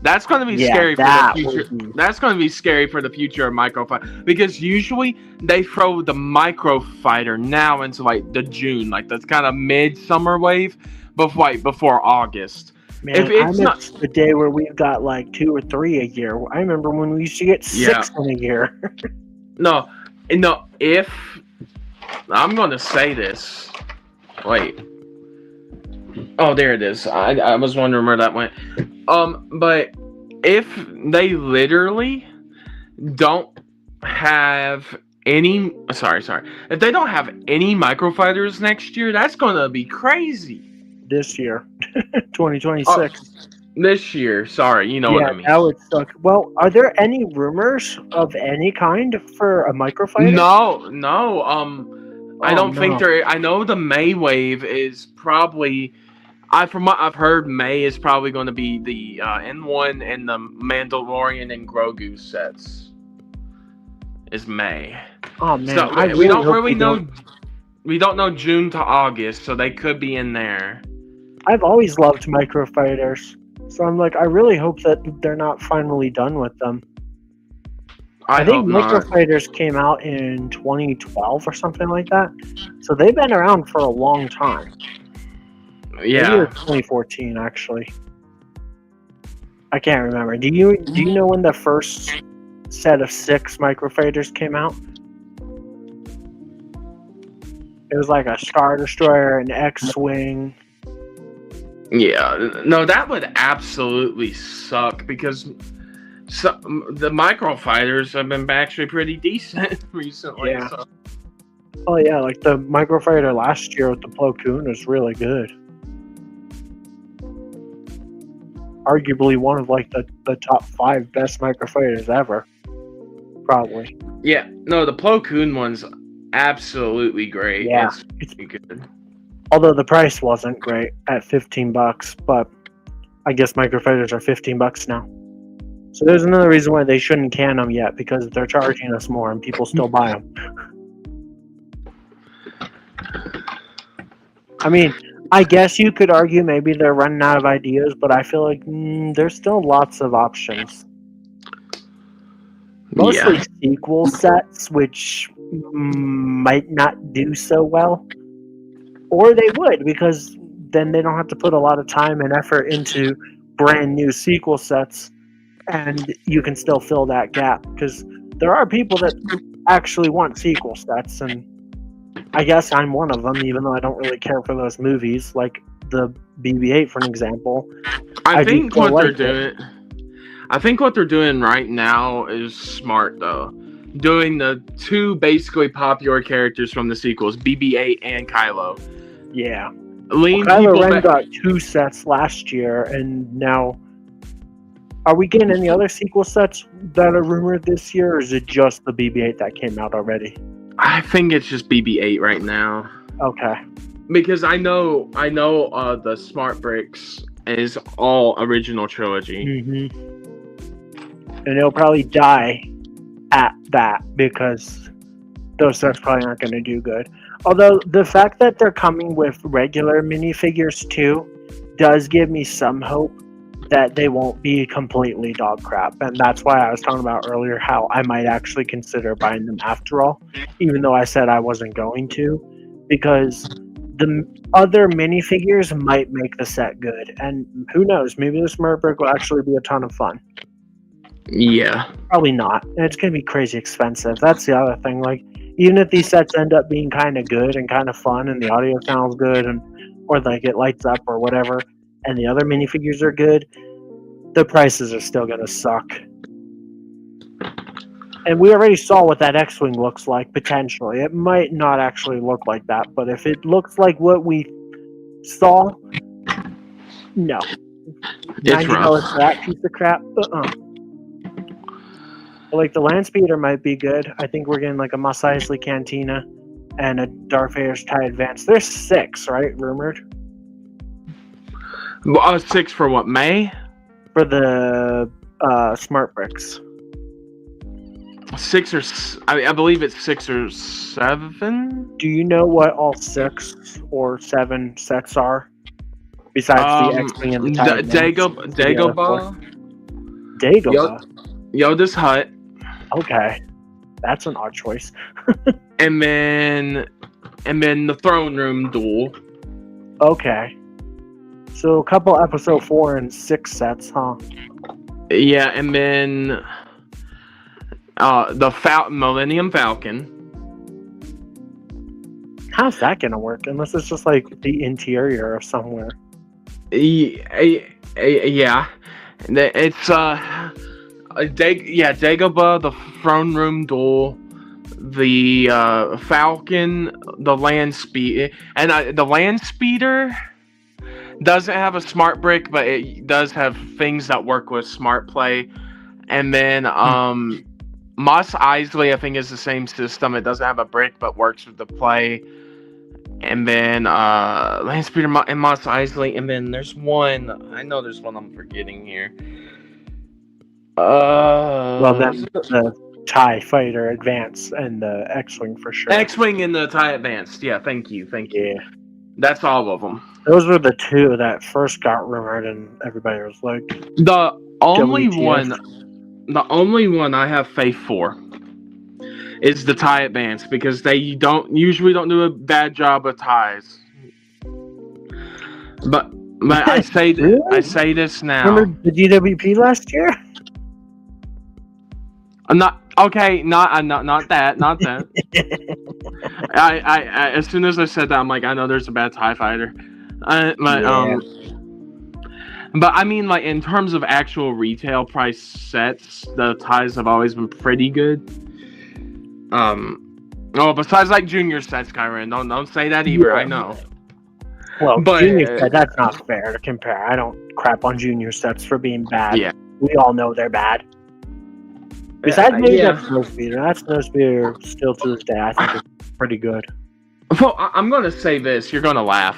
That's going to be scary for the future. That's going to be scary for the future of microfighter, because usually they throw the microfighter now into like the June, like that's kind of midsummer wave, before August. Man, I miss the day where we've got like 2 or 3 a year. I remember when we used to get 6 in a year. No. If I'm going to say this, wait. Oh, there it is. I was wondering where that went. But if they literally don't have any, if they don't have any microfighters next year, that's gonna be crazy. This year, 2026. This year, sorry, you know what I mean. That would suck. Well, are there any rumors of any kind for a microfighter? No. I don't think there. I know the May wave is probably. From what I've heard, May is probably going to be the N1 and the Mandalorian and Grogu sets. Is May. Oh man, so we don't really know. We don't know June to August, so they could be in there. I've always loved microfighters, so I'm like, I really hope that they're not finally done with them. I think microfighters came out in 2012 or something like that, so they've been around for a long time. Yeah, maybe 2014 actually. I can't remember. Do you know when the first set of 6 microfighters came out? It was like a Star Destroyer, an X-Wing. Yeah, no, that would absolutely suck, because the microfighters have been actually pretty decent recently. Yeah. So. Oh yeah, like the microfighter last year with the Plo Koon was really good. Arguably one of like the top 5 best microfighters ever. Probably. Yeah, no, the Plo Koon one's absolutely great. Yeah, it's good. Although the price wasn't great at $15, but I guess microfighters are $15 now. So there's another reason why they shouldn't can them yet, because they're charging us more and people still buy them. I mean, I guess you could argue maybe they're running out of ideas, but I feel like there's still lots of options. Mostly sequel sets, which might not do so well. Or they would, because then they don't have to put a lot of time and effort into brand new sequel sets. and you can still fill that gap because there are people that actually want sequel sets, and I guess I'm one of them, even though I don't really care for those movies, like the BB-8, for an example. I do think still what like they're it. doing. I think what they're doing right now is smart though. Doing the two basically popular characters from the sequels, BB-8 and Kylo. Yeah. Lean Kylo people Ren back. got 2 sets last year, and now... Are we getting any other sequel sets that are rumored this year, or is it just the BB-8 that came out already? I think it's just BB-8 right now. Okay. Because I know the Smart Bricks is all original trilogy. Mm-hmm. And it'll probably die at that because those sets probably aren't going to do good. Although the fact that they're coming with regular minifigures too does give me some hope that they won't be completely dog crap. And that's why I was talking about earlier how I might actually consider buying them after all, even though I said I wasn't going to, because the other minifigures might make the set good. And who knows, maybe the Smart Brick will actually be a ton of fun. Yeah. Probably not. And it's going to be crazy expensive. That's the other thing. Like, even if these sets end up being kind of good and kind of fun and the audio sounds good and or like it lights up or whatever, and the other minifigures are good, the prices are still going to suck. And we already saw what that X-Wing looks like, potentially. It might not actually look like that, but if it looks like what we saw, no. It's $90 rough. for that piece of crap? Like, the Landspeeder might be good. I think we're getting like a Mos Eisley Cantina and a Darth Vader's TIE Advance. There's 6, right? Rumored? 6 for what, May? For the Smart Bricks. 6 or... I believe it's 6 or 7? Do you know what all 6 or 7 sets are? Besides the X-Wing and the TIE Advance? Dagobah? Dagobah? Yoda's Hut. Okay. That's an odd choice. And then the throne room duel. Okay. So a couple episode 4 and 6 sets, huh? Yeah, and then the Millennium Falcon. How's that gonna work? Unless it's just like the interior of somewhere. Yeah. It's Dagobah, the throne room duel, the Falcon, the land speed, and the land speeder doesn't have a smart brick, but it does have things that work with smart play. And then Mos Eisley, I think, is the same system. It doesn't have a brick, but works with the play. And then land speeder and Mos Eisley, and then there's one. I know there's one I'm forgetting here. Well, then the TIE Fighter Advance and the X-Wing for sure. X-Wing and the TIE Advanced. Yeah, thank you. Yeah. That's all of them. Those were the 2 that first got rumored, and everybody was like, The only WTF. one I have faith for is the TIE Advance, because they usually don't do a bad job of ties. But I say Really? I say this now. Remember the DWP last year? I'm not okay. Not that. I as soon as I said that, I'm like, I know there's a bad TIE fighter. But I mean, like, in terms of actual retail price sets, the ties have always been pretty good. Besides like junior sets, Kyron, don't say that either. Yeah. I know. Well, But- junior set, that's not fair to compare. I don't crap on junior sets for being bad. Yeah. We all know they're bad. Besides maybe yeah. that Snowspeeder. That Snowspeeder, still to this day, I think is pretty good. Well, I'm gonna say this. You're gonna laugh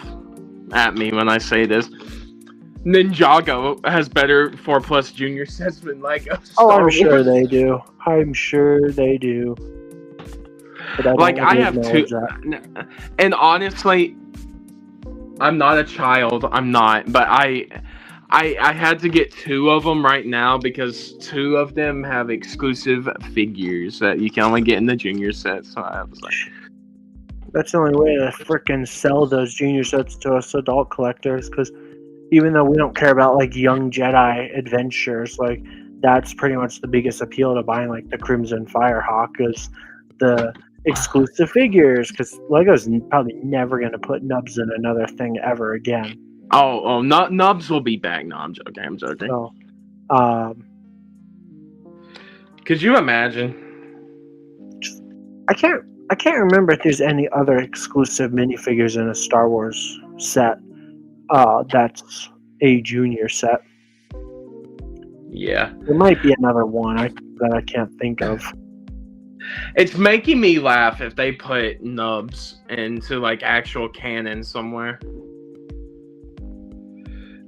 at me when I say this. Ninjago has better 4+ junior sets than LEGO. Oh, I'm Star sure Wars. they do. I'm sure they do. But I have two, that. and honestly, I'm not a child. I'm not, but I had to get 2 of them right now because 2 of them have exclusive figures that you can only get in the junior set. So I was like, That's the only way to frickin' sell those junior sets to us adult collectors, because even though we don't care about like young Jedi adventures, like that's pretty much the biggest appeal to buying like the Crimson Firehawk is the exclusive figures, because Lego's probably never going to put Nubs in another thing ever again. Nubs will be back. No, I'm joking. So, could you imagine? I can't remember if there's any other exclusive minifigures in a Star Wars set. That's a junior set. Yeah, There might be another one that I can't think of. it's making me laugh if they put Nubs into like actual canon somewhere.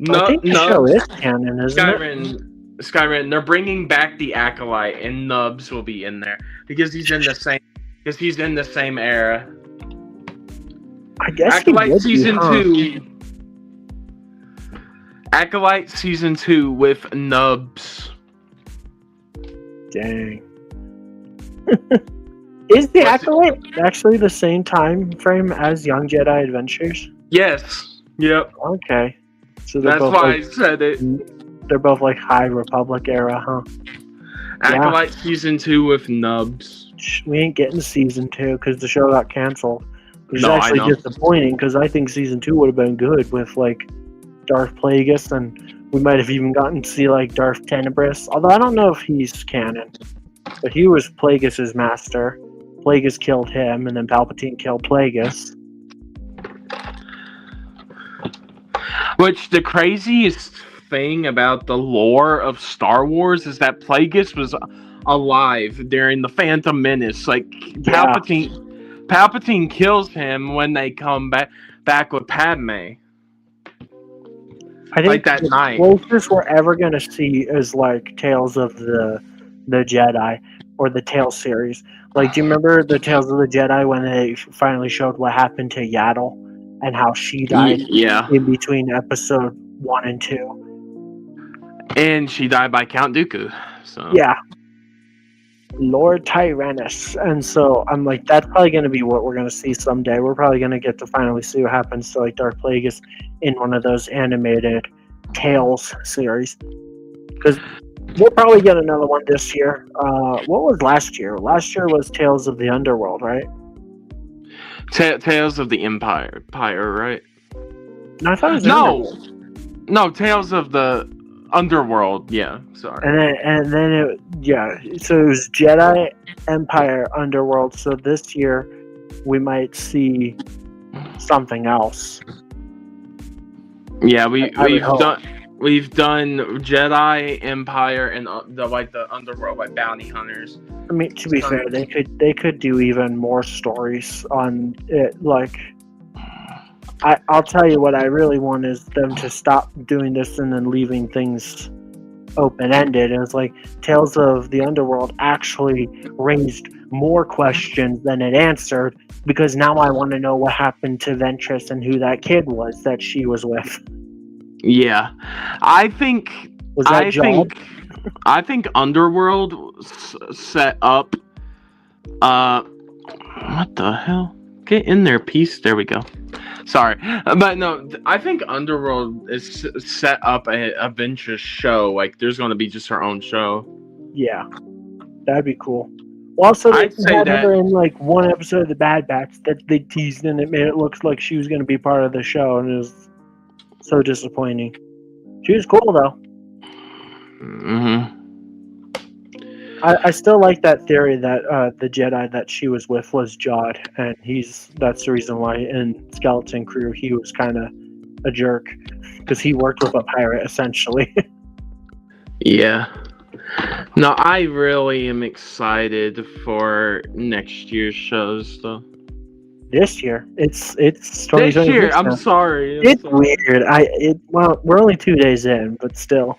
I think the show is canon, isn't it? Skyrim, they're bringing back the Acolyte, and Nubs will be in there because he's in the same. Because he's in the same era. I guess Acolyte season 2. Acolyte season 2 with Nubs. Dang. Is the Acolyte actually the same time frame as Young Jedi Adventures? Yes. Yep. Okay. So That's why I said it. They're both like High Republic era, huh? Acolyte season 2 with Nubs. We ain't getting season 2 because the show got canceled. Which is No, I actually know. disappointing because I think season 2 would have been good with like Darth Plagueis, and we might have even gotten to see like Darth Tenebris. Although I don't know if he's canon, but he was Plagueis' master. Plagueis killed him, and then Palpatine killed Plagueis. Which the craziest thing about the lore of Star Wars is that Plagueis was alive during the Phantom Menace. Like Yeah. Palpatine kills him when they come back with Padme. I think Like that the night. closest we're ever gonna see is like Tales of the Jedi or the Tales series. Like, do you remember the Tales of the Jedi when they finally showed what happened to Yaddle and how she died Yeah. in between episode 1 and 2? And she died by Count Dooku. So Yeah. Lord Tyrannus. And so I'm like, that's probably going to be what we're going to see someday. We're probably going to get to finally see what happens to like Darth Plagueis in one of those animated Tales series. Because we'll probably get another one this year. What was last year? Last year was Tales of the Underworld, right? Tales of the Empire, right? No, I thought it was Underworld. No, Tales of the Underworld. Yeah, sorry. And then it, yeah. So it was Jedi, Empire, Underworld. So this year we might see something else. Yeah, we've done Jedi, Empire, and the Underworld, like bounty hunters. I mean, to be fair, they could do even more stories on it. Like, I'll tell you what I really want is them to stop doing this and then leaving things open-ended. And it's like Tales of the Underworld actually raised more questions than it answered, because now I want to know what happened to Ventress and who that kid was that she was with. Yeah, I think Was that Jod? I think Underworld set up. What the hell? Get in there, peace. There we go. Sorry, but no, I think Underworld is set up a Ventress show. Like, there's going to be just her own show. Yeah, that'd be cool. Well, also, they I'd say had that- her in like one episode of the Bad Batch that they teased, and it made it look like she was going to be part of the show, and it was so disappointing. She was cool though. Mm-hmm. I still like that theory that the Jedi that she was with was Jod, and that's the reason why in Skeleton Crew he was kind of a jerk, because he worked with a pirate essentially. Yeah. No, I really am excited for next year's shows, though. This year, it's This 2026 year, now. I'm sorry. It's weird. Well, we're only 2 days in, but still.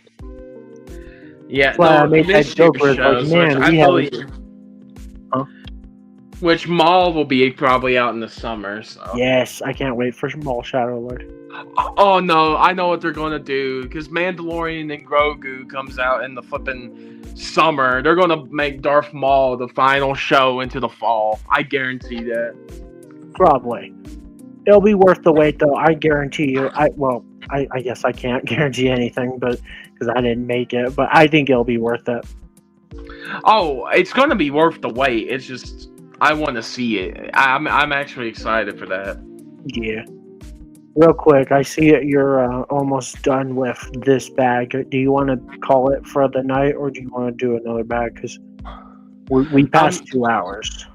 Yeah, That's why I made that this joke year's where it's like, shows, man, which I we believe- haven't. Huh? Which Maul will be probably out in the summer. So. Yes, I can't wait for Small Shadow Lord. Oh no, I know what they're gonna do, because Mandalorian and Grogu comes out in the flipping summer. They're gonna make Darth Maul the final show into the fall. I guarantee that. Probably. It'll be worth the wait, though. I guarantee you. I guess I can't guarantee anything, but because I didn't make it, but I think it'll be worth it. Oh, it's gonna be worth the wait. It's just I want to see it. I'm actually excited for that. Yeah. Real quick, I see it. You're almost done with this bag. Do you want to call it for the night, or do you want to do another bag? Because we passed 2 hours.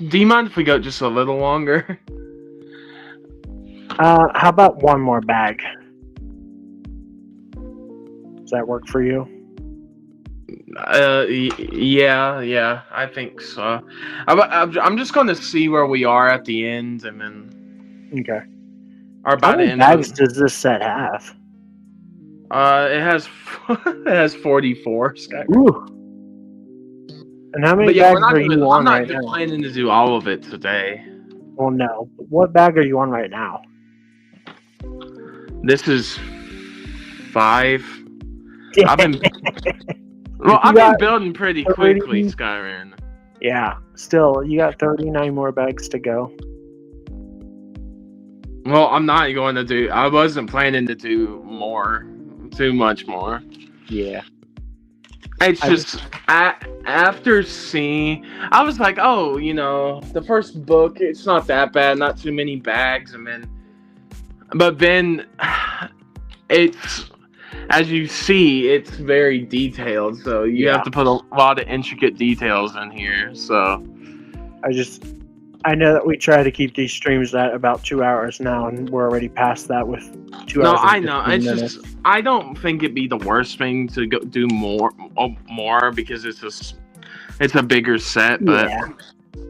Do you mind if we go just a little longer? How about one more bag? Does that work for you? Yeah, I think so. I'm just going to see where we are at the end, and then Okay. or by How the many end. bags does this set have? It has it has 44. Scott. Ooh. And how many But yeah, bags are you I'm on not right now? planning to do all of it today. Well, no. What bag are you on right now? This is 5. Yeah. I've been building pretty 30. quickly, Skyrim. Yeah. Still, you got 39 more bags to go. Well, I'm not going to do. I wasn't planning to do too much more. Yeah. It's just after seeing, I was like, oh, the first book, it's not that bad, not too many bags, but then it's, as you see, it's very detailed, so you have to put a lot of intricate details in here. So I know that we try to keep these streams at about 2 hours now, and we're already past that with 2 hours. No, I know. It's minutes. just I don't think it'd be the worst thing to go do more because it's a bigger set. But yeah.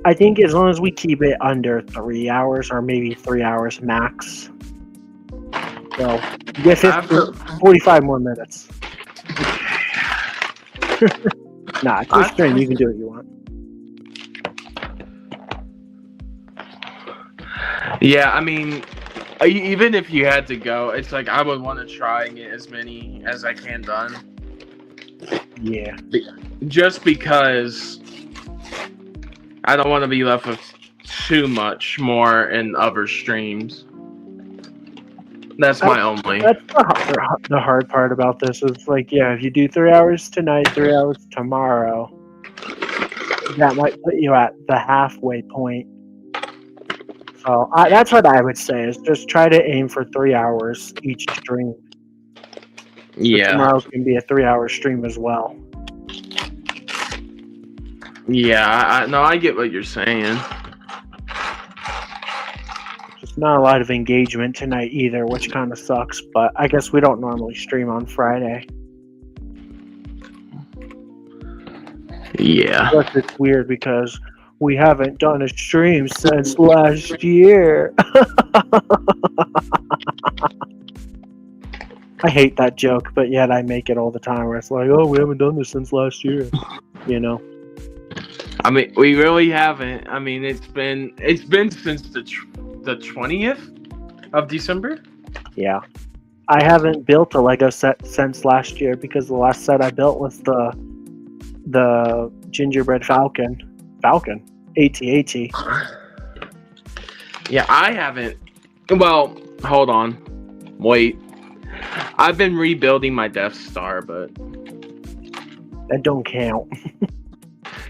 I think as long as we keep it under 3 hours or maybe 3 hours max. So you get 45 more minutes. Nah, it's your stream. You can do what you want. Yeah, I mean, even if you had to go, it's like I would want to try and get as many as I can done. Yeah. Just because I don't want to be left with too much more in other streams. That's my only. That's the hard part about this. Is like, yeah, if you do 3 hours tonight, 3 hours tomorrow, that might put you at the halfway point. So that's what I would say, is just try to aim for 3 hours each stream. Yeah. Tomorrow can be a 3-hour stream as well. Yeah, I get what you're saying. Just not a lot of engagement tonight either, which kind of sucks, but I guess we don't normally stream on Friday. Yeah. Plus it's weird because we haven't done a stream since last year. I hate that joke, but yet I make it all the time where it's like, oh, we haven't done this since last year. I mean, we really haven't. I mean, it's been since the 20th of December. Yeah. I haven't built a Lego set since last year because the last set I built was the gingerbread falcon. AT-AT. Yeah, I haven't. Well, hold on. Wait. I've been rebuilding my Death Star, but That don't count.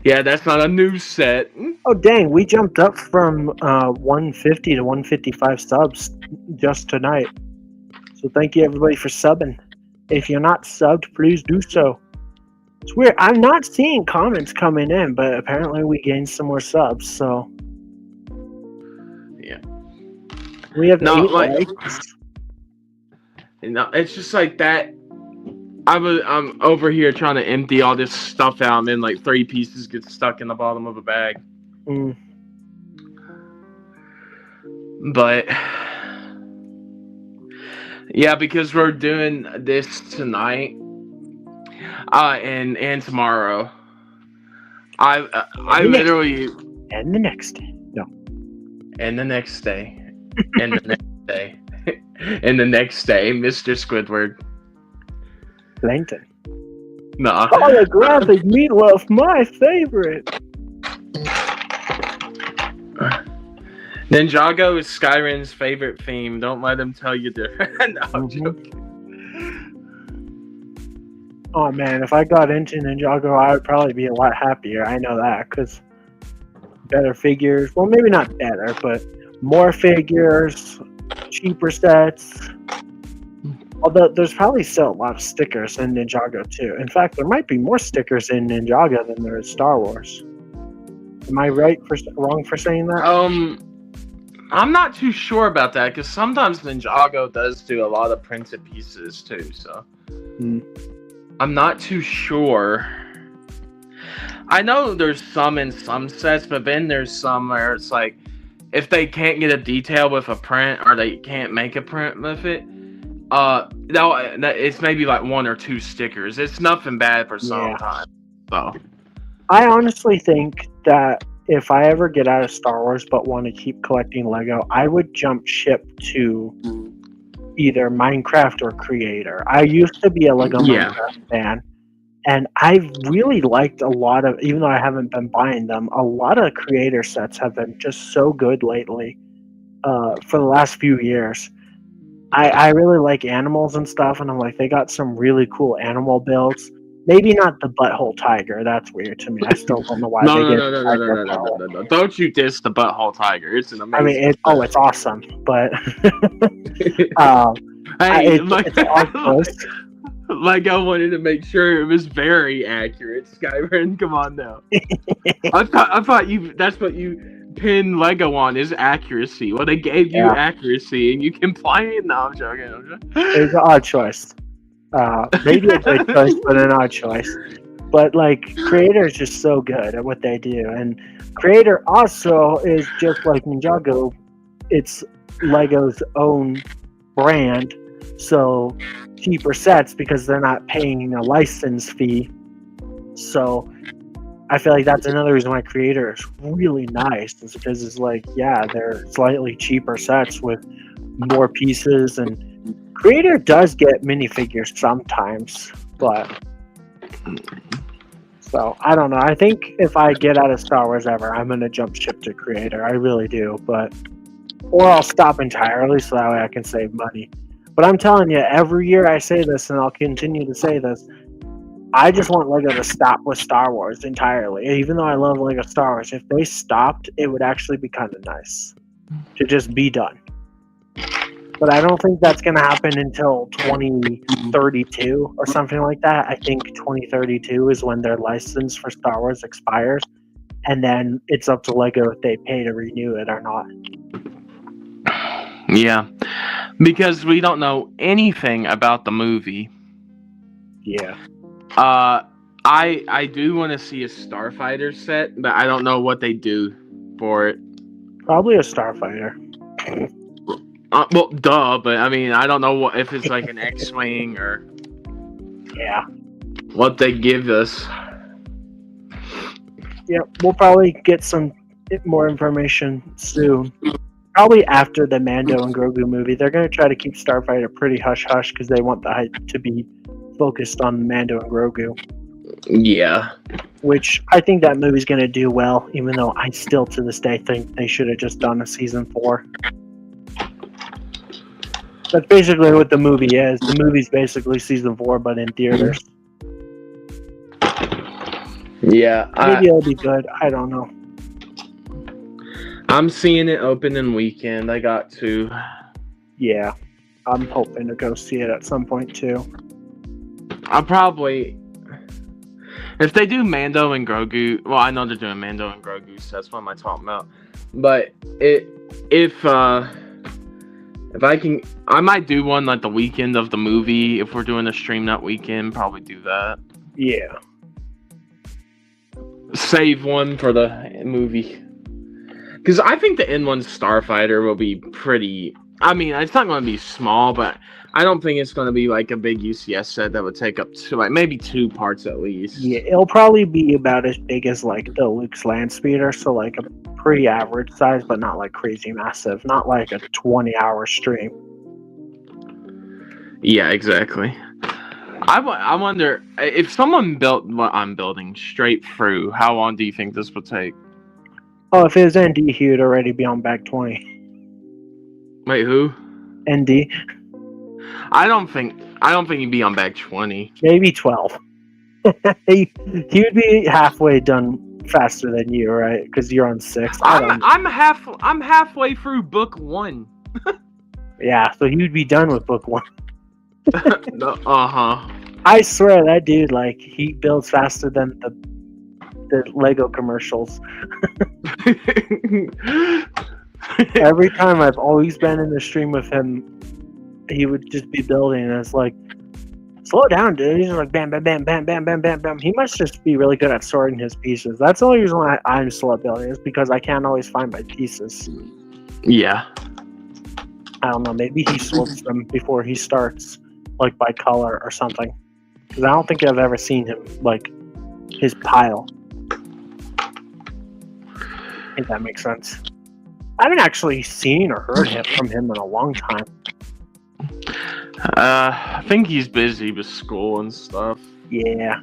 yeah, that's not a new set. Oh, dang. We jumped up from 150 to 155 subs just tonight. So thank you, everybody, for subbing. If you're not subbed, please do so. It's weird. I'm not seeing comments coming in, but apparently we gained some more subs, so... Yeah. We have 8 like, likes. No, it's just like that. I'm over here trying to empty all this stuff out, and then like 3 pieces get stuck in the bottom of a bag. Mm. But yeah, because we're doing this tonight, and tomorrow. I literally. And the next day. No. And the next day. And the next day. And the next day, Mr. Squidward. Plankton. Nah. Holographic meatloaf, my favorite. Ninjago is Skyrim's favorite theme. Don't let him tell you different. No, I'm joking. Oh man, if I got into Ninjago, I would probably be a lot happier. I know that because better figures. Well, maybe not better, but more figures, cheaper sets. Although there's probably still a lot of stickers in Ninjago too. In fact, there might be more stickers in Ninjago than there is Star Wars. Am I wrong for saying that? I'm not too sure about that because sometimes Ninjago does do a lot of printed pieces too. So I'm not too sure. I know there's some in some sets, but then there's some where it's like if they can't get a detail with a print or they can't make a print with it, it's maybe like 1 or 2 stickers. It's nothing bad for some time. So I honestly think that if I ever get out of Star Wars but want to keep collecting Lego, I would jump ship to either Minecraft or Creator. I used to be a Lego Minecraft fan, and I've really liked a lot of, even though I haven't been buying them, a lot of Creator sets have been just so good lately for the last few years. I really like animals and stuff, and I'm like, they got some really cool animal builds. Maybe not the butthole tiger. That's weird to me. I still don't know why they get No. Don't you diss the butthole tiger. It's an amazing. I mean, it's awesome, but hey, it's awesome. Like I wanted to make sure it was very accurate. Skyrim, come on now. I thought that's what you pin Lego on is accuracy. Well, they gave you accuracy, and you complain. No, I'm joking. It's an odd choice. Maybe a good choice, but an odd choice. But like, Creator is just so good at what they do, and Creator also is just like Ninjago. It's Lego's own brand, so cheaper sets because they're not paying a license fee. So I feel like that's another reason why Creator is really nice, is because it's like, they're slightly cheaper sets with more pieces, and Creator does get minifigures sometimes, but so I don't know. I think if I get out of Star Wars ever, I'm gonna jump ship to Creator. I really do, or I'll stop entirely so that way I can save money. But I'm telling you, every year I say this, and I'll continue to say this. I just want Lego to stop with Star Wars entirely. Even though I love Lego Star Wars, if they stopped, it would actually be kind of nice to just be done. But I don't think that's going to happen until 2032 or something like that. I think 2032 is when their license for Star Wars expires. And then it's up to Lego if they pay to renew it or not. Yeah. Because we don't know anything about the movie. Yeah. I do want to see a Starfighter set, but I don't know what they do for it. Probably a Starfighter. Well, duh, but I mean, I don't know if it's like an X-Wing or what they give us. Yeah, we'll probably get some more information soon. Probably after the Mando and Grogu movie. They're going to try to keep Starfighter pretty hush-hush because they want the hype to be focused on Mando and Grogu. Yeah. Which I think that movie's going to do well, even though I still to this day think they should have just done a season 4. That's basically what the movie is. The movie's basically season 4, but in theaters. Yeah. Maybe it'll be good. I don't know. I'm seeing it opening weekend. I got to. Yeah. I'm hoping to go see it at some point, too. I'll probably... If they do Mando and Grogu... Well, I know they're doing Mando and Grogu, so that's what am I talking about. But if I can... I might do one like the weekend of the movie. If we're doing a stream that weekend, probably do that. Yeah. Save one for the movie. Because I think the N1 Starfighter will be pretty... I mean, it's not going to be small, but I don't think it's going to be like a big UCS set that would take up maybe 2 parts at least. Yeah, it'll probably be about as big as like the Luke's Land Speeder, so like a pretty average size, but not like crazy massive. Not like a 20-hour stream. Yeah, exactly. I wonder, if someone built what I'm building straight through, how long do you think this would take? Oh, if it was ND, he would already be on back 20. Wait, who? ND. I don't think he'd be on bag 20. Maybe 12. he would be halfway done faster than you, right? Because you're on 6. I don't know. I'm halfway through book 1. Yeah, so he would be done with book 1. Uh-huh. I swear that dude, like, he builds faster than the Lego commercials. Every time I've always been in the stream with him, he would just be building, and it's like, slow down, dude. He's just like, bam, bam, bam, bam, bam, bam, bam, bam. He must just be really good at sorting his pieces. That's the only reason why I'm slow at building, is because I can't always find my pieces. Yeah. I don't know, maybe he sorts them before he starts, like by color or something. Because I don't think I've ever seen him, like, his pile. If that makes sense. I haven't actually seen or heard from him in a long time. I think he's busy with school and stuff. Yeah.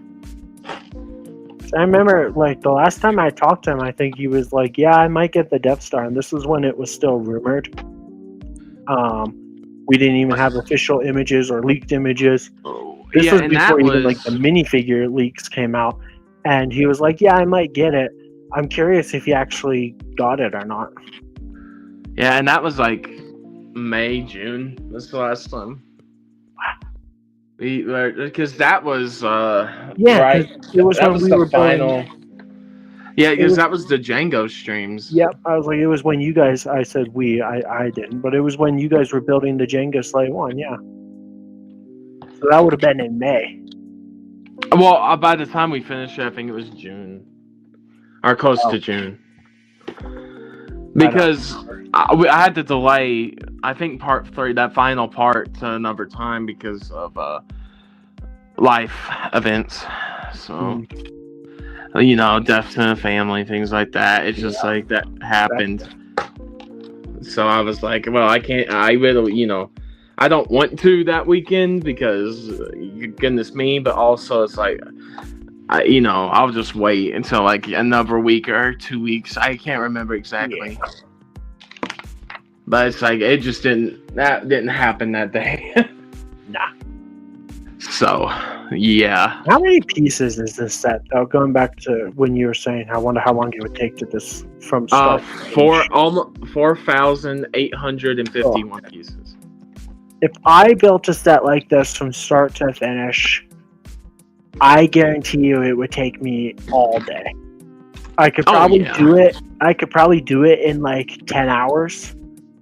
I remember, like, the last time I talked to him, I think he was like, yeah, I might get the Death Star. And this was when it was still rumored. We didn't even have official images or leaked images. This was before even, like, the minifigure leaks came out. And he was like, yeah, I might get it. I'm curious if he actually got it or not. Yeah, and that was like May, June. That's the last time. Because that was yeah, right. It was that when was we the were final. Yeah, because was, that was the Django streams. Yep, I was like, it was when you guys. I said I didn't, but it was when you guys were building the Django Slave 1. Yeah, so that would have been in May. Well, by the time we finished it, I think it was June, or close to June. Because I had to delay, I think, part 3, that final part, to another time because of life events. So, you know, deaths in the family, things like that. It's just like that happened. So I was like, well, I can't, I really, you know, I don't want to that weekend because, goodness me, but also it's like, you know, I'll just wait until like another week or 2 weeks. I can't remember exactly. Yeah. But it's like, it just didn't happen that day. Nah. So, yeah. How many pieces is this set, though? Going back to when you were saying, I wonder how long it would take to this from start. 4,851 pieces. If I built a set like this from start to finish, I guarantee you it would take me all day. I could probably do it. I could probably do it in like 10 hours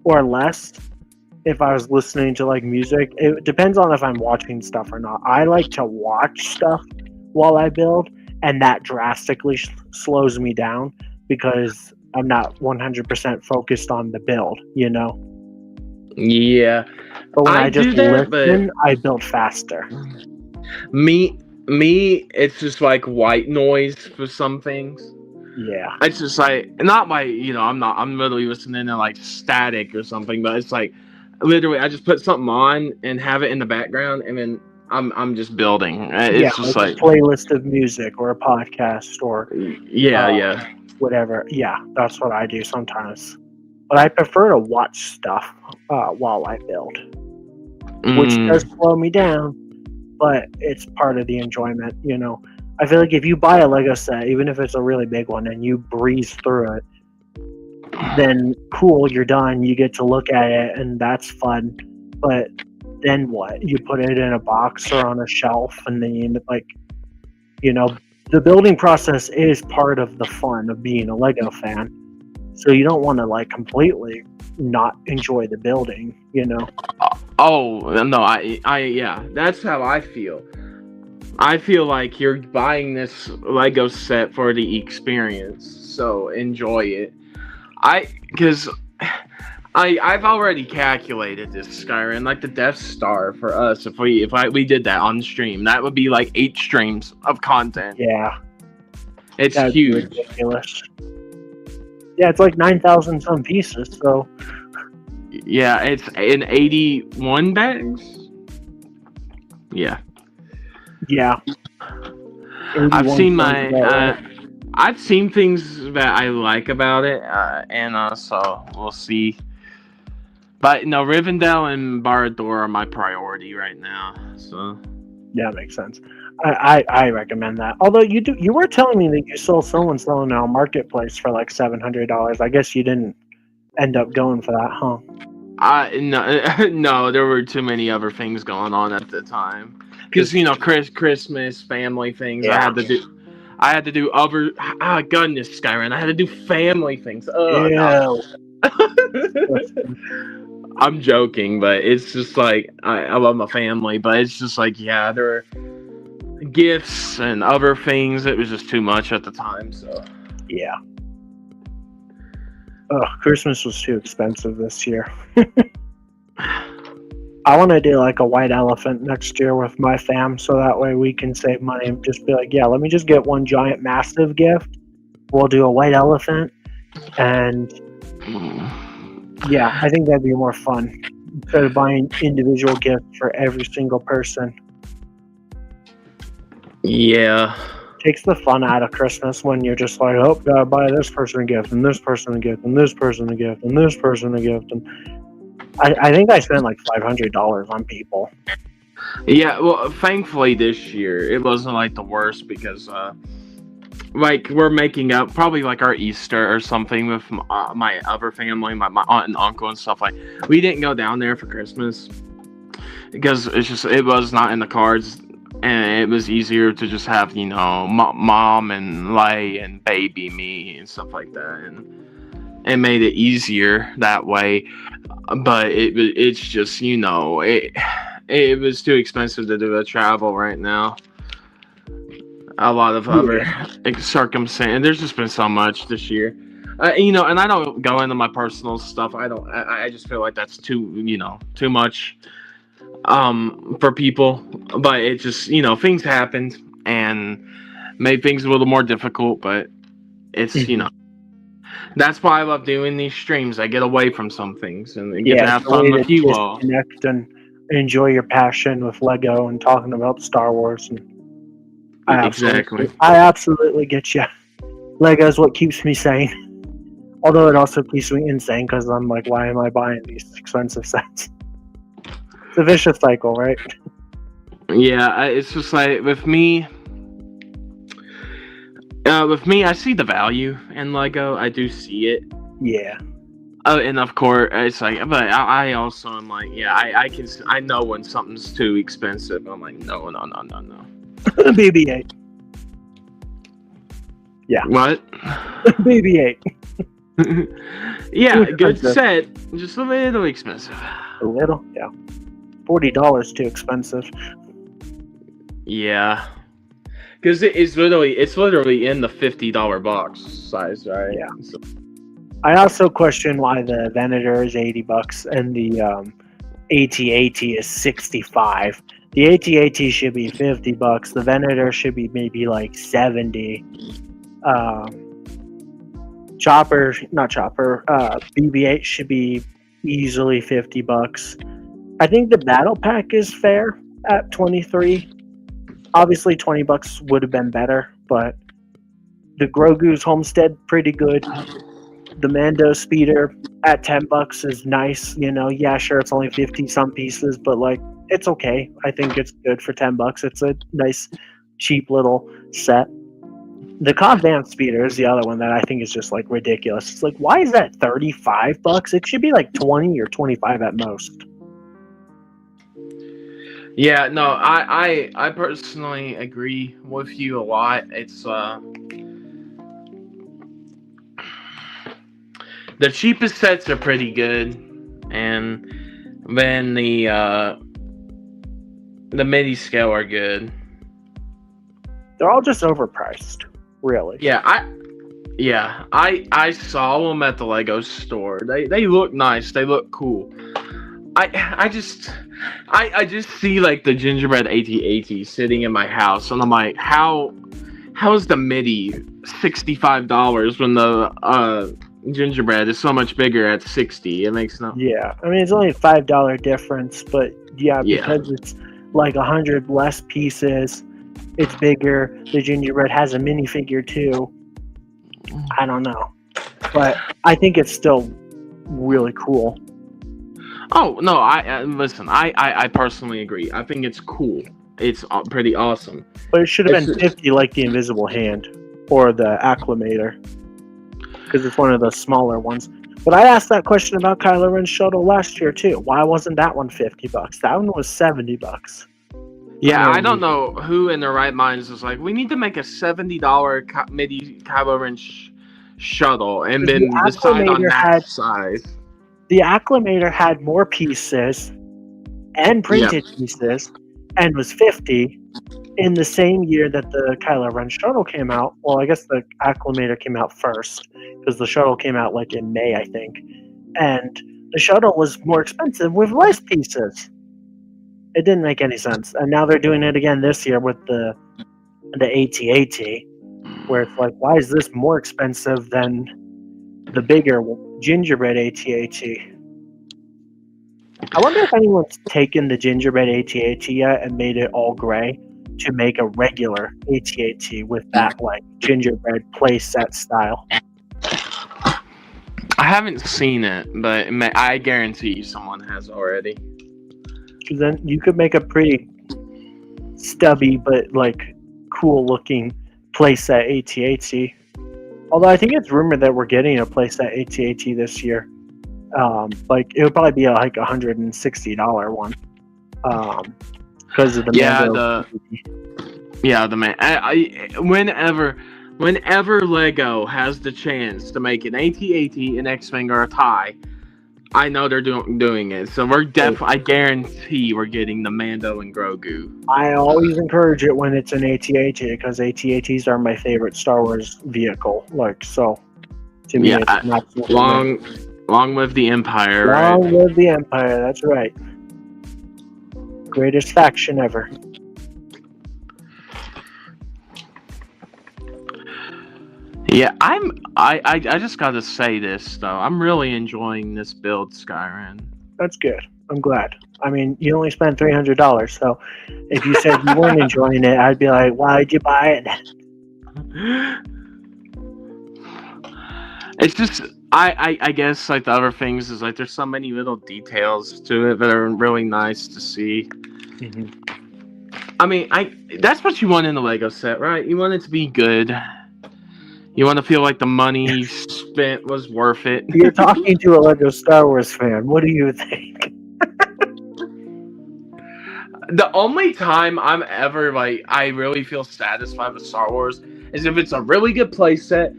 or less if I was listening to like music. It depends on if I'm watching stuff or not. I like to watch stuff while I build, and that drastically slows me down because I'm not 100% focused on the build, you know? Yeah. But when I just listen, I build faster. Me, it's just like white noise for some things. Yeah. It's just like, not like, you know, I'm literally listening to like static or something, but it's like, literally, I just put something on and have it in the background, and then I'm just building. It's just like a playlist of music or a podcast or whatever. Yeah, that's what I do sometimes. But I prefer to watch stuff while I build, which does slow me down, but it's part of the enjoyment, you know. I feel like if you buy a Lego set, even if it's a really big one, and you breeze through it, then cool, you're done. You get to look at it, and that's fun. But then what? You put it in a box or on a shelf, and then you end up like, you know, the building process is part of the fun of being a Lego fan. So you don't want to like completely not enjoy the building, you know? Oh no, yeah, that's how I feel. I feel like you're buying this Lego set for the experience, so enjoy it. Because I've already calculated this, Skyrim, like the Death Star for us. If we did that on stream, that would be like 8 streams of content. Yeah, it's huge. Ridiculous. Yeah, it's like 9,000 some pieces. So yeah, it's in 81 bags. Yeah. Yeah. I've seen things that I like about it, and so we'll see. But no, Rivendell and Barad-dûr are my priority right now. So yeah, makes sense. I recommend that. Although you were telling me that you saw someone selling it on Marketplace for like $700. I guess you didn't end up going for that, huh? No, no, there were too many other things going on at the time. Because Christmas, family things. Yeah. I had to do other. Ah, goodness, Skyrim. I had to do family things. Oh, no. I'm joking, but it's just like I love my family, but it's just like yeah, there were gifts and other things. It was just too much at the time. So Yeah. Oh, Christmas was too expensive this year. I want to do like a white elephant next year with my fam, so that way we can save money and just be like, yeah, let me just get one giant, massive gift. We'll do a white elephant, and yeah, I think that'd be more fun instead of buying individual gifts for every single person. yeah. Takes the fun out of Christmas when you're just like, oh, gotta buy this person a gift, and this person a gift, and this person a gift, and this person a gift, and I think I spent like $500 on people. Yeah, well, thankfully this year it wasn't like the worst because, like we're making up probably like our Easter or something with my other family, my aunt and uncle and stuff. Like we didn't go down there for Christmas because it was not in the cards, and it was easier to just have mom and Lay and baby me and stuff like that, and it made it easier that way. But it's just it was too expensive to do a travel right now. A lot of other circumstances. And there's just been so much this year. And I don't go into my personal stuff. I just feel like that's too much for people. But it just, things happened and made things a little more difficult. But it's, that's why I love doing these streams. I get away from some things and get to have fun with you all. Connect and enjoy your passion with Lego and talking about Star Wars. And I absolutely get you. Lego is what keeps me sane. Although it also keeps me insane because I'm like, why am I buying these expensive sets? It's a vicious cycle, right? Yeah, it's just like with me, I see the value in Lego. I do see it. Yeah. Oh, and of course, it's like, but I also am like, yeah, I know when something's too expensive. I'm like, no. BB-8. Yeah. What? BB-8. Yeah, good set, just a little expensive. A little, yeah. $40 too expensive. Yeah. Because it's literally in the $50 box size, right? Yeah. So. I also question why the Venator is $80 and the AT-AT is $65. The AT-AT should be $50. The Venator should be maybe like $70. BB-8 should be easily $50. I think the Battle Pack is fair at $23. Obviously, $20 would have been better, but the Grogu's Homestead pretty good. The Mando Speeder at $10 is nice. Yeah, sure, it's only 50 some pieces, but like it's okay. I think it's good for $10. It's a nice, cheap little set. The Cobb Vanth Speeder is the other one that I think is just like ridiculous. It's like, why is that $35? It should be like 20 or 25 at most. Yeah, no, I personally agree with you a lot. It's the cheapest sets are pretty good, and then the midi scale are good. They're all just overpriced, really. Yeah, I saw them at the Lego store. They look nice. They look cool. I just see like the gingerbread AT-AT sitting in my house, and I'm like, how is the MIDI $65 when the gingerbread is so much bigger at $60? It makes no. Yeah, I mean it's only a $5 difference, but because it's like 100 less pieces, it's bigger. The gingerbread has a minifigure too. I don't know, but I think it's still really cool. Oh no! Listen. I personally agree. I think it's cool, it's pretty awesome. But it should have been It's- 50 like the Invisible Hand or the Acclimator. Because it's one of the smaller ones. But I asked that question about Kylo Ren's shuttle last year too. Why wasn't that one $50? That one was $70. Yeah, I don't know who in their right minds is like, we need to make a $70 MIDI Kylo Ren shuttle and The then decide on Acclimator that had- size. The Acclimator had more pieces and printed pieces and was 50 in the same year that the Kylo Ren shuttle came out. Well, I guess the Acclimator came out first because the shuttle came out like in May, I think. And the shuttle was more expensive with less pieces. It didn't make any sense. And now they're doing it again this year with the AT-AT, where it's like, why is this more expensive than the bigger gingerbread AT-AT? I wonder if anyone's taken the gingerbread AT-AT yet and made it all gray to make a regular AT-AT with that like gingerbread playset style. I haven't seen it, but I guarantee you someone has already. Because then you could make a pretty stubby but like cool looking playset AT-AT. Although I think it's rumored that we're getting a playset AT-AT this year. Like it would probably be like $160 one. Because of the Mando. The man. Whenever Lego has the chance to make an AT-AT, an X-Wing, or a TIE, I know they're doing it. So I guarantee we're getting the Mando and Grogu. I always encourage it when it's an AT-AT because AT-ATs are my favorite Star Wars vehicle. Like so, to me, it's an absolute long live the Empire. Long live the Empire. That's right. Greatest faction ever. Yeah, I just gotta say this though. I'm really enjoying this build, Skyrim. That's good. I'm glad. I mean, you only spent $300, so if you said you weren't enjoying it, I'd be like, why'd you buy it? It's just I guess like the other things is like there's so many little details to it that are really nice to see. Mm-hmm. I mean, that's what you want in a Lego set, right? You want it to be good. You want to feel like the money spent was worth it. You're talking to a Lego Star Wars fan. What do you think? The only time I'm ever like I really feel satisfied with Star Wars is if it's a really good playset,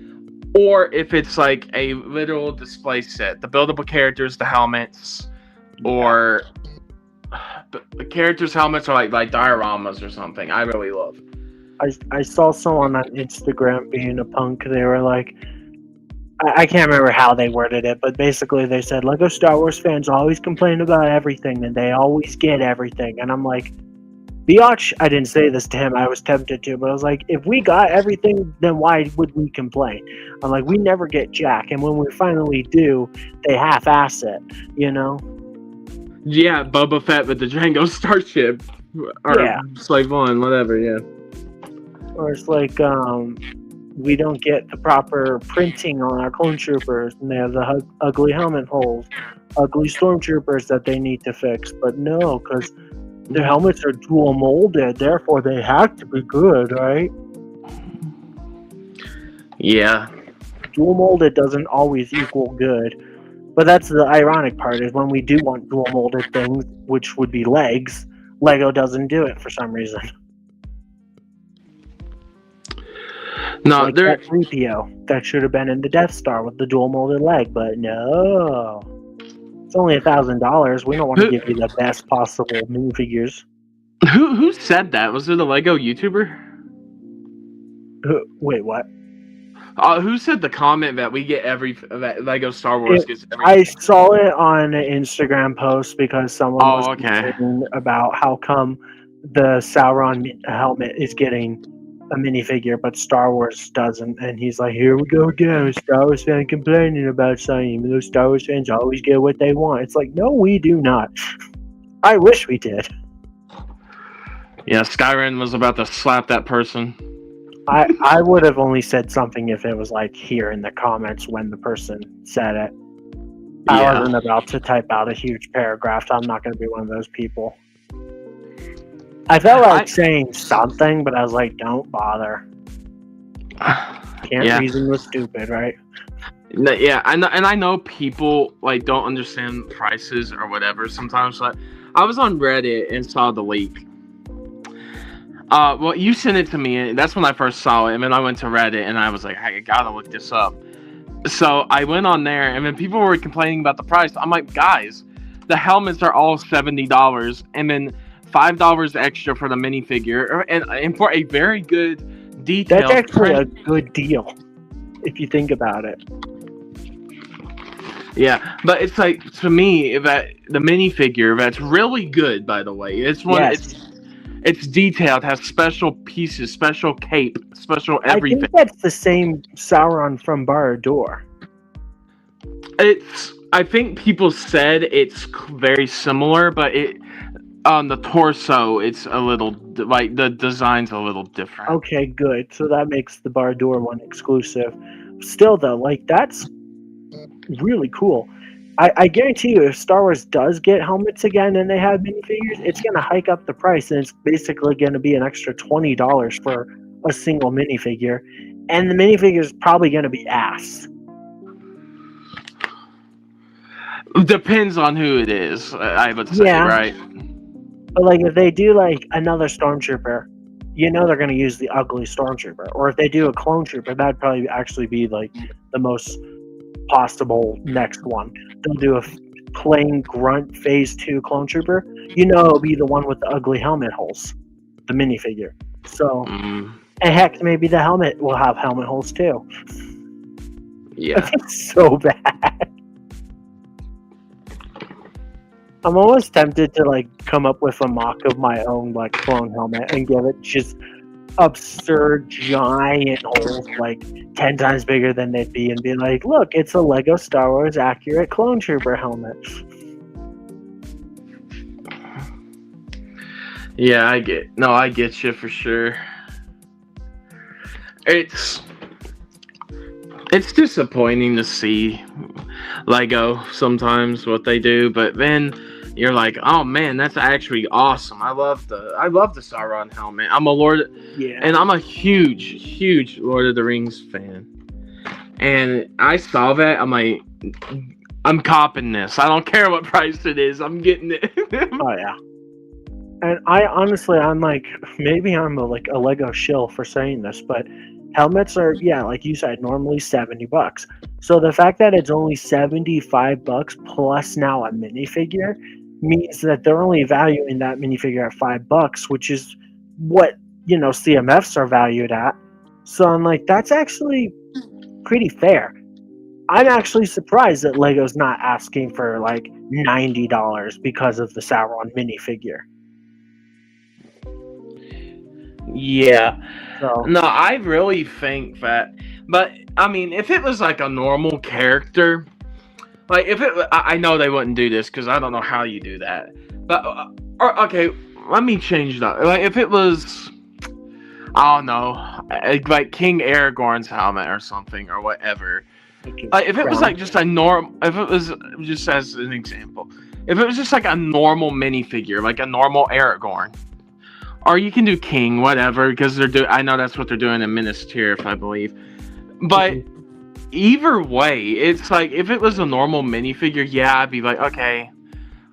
or if it's like a literal display set. The buildable characters, the helmets, or the characters' helmets are like dioramas or something. I really love. I saw someone on Instagram being a punk. They were like, I can't remember how they worded it, but basically they said Lego Star Wars fans always complain about everything and they always get everything. And I'm like, Biatch, I didn't say this to him. I was tempted to, but I was like, if we got everything, then why would we complain? I'm like, we never get jack. And when we finally do, they half-ass it, you know? Yeah, Boba Fett with the Django Starship. Or Slave One, whatever, yeah. Or it's like, we don't get the proper printing on our clone troopers, and they have the ugly helmet holes, ugly stormtroopers that they need to fix. But no, because their helmets are dual molded, therefore they have to be good, right? Yeah. Dual molded doesn't always equal good. But that's the ironic part, is when we do want dual molded things, which would be legs, Lego doesn't do it for some reason. No, like that 3PO that should have been in the Death Star with the dual molded leg, but no. It's only $1,000. We don't want to give you the best possible minifigures. Who said that? Was it a Lego YouTuber? Wait, what? Who said the comment that we get that Lego Star Wars gets every? I saw it on an Instagram post because someone was okay. talking about how come the Sauron helmet is getting a minifigure, but Star Wars doesn't. And he's like, here we go again, a Star Wars fan complaining about something, even though Star Wars fans always get what they want. It's like, no, we do not. I wish we did. Yeah, Skyrim was about to slap that person. I would have only said something if it was like here in the comments when the person said it. I wasn't about to type out a huge paragraph. I'm not going to be one of those people. I felt like saying something, but I was like, don't bother. Can't Yeah. reason with stupid, right? Yeah, I know people like don't understand prices or whatever sometimes. Like, I was on Reddit and saw the leak. Well, you sent it to me, and that's when I first saw it. And then I went to Reddit, and I was like, I gotta look this up. So I went on there, and then people were complaining about the price. I'm like, guys, the helmets are all $70, and then $5 extra for the minifigure, and for a very good detail. That's actually a good deal, if you think about it. Yeah, but it's like, to me, that the minifigure that's really good. By the way, it's one. Yes. It's detailed, has special pieces, special cape, special everything. I think that's the same Sauron from Barad-dûr. I think people said it's very similar, but on the torso, it's a little, like, the design's a little different. Okay, good. So that makes the Barad-dûr one exclusive. Still, though, like, that's really cool. I guarantee you, if Star Wars does get helmets again and they have minifigures, it's going to hike up the price, and it's basically going to be an extra $20 for a single minifigure. And the minifigure is probably going to be ass. Depends on who it is, I would say, right? But, like, if they do, like, another Stormtrooper, you know they're going to use the ugly Stormtrooper. Or if they do a Clone Trooper, that'd probably actually be, like, the most possible next one. They'll do a plain grunt phase 2 Clone Trooper. You know it'll be the one with the ugly helmet holes, the minifigure. So, and heck, maybe the helmet will have helmet holes too. Yeah. It's so bad. I'm almost tempted to, like, come up with a mock of my own, like, clone helmet and give it just absurd giant holes, like 10 times bigger than they'd be, and be like, look, it's a Lego Star Wars accurate Clone Trooper helmet. Yeah, I get you for sure. It's disappointing to see Lego sometimes what they do, but then you're like, oh man, that's actually awesome. I love the Sauron helmet. I'm a huge Lord of the Rings fan. And I saw that, I'm like, I'm copping this. I don't care what price it is. I'm getting it. Oh yeah. And I'm like, maybe I'm a Lego shill for saying this, but helmets are, yeah, like you said, normally $70. So the fact that it's only $75 plus now a minifigure means that they're only valuing that minifigure at $5, which is what, CMFs are valued at. So I'm like, that's actually pretty fair. I'm actually surprised that Lego's not asking for like $90 because of the Sauron minifigure. Yeah. So, no, I really think that, but I mean, if it was like a normal character, like I know they wouldn't do this because I don't know how you do that. But okay, let me change that. Like if it was, I don't know, like King Aragorn's helmet or something or whatever. Like if it was like just if it was just as an example, if it was just like a normal minifigure, like a normal Aragorn. Or you can do King, whatever, because I know that's what they're doing in Minas Tirith, I believe. But either way, it's like if it was a normal minifigure, yeah, I'd be like, okay,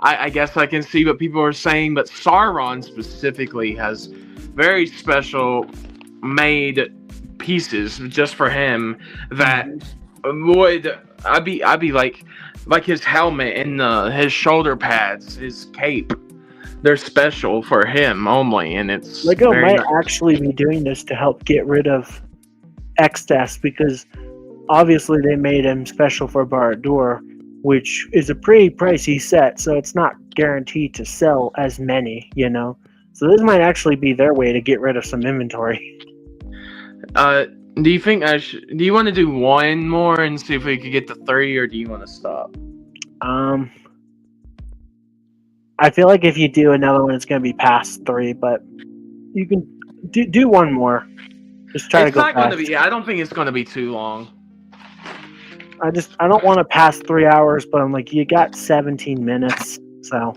I guess I can see what people are saying. But Sauron specifically has very special made pieces just for him that would I'd be like his helmet and his shoulder pads, his cape. They're special for him only, and it's Lego might actually be doing this to help get rid of excess, because obviously they made him special for Barad-dûr, which is a pretty pricey set, so it's not guaranteed to sell as many, So this might actually be their way to get rid of some inventory. Do you think do you want to do one more and see if we could get to 3, or do you want to stop? I feel like if you do another one, it's going to be past 3, but you can do one more. Just try to go fast. I don't think it's going to be too long. I don't want to pass 3 hours, but I'm like, you got 17 minutes, so.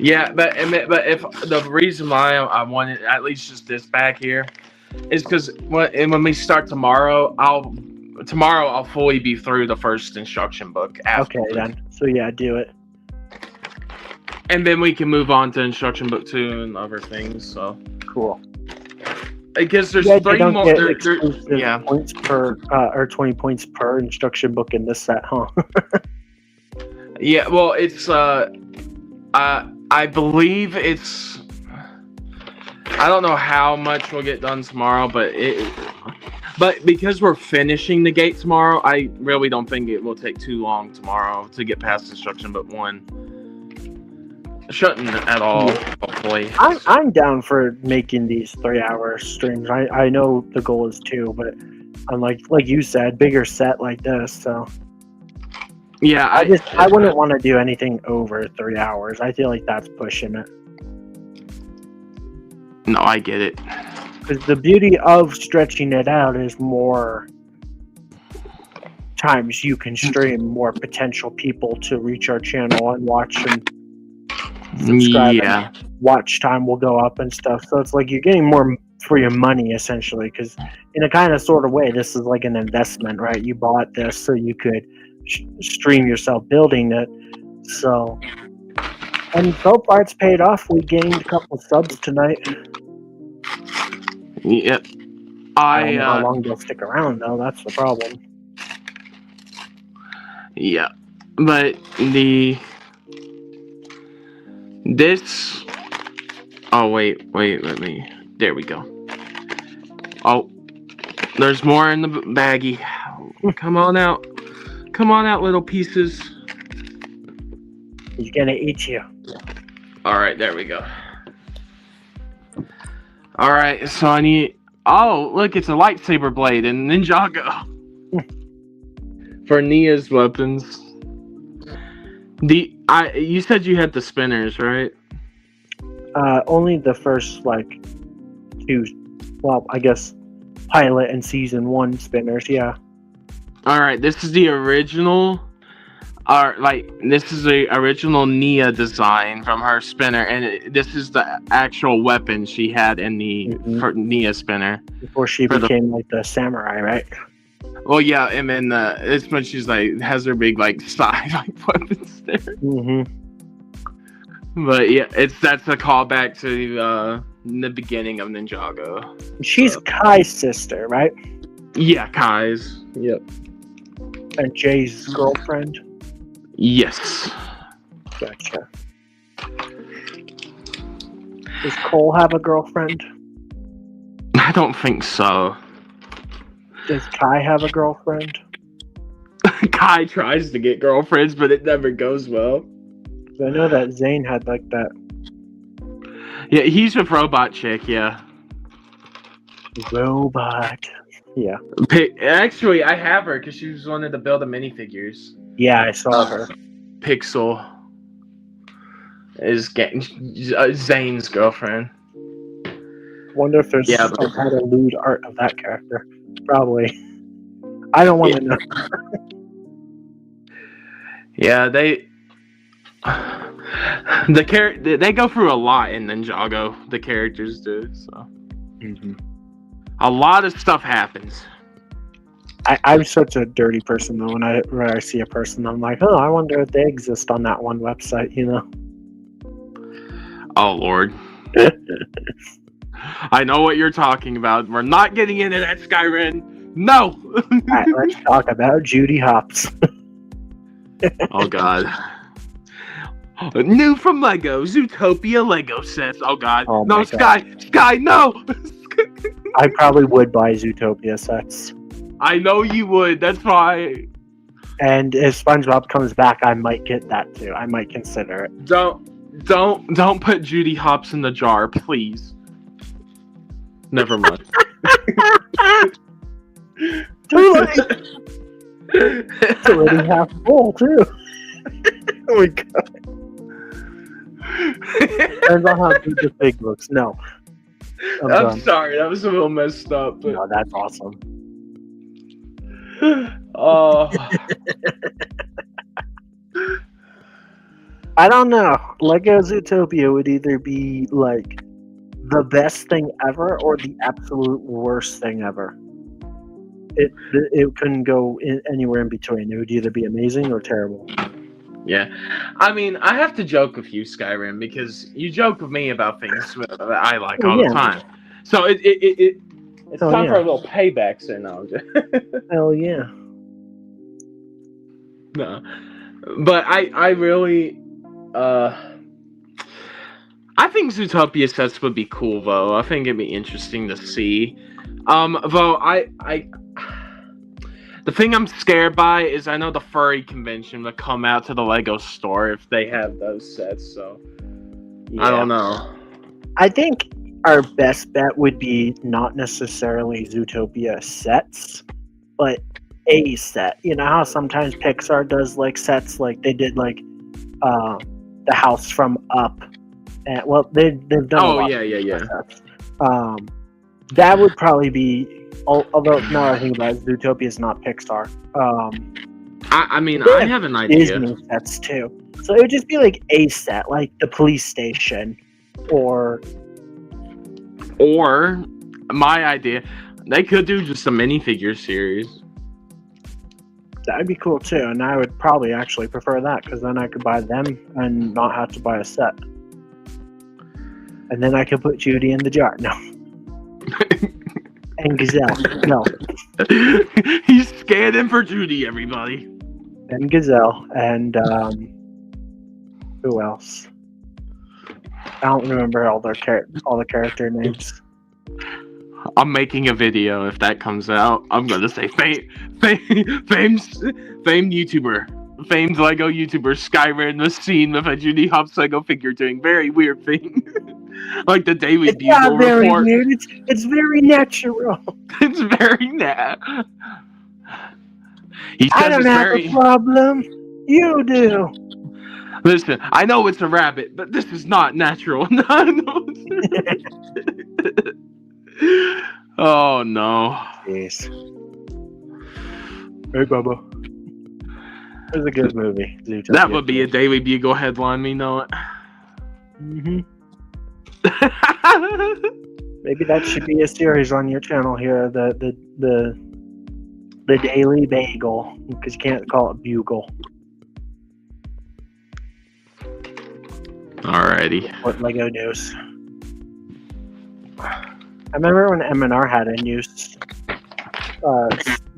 Yeah, but if the reason why I wanted at least just this back here is because when we start tomorrow, I'll fully be through the first instruction book after. Okay, then. So yeah, do it. And then we can move on to instruction book 2 and other things. So Cool. I guess there's Yeah, three you don't more. get exclusive yeah. points per or 20 points per instruction book in this set, huh? Yeah. Well, it's I believe it's. I don't know how much we'll get done tomorrow, but because we're finishing the gate tomorrow, I really don't think it will take too long tomorrow to get past instruction book 1. Shouldn't at all, hopefully. I'm down for making these 3-hour streams. I know the goal is 2, but I'm like you said, bigger set like this, so Yeah, I wouldn't want to do anything over 3 hours. I feel like that's pushing it. No, I get it. Because the beauty of stretching it out is more times you can stream, more potential people to reach our channel and watch and subscribe. Yeah. And watch time will go up and stuff. So it's like you're getting more for your money, essentially. Because in a kind of sort of way, this is like an investment, right? You bought this so you could stream yourself building it. So, and so far it's paid off. We gained a couple subs tonight. Yep. I don't know how long they'll stick around, though. That's the problem. Yeah, but this. Oh wait, let me. There we go. Oh, there's more in the baggie. Come on out, little pieces. He's gonna eat you. All right, there we go. All right, so I need. Oh, look, it's a lightsaber blade in Ninjago. For Nia's weapons. You said you had the spinners, right? Only the first 2. Well, I guess pilot and season 1 spinners. Yeah. All right, this is the original. This is the original Nia design from her spinner, and this is the actual weapon she had in the Nia spinner Before she became the samurai, right? Well, yeah, and then it's when she's has her big side weapons there. Mm-hmm. But yeah, that's a callback to the beginning of Ninjago. She's Kai's sister, right? Yeah, Kai's. Yep. And Jay's girlfriend. Yes. Gotcha. Does Cole have a girlfriend? I don't think so. Does Kai have a girlfriend? Kai tries to get girlfriends, but it never goes well. I know that Zane had that. Yeah, he's with Robot Chick, yeah. Robot. Yeah. Actually, I have her because she was wanted to build the minifigures. Yeah, I saw her. Pixel is getting Zane's girlfriend. Wonder if there's some kind of lewd art of that character. Probably. I don't want to know. Yeah, they go through a lot in Ninjago. The characters do so. Mm-hmm. A lot of stuff happens. I'm such a dirty person though. When I see a person, I'm like, oh, I wonder if they exist on that one website. You know. Oh Lord. I know what you're talking about. We're not getting into that, Skyrim. No. Alright, let's talk about Judy Hopps. Oh God. New from Lego, Zootopia Lego sets. Oh God. Oh no, my Sky, no. I probably would buy Zootopia sets. I know you would. That's why. And if SpongeBob comes back, I might get that too. I might consider it. Don't put Judy Hopps in the jar, please. Never mind. Too late. It's already half full too. Oh my God. Depends on how good the fig looks. No. I'm sorry, that was a little messed up. But... No, that's awesome. Oh. I don't know. Lego Zootopia would either be like the best thing ever or the absolute worst thing ever. It couldn't go anywhere in between. It would either be amazing or terrible. Yeah, I mean, I have to joke with you, Skyrim, because you joke with me about things that I like Oh, all yeah. the time. So it's Oh, time for a yeah. little payback. So no, Hell yeah. no. But I really I think Zootopia sets would be cool though. I think it'd be interesting to see. Though I the thing I'm scared by is I know the furry convention would come out to the Lego store if they have those sets. So I don't know. I think our best bet would be not necessarily Zootopia sets, but a set. You know how sometimes Pixar does like sets, like they did like the house from Up, and well they've done. Oh a lot yeah. of sets. That would probably be. Although now I think about it, Zootopia is not Pixar. I mean, They I have have an idea. Disney sets too, so it would just be like a set, like the police station, or My idea, they could do just a minifigure series. that'd be cool too. And I would probably actually prefer that because then I could buy them and not have to buy a set. And then I could put Judy in the jar. No. And Gazelle. No. He's scanning for Judy, everybody. And Gazelle. And who else? I don't remember all the character names. I'm making a video if that comes out. I'm gonna say famed YouTuber, famed Lego YouTuber Skyrim was seen with a Judy Hopps Lego figure doing very weird thing, like the Daily It's Bugle not very report. weird. It's very natural. It's very He says I don't it's have very. a problem. You do. Listen, I know it's a rabbit, but this is not natural. Oh no. Jeez. Hey, Bubba. It was a good movie. Zootopia. That would be a Daily Bugle headline, we know it. Mm-hmm. Maybe that should be a series on your channel here. The Daily Bagel, because you can't call it Bugle. Alrighty. What Lego news? I remember when M&R had a news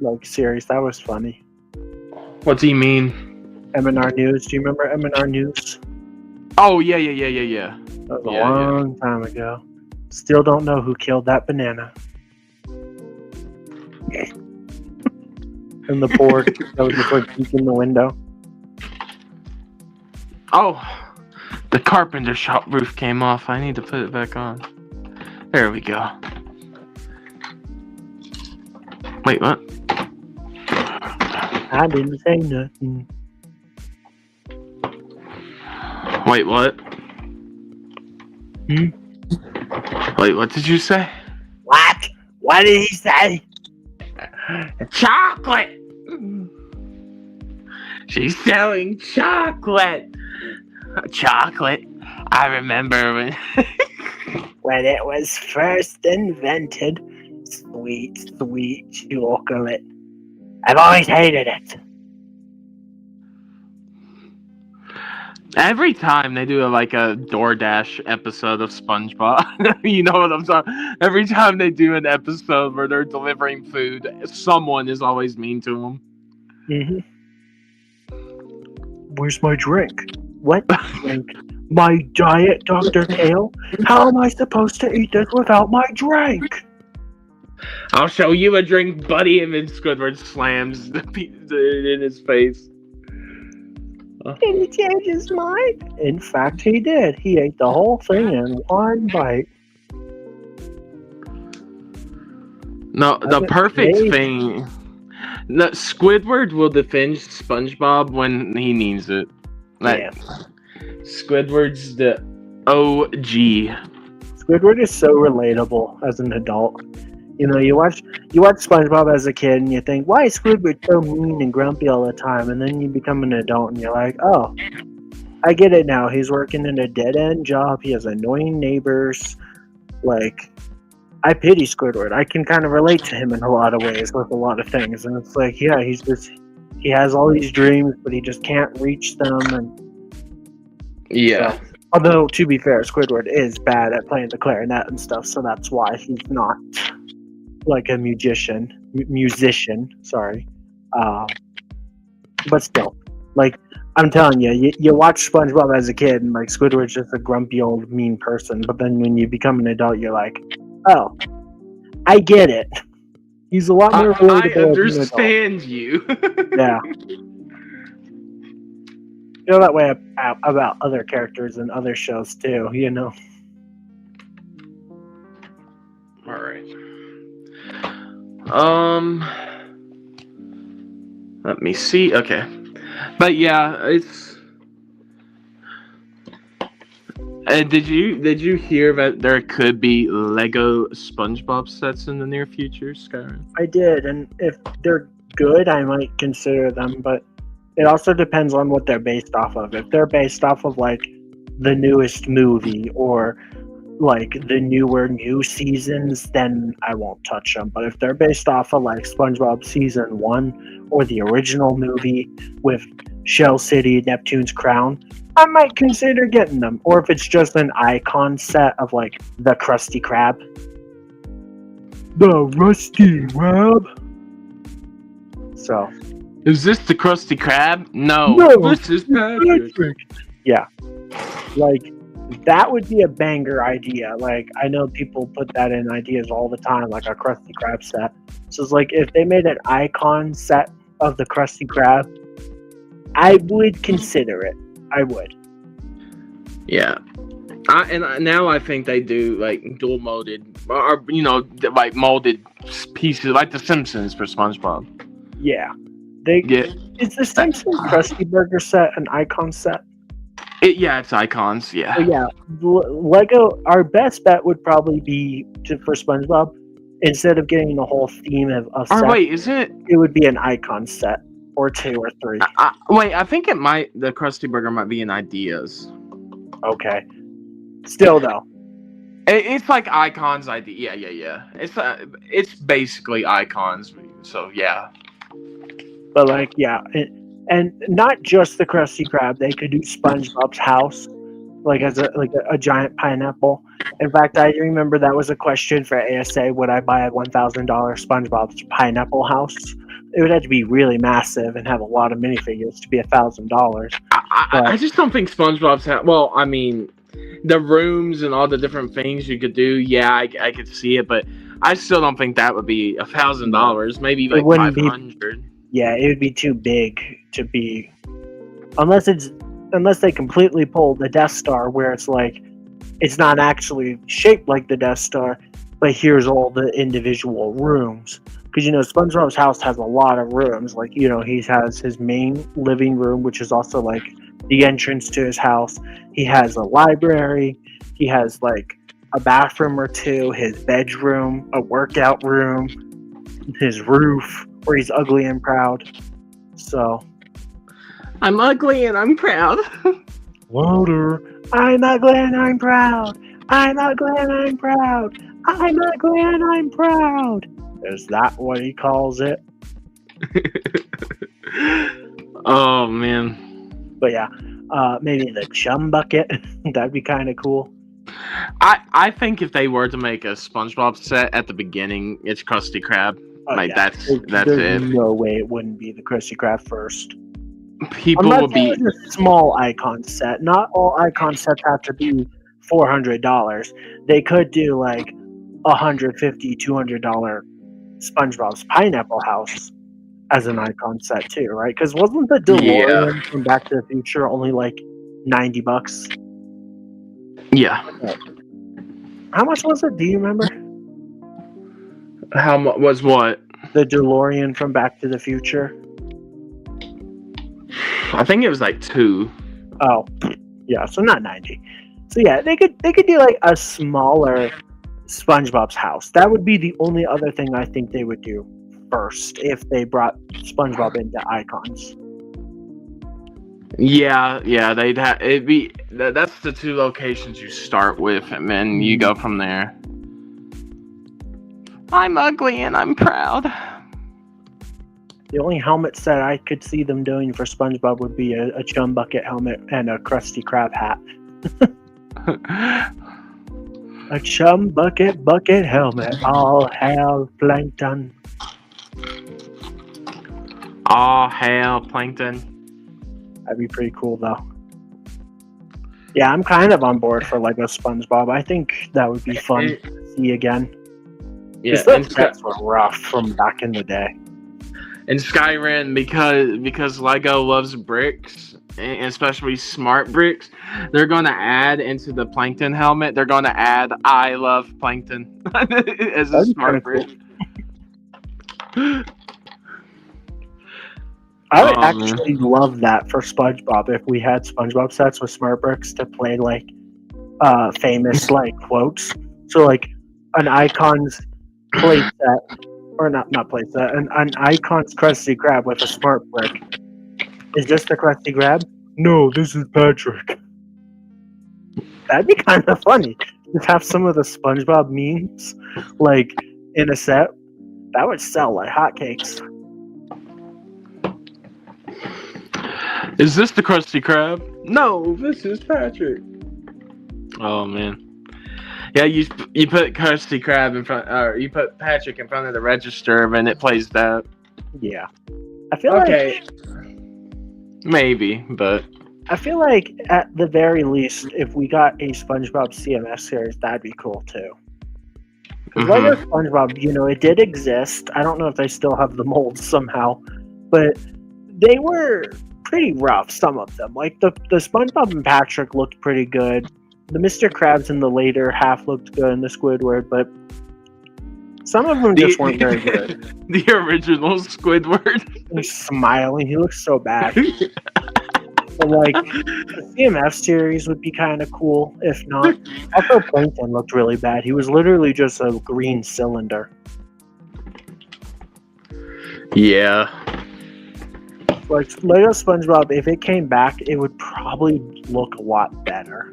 like series. That was funny. What do you mean? M&R News. Do you remember M&R News? Oh yeah. That was a long time ago. Still don't know who killed that banana. And the board that was just like peeking the window. Oh, the carpenter shop roof came off. I need to put it back on. There we go. Wait, what? I didn't say nothing. Wait, what? Hmm? Wait, what did you say? What? What did he say? Chocolate! She's selling chocolate! Chocolate? I remember when... When it was first invented. Sweet, sweet chocolate. I've always hated it. Every time they do a DoorDash episode of SpongeBob, you know what I'm talking. Every time they do an episode where they're delivering food, someone is always mean to them. Mm-hmm. Where's my drink? What drink? My diet, Dr. Kale? How am I supposed to eat this without my drink? I'll show you a drink, buddy, and then Squidward slams the pizza in his face. Did he change his mind? In fact, he did. He ate the whole thing in one bite. No, the That's perfect amazing. thing. No, Squidward will defend SpongeBob when he needs it. Yeah. Squidward's the OG. Squidward is so relatable as an adult. You know, you watch SpongeBob as a kid and you think, why is Squidward so mean and grumpy all the time? And then you become an adult and you're like, oh, I get it now. He's working in a dead end job. He has annoying neighbors. Like, I pity Squidward. I can kind of relate to him in a lot of ways with a lot of things. And it's like, yeah, he has all these dreams, but he just can't reach them. And Yeah. so, although, to be fair, Squidward is bad at playing the clarinet and stuff, so that's why he's not like a musician. Sorry. But still, like, I'm telling you, you watch SpongeBob as a kid, and like Squidward's just a grumpy old mean person. But then when you become an adult, you're like, oh, I get it. He's a lot more relatable. I understand you. Yeah. Feel that way about other characters and other shows too, you know. All right. Let me see. Okay. But yeah, it's. Did you hear that there could be Lego SpongeBob sets in the near future, Skyrim? I did, and if they're good, I might consider them, but it also depends on what they're based off of. If they're based off of like the newest movie or like the new seasons, then I won't touch them. But if they're based off of like SpongeBob season 1 or the original movie with Shell City, Neptune's Crown, I might consider getting them. Or if it's just an icon set of like the Krusty Krab. The Rusty Krab. So. Is this the Krusty Krab? No. This is Patrick. Yeah. Like, that would be a banger idea. Like, I know people put that in ideas all the time, like a Krusty Krab set. So it's like, if they made an icon set of the Krusty Krab, I would consider it. I would. Yeah. Now I think they do like dual molded, or like molded pieces, like The Simpsons for SpongeBob. Yeah. Yeah. Is the Simpsons Krusty Burger set an icon set? It's icons. Yeah. So yeah, Lego. Our best bet would probably be for SpongeBob, instead of getting the whole theme of Or set, wait, is it? It would be an icon set, or 2 or 3. Wait, I think it might. The Krusty Burger might be in ideas. Okay. Still though. It's like icons idea. Yeah. It's basically icons. So yeah. But like, yeah, and not just the Krusty Krab. They could do SpongeBob's house, like as a giant pineapple. In fact, I remember that was a question for ASA. Would I buy a $1,000 SpongeBob's pineapple house? It would have to be really massive and have a lot of minifigures to be $1,000. I just don't think SpongeBob's house. Well, I mean, the rooms and all the different things you could do. Yeah, I could see it, but I still don't think that would be $1,000. Maybe like $500. Yeah, it would be too big to be, unless they completely pull the Death Star, where it's like, it's not actually shaped like the Death Star, but here's all the individual rooms. Because, SpongeBob's house has a lot of rooms. Like, he has his main living room, which is also like the entrance to his house. He has a library. He has like a bathroom or 2, his bedroom, a workout room, his roof, where he's ugly and proud. So, I'm ugly and I'm proud. Louder. I'm ugly and I'm proud. I'm ugly and I'm proud. I'm ugly and I'm proud. Is that what he calls it? Oh man. But yeah, maybe the chum bucket. That'd be kind of cool. I think if they were to make a SpongeBob set at the beginning, it's Krusty Krab. That's There's it. no way it wouldn't be the Krusty Krab first. People will be a small icon set. Not all icon sets have to be $400. They could do like $150, $200 SpongeBob's Pineapple House as an icon set too, right? Because wasn't the DeLorean from Back to the Future only like $90? Yeah. How much was it? Do you remember? How much was what? The DeLorean from Back to the Future. I think it was like 2. Oh, yeah. So not 90. So yeah, they could do like a smaller SpongeBob's house. That would be the only other thing I think they would do first if they brought SpongeBob into icons. Yeah, they'd have it be. That's the two locations you start with, and then you go from there. I'm ugly and I'm proud. The only helmet set I could see them doing for SpongeBob would be a chum bucket helmet and a Krusty Krab hat. A chum bucket helmet. All hail plankton. All hail plankton. That'd be pretty cool, though. Yeah, I'm kind of on board for Lego SpongeBob. I think that would be fun to see again. Yeah, Those sets were rough from back in the day. in Skyrim, because Lego loves bricks, and especially smart bricks, they're going to add into the plankton helmet. They're going to add "I love plankton" as a smart brick. Cool. I would actually love that for SpongeBob if we had SpongeBob sets with smart bricks to play like famous like quotes. So like an Icon's play set, or not play set, an Icon's Krusty Krab with a smart brick. Is this the Krusty Krab? No, this is Patrick. That'd be kind of funny. Just have some of the SpongeBob memes like in a set. That would sell like hotcakes. Is this the Krusty Krab? No, this is Patrick. Oh man. Yeah, you put Krusty Krab in front, or you put Patrick in front of the register, and it plays that. Yeah, I feel like maybe, but I feel like at the very least, if we got a SpongeBob CMS series, that'd be cool too. Because Lego SpongeBob, you know, it did exist. I don't know if they still have the molds somehow, but they were pretty rough. Some of them, like the SpongeBob and Patrick, looked pretty good. The Mr. Krabs in the later half looked good, and the Squidward, but some of them just weren't very good. The original Squidward. He's smiling. He looks so bad. But like the CMF series would be kind of cool. If not, also Plankton looked really bad. He was literally just a green cylinder. Yeah. Like Lego SpongeBob, if it came back, it would probably look a lot better.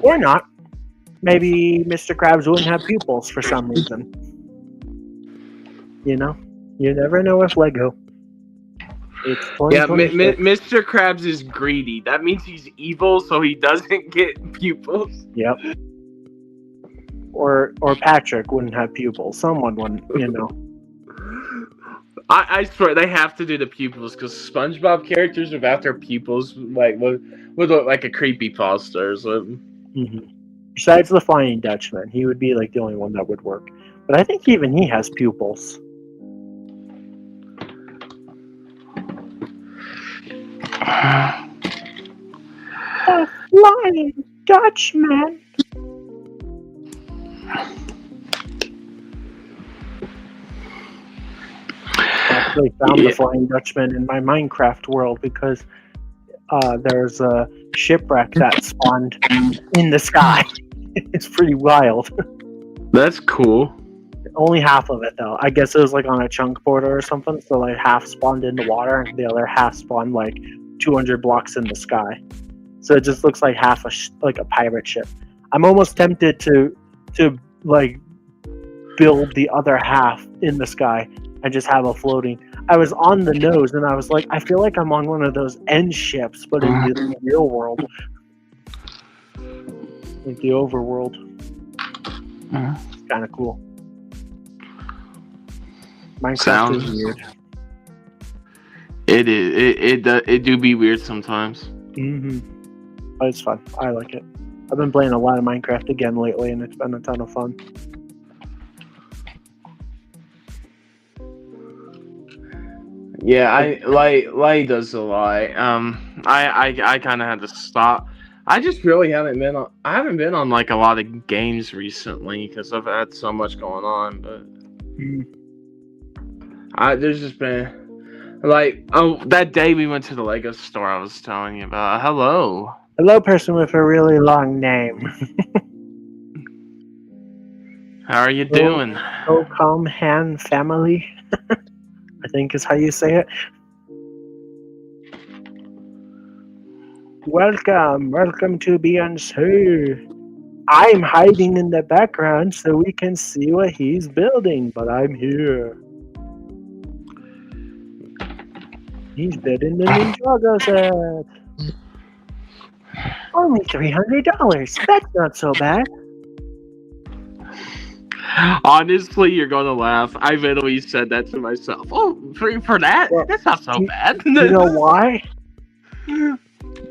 Or not. Maybe Mr. Krabs wouldn't have pupils for some reason. You know? You never know with Lego. It's yeah, Mr. Krabs is greedy. That means he's evil, so he doesn't get pupils. Yep. Or Patrick wouldn't have pupils. Someone wouldn't, you know. I swear they have to do the pupils because SpongeBob characters without their pupils would look like a creepypasta or something. Mm-hmm. Besides the Flying Dutchman, he would be like the only one that would work. But I think even he has pupils. The Flying Dutchman. I actually found the Flying Dutchman in my Minecraft world because there's a shipwreck that spawned in the sky. It's pretty wild. That's cool. Only half of it though. I guess it was like on a chunk border or something. So like half spawned in the water and the other half spawned like 200 blocks in the sky. So it just looks like half like a pirate ship. I'm almost tempted to like build the other half in the sky and just have a floating. I was on the nose and I was like, I feel like I'm on one of those end ships, but in the real world. Like the overworld. It's kind of cool. Minecraft is weird. It is. It do be weird sometimes. But it's fun. I like it. I've been playing a lot of Minecraft again lately, and it's been a ton of fun. Yeah, I does a lot. I kind of had to stop. I just really haven't been on. I haven't been on like a lot of games recently because I've had so much going on. But there's just been like that day we went to the Lego store I was telling you about. Hello, person with a really long name. How are you doing? Calm Han family. I think is how you say it. Welcome to Beyonce. I'm hiding in the background so we can see what he's building, but I'm here. He's building the Ninjago set. Only $300. That's not so bad. Honestly, you're gonna laugh. I literally said that to myself. Oh, for that? Well, That's not so bad. You know why?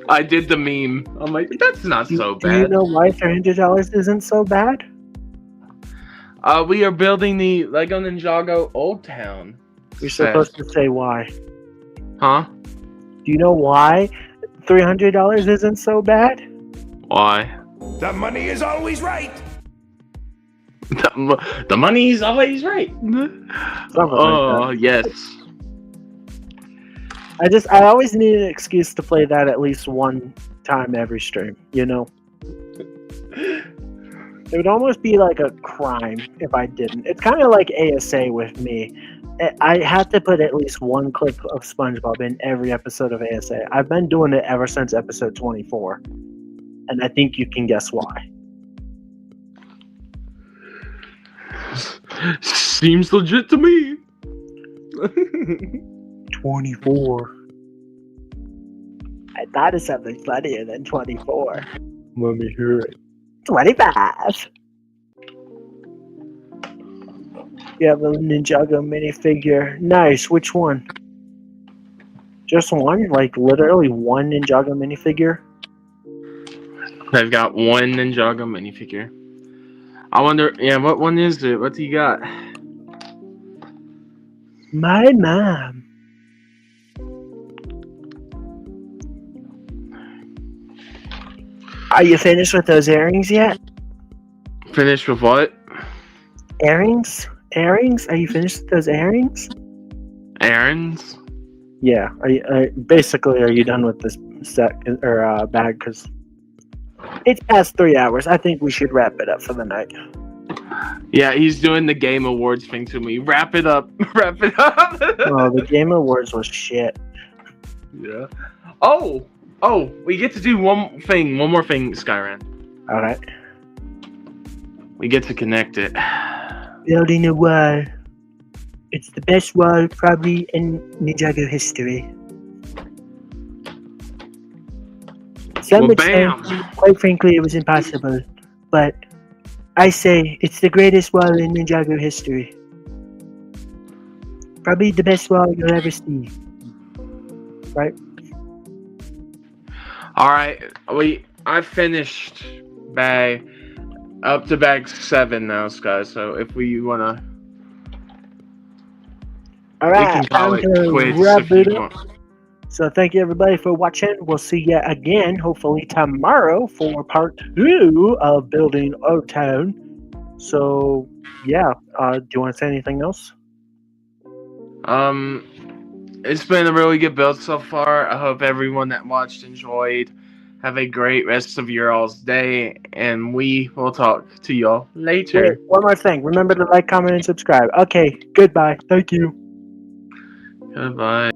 I did the meme. I'm like, that's not so Do you bad. know why $300 isn't so bad? We are building the Lego Ninjago Old Town. You're supposed to say why. Huh? Do you know why $300 isn't so bad? Why? The money is always right. The money's always right. Something Oh, like yes. I always need an excuse to play that at least one time every stream, you know? It would almost be like a crime if I didn't. It's kind of like ASA with me. I have to put at least one clip of SpongeBob in every episode of ASA. I've been doing it ever since episode 24. And I think you can guess why. Seems legit to me. 24. I thought of something funnier than 24. Let me hear it. 25. You have a Ninjago minifigure. Nice. Which one? Just one? Like literally one Ninjago minifigure? I've got one Ninjago minifigure. I wonder, what one is it? What do you got? My mom. Are you finished with those earrings yet? Finished with what? Earrings? Earrings? Are you finished with those earrings? Errands? Yeah. Basically, are you done with this set or bag? Because it's past 3 hours. I think we should wrap it up for the night. Yeah, he's doing the Game Awards thing to me. Wrap it up. Wrap it up. Oh, the Game Awards was shit. Yeah. Oh, we get to do one more thing, Skyran. All right. We get to connect it. Building a wall. It's the best wall probably in Ninjago history. Some would say, quite frankly, it was impossible. But I say it's the greatest wall in Ninjago history. Probably the best wall you'll ever see. Right? Alright, I finished up to bag 7 now, Sky, so if we wanna Alright, call I'm it gonna quits wrap if it you up. want. So thank you everybody for watching. We'll see you again, hopefully tomorrow, for part 2 of building O Town. So yeah, do you want to say anything else? It's been a really good build so far. I hope everyone that watched enjoyed. Have a great rest of your all's day, and we will talk to y'all later. Wait, one more thing. Remember to like, comment, and subscribe. Okay, goodbye. Thank you. Goodbye.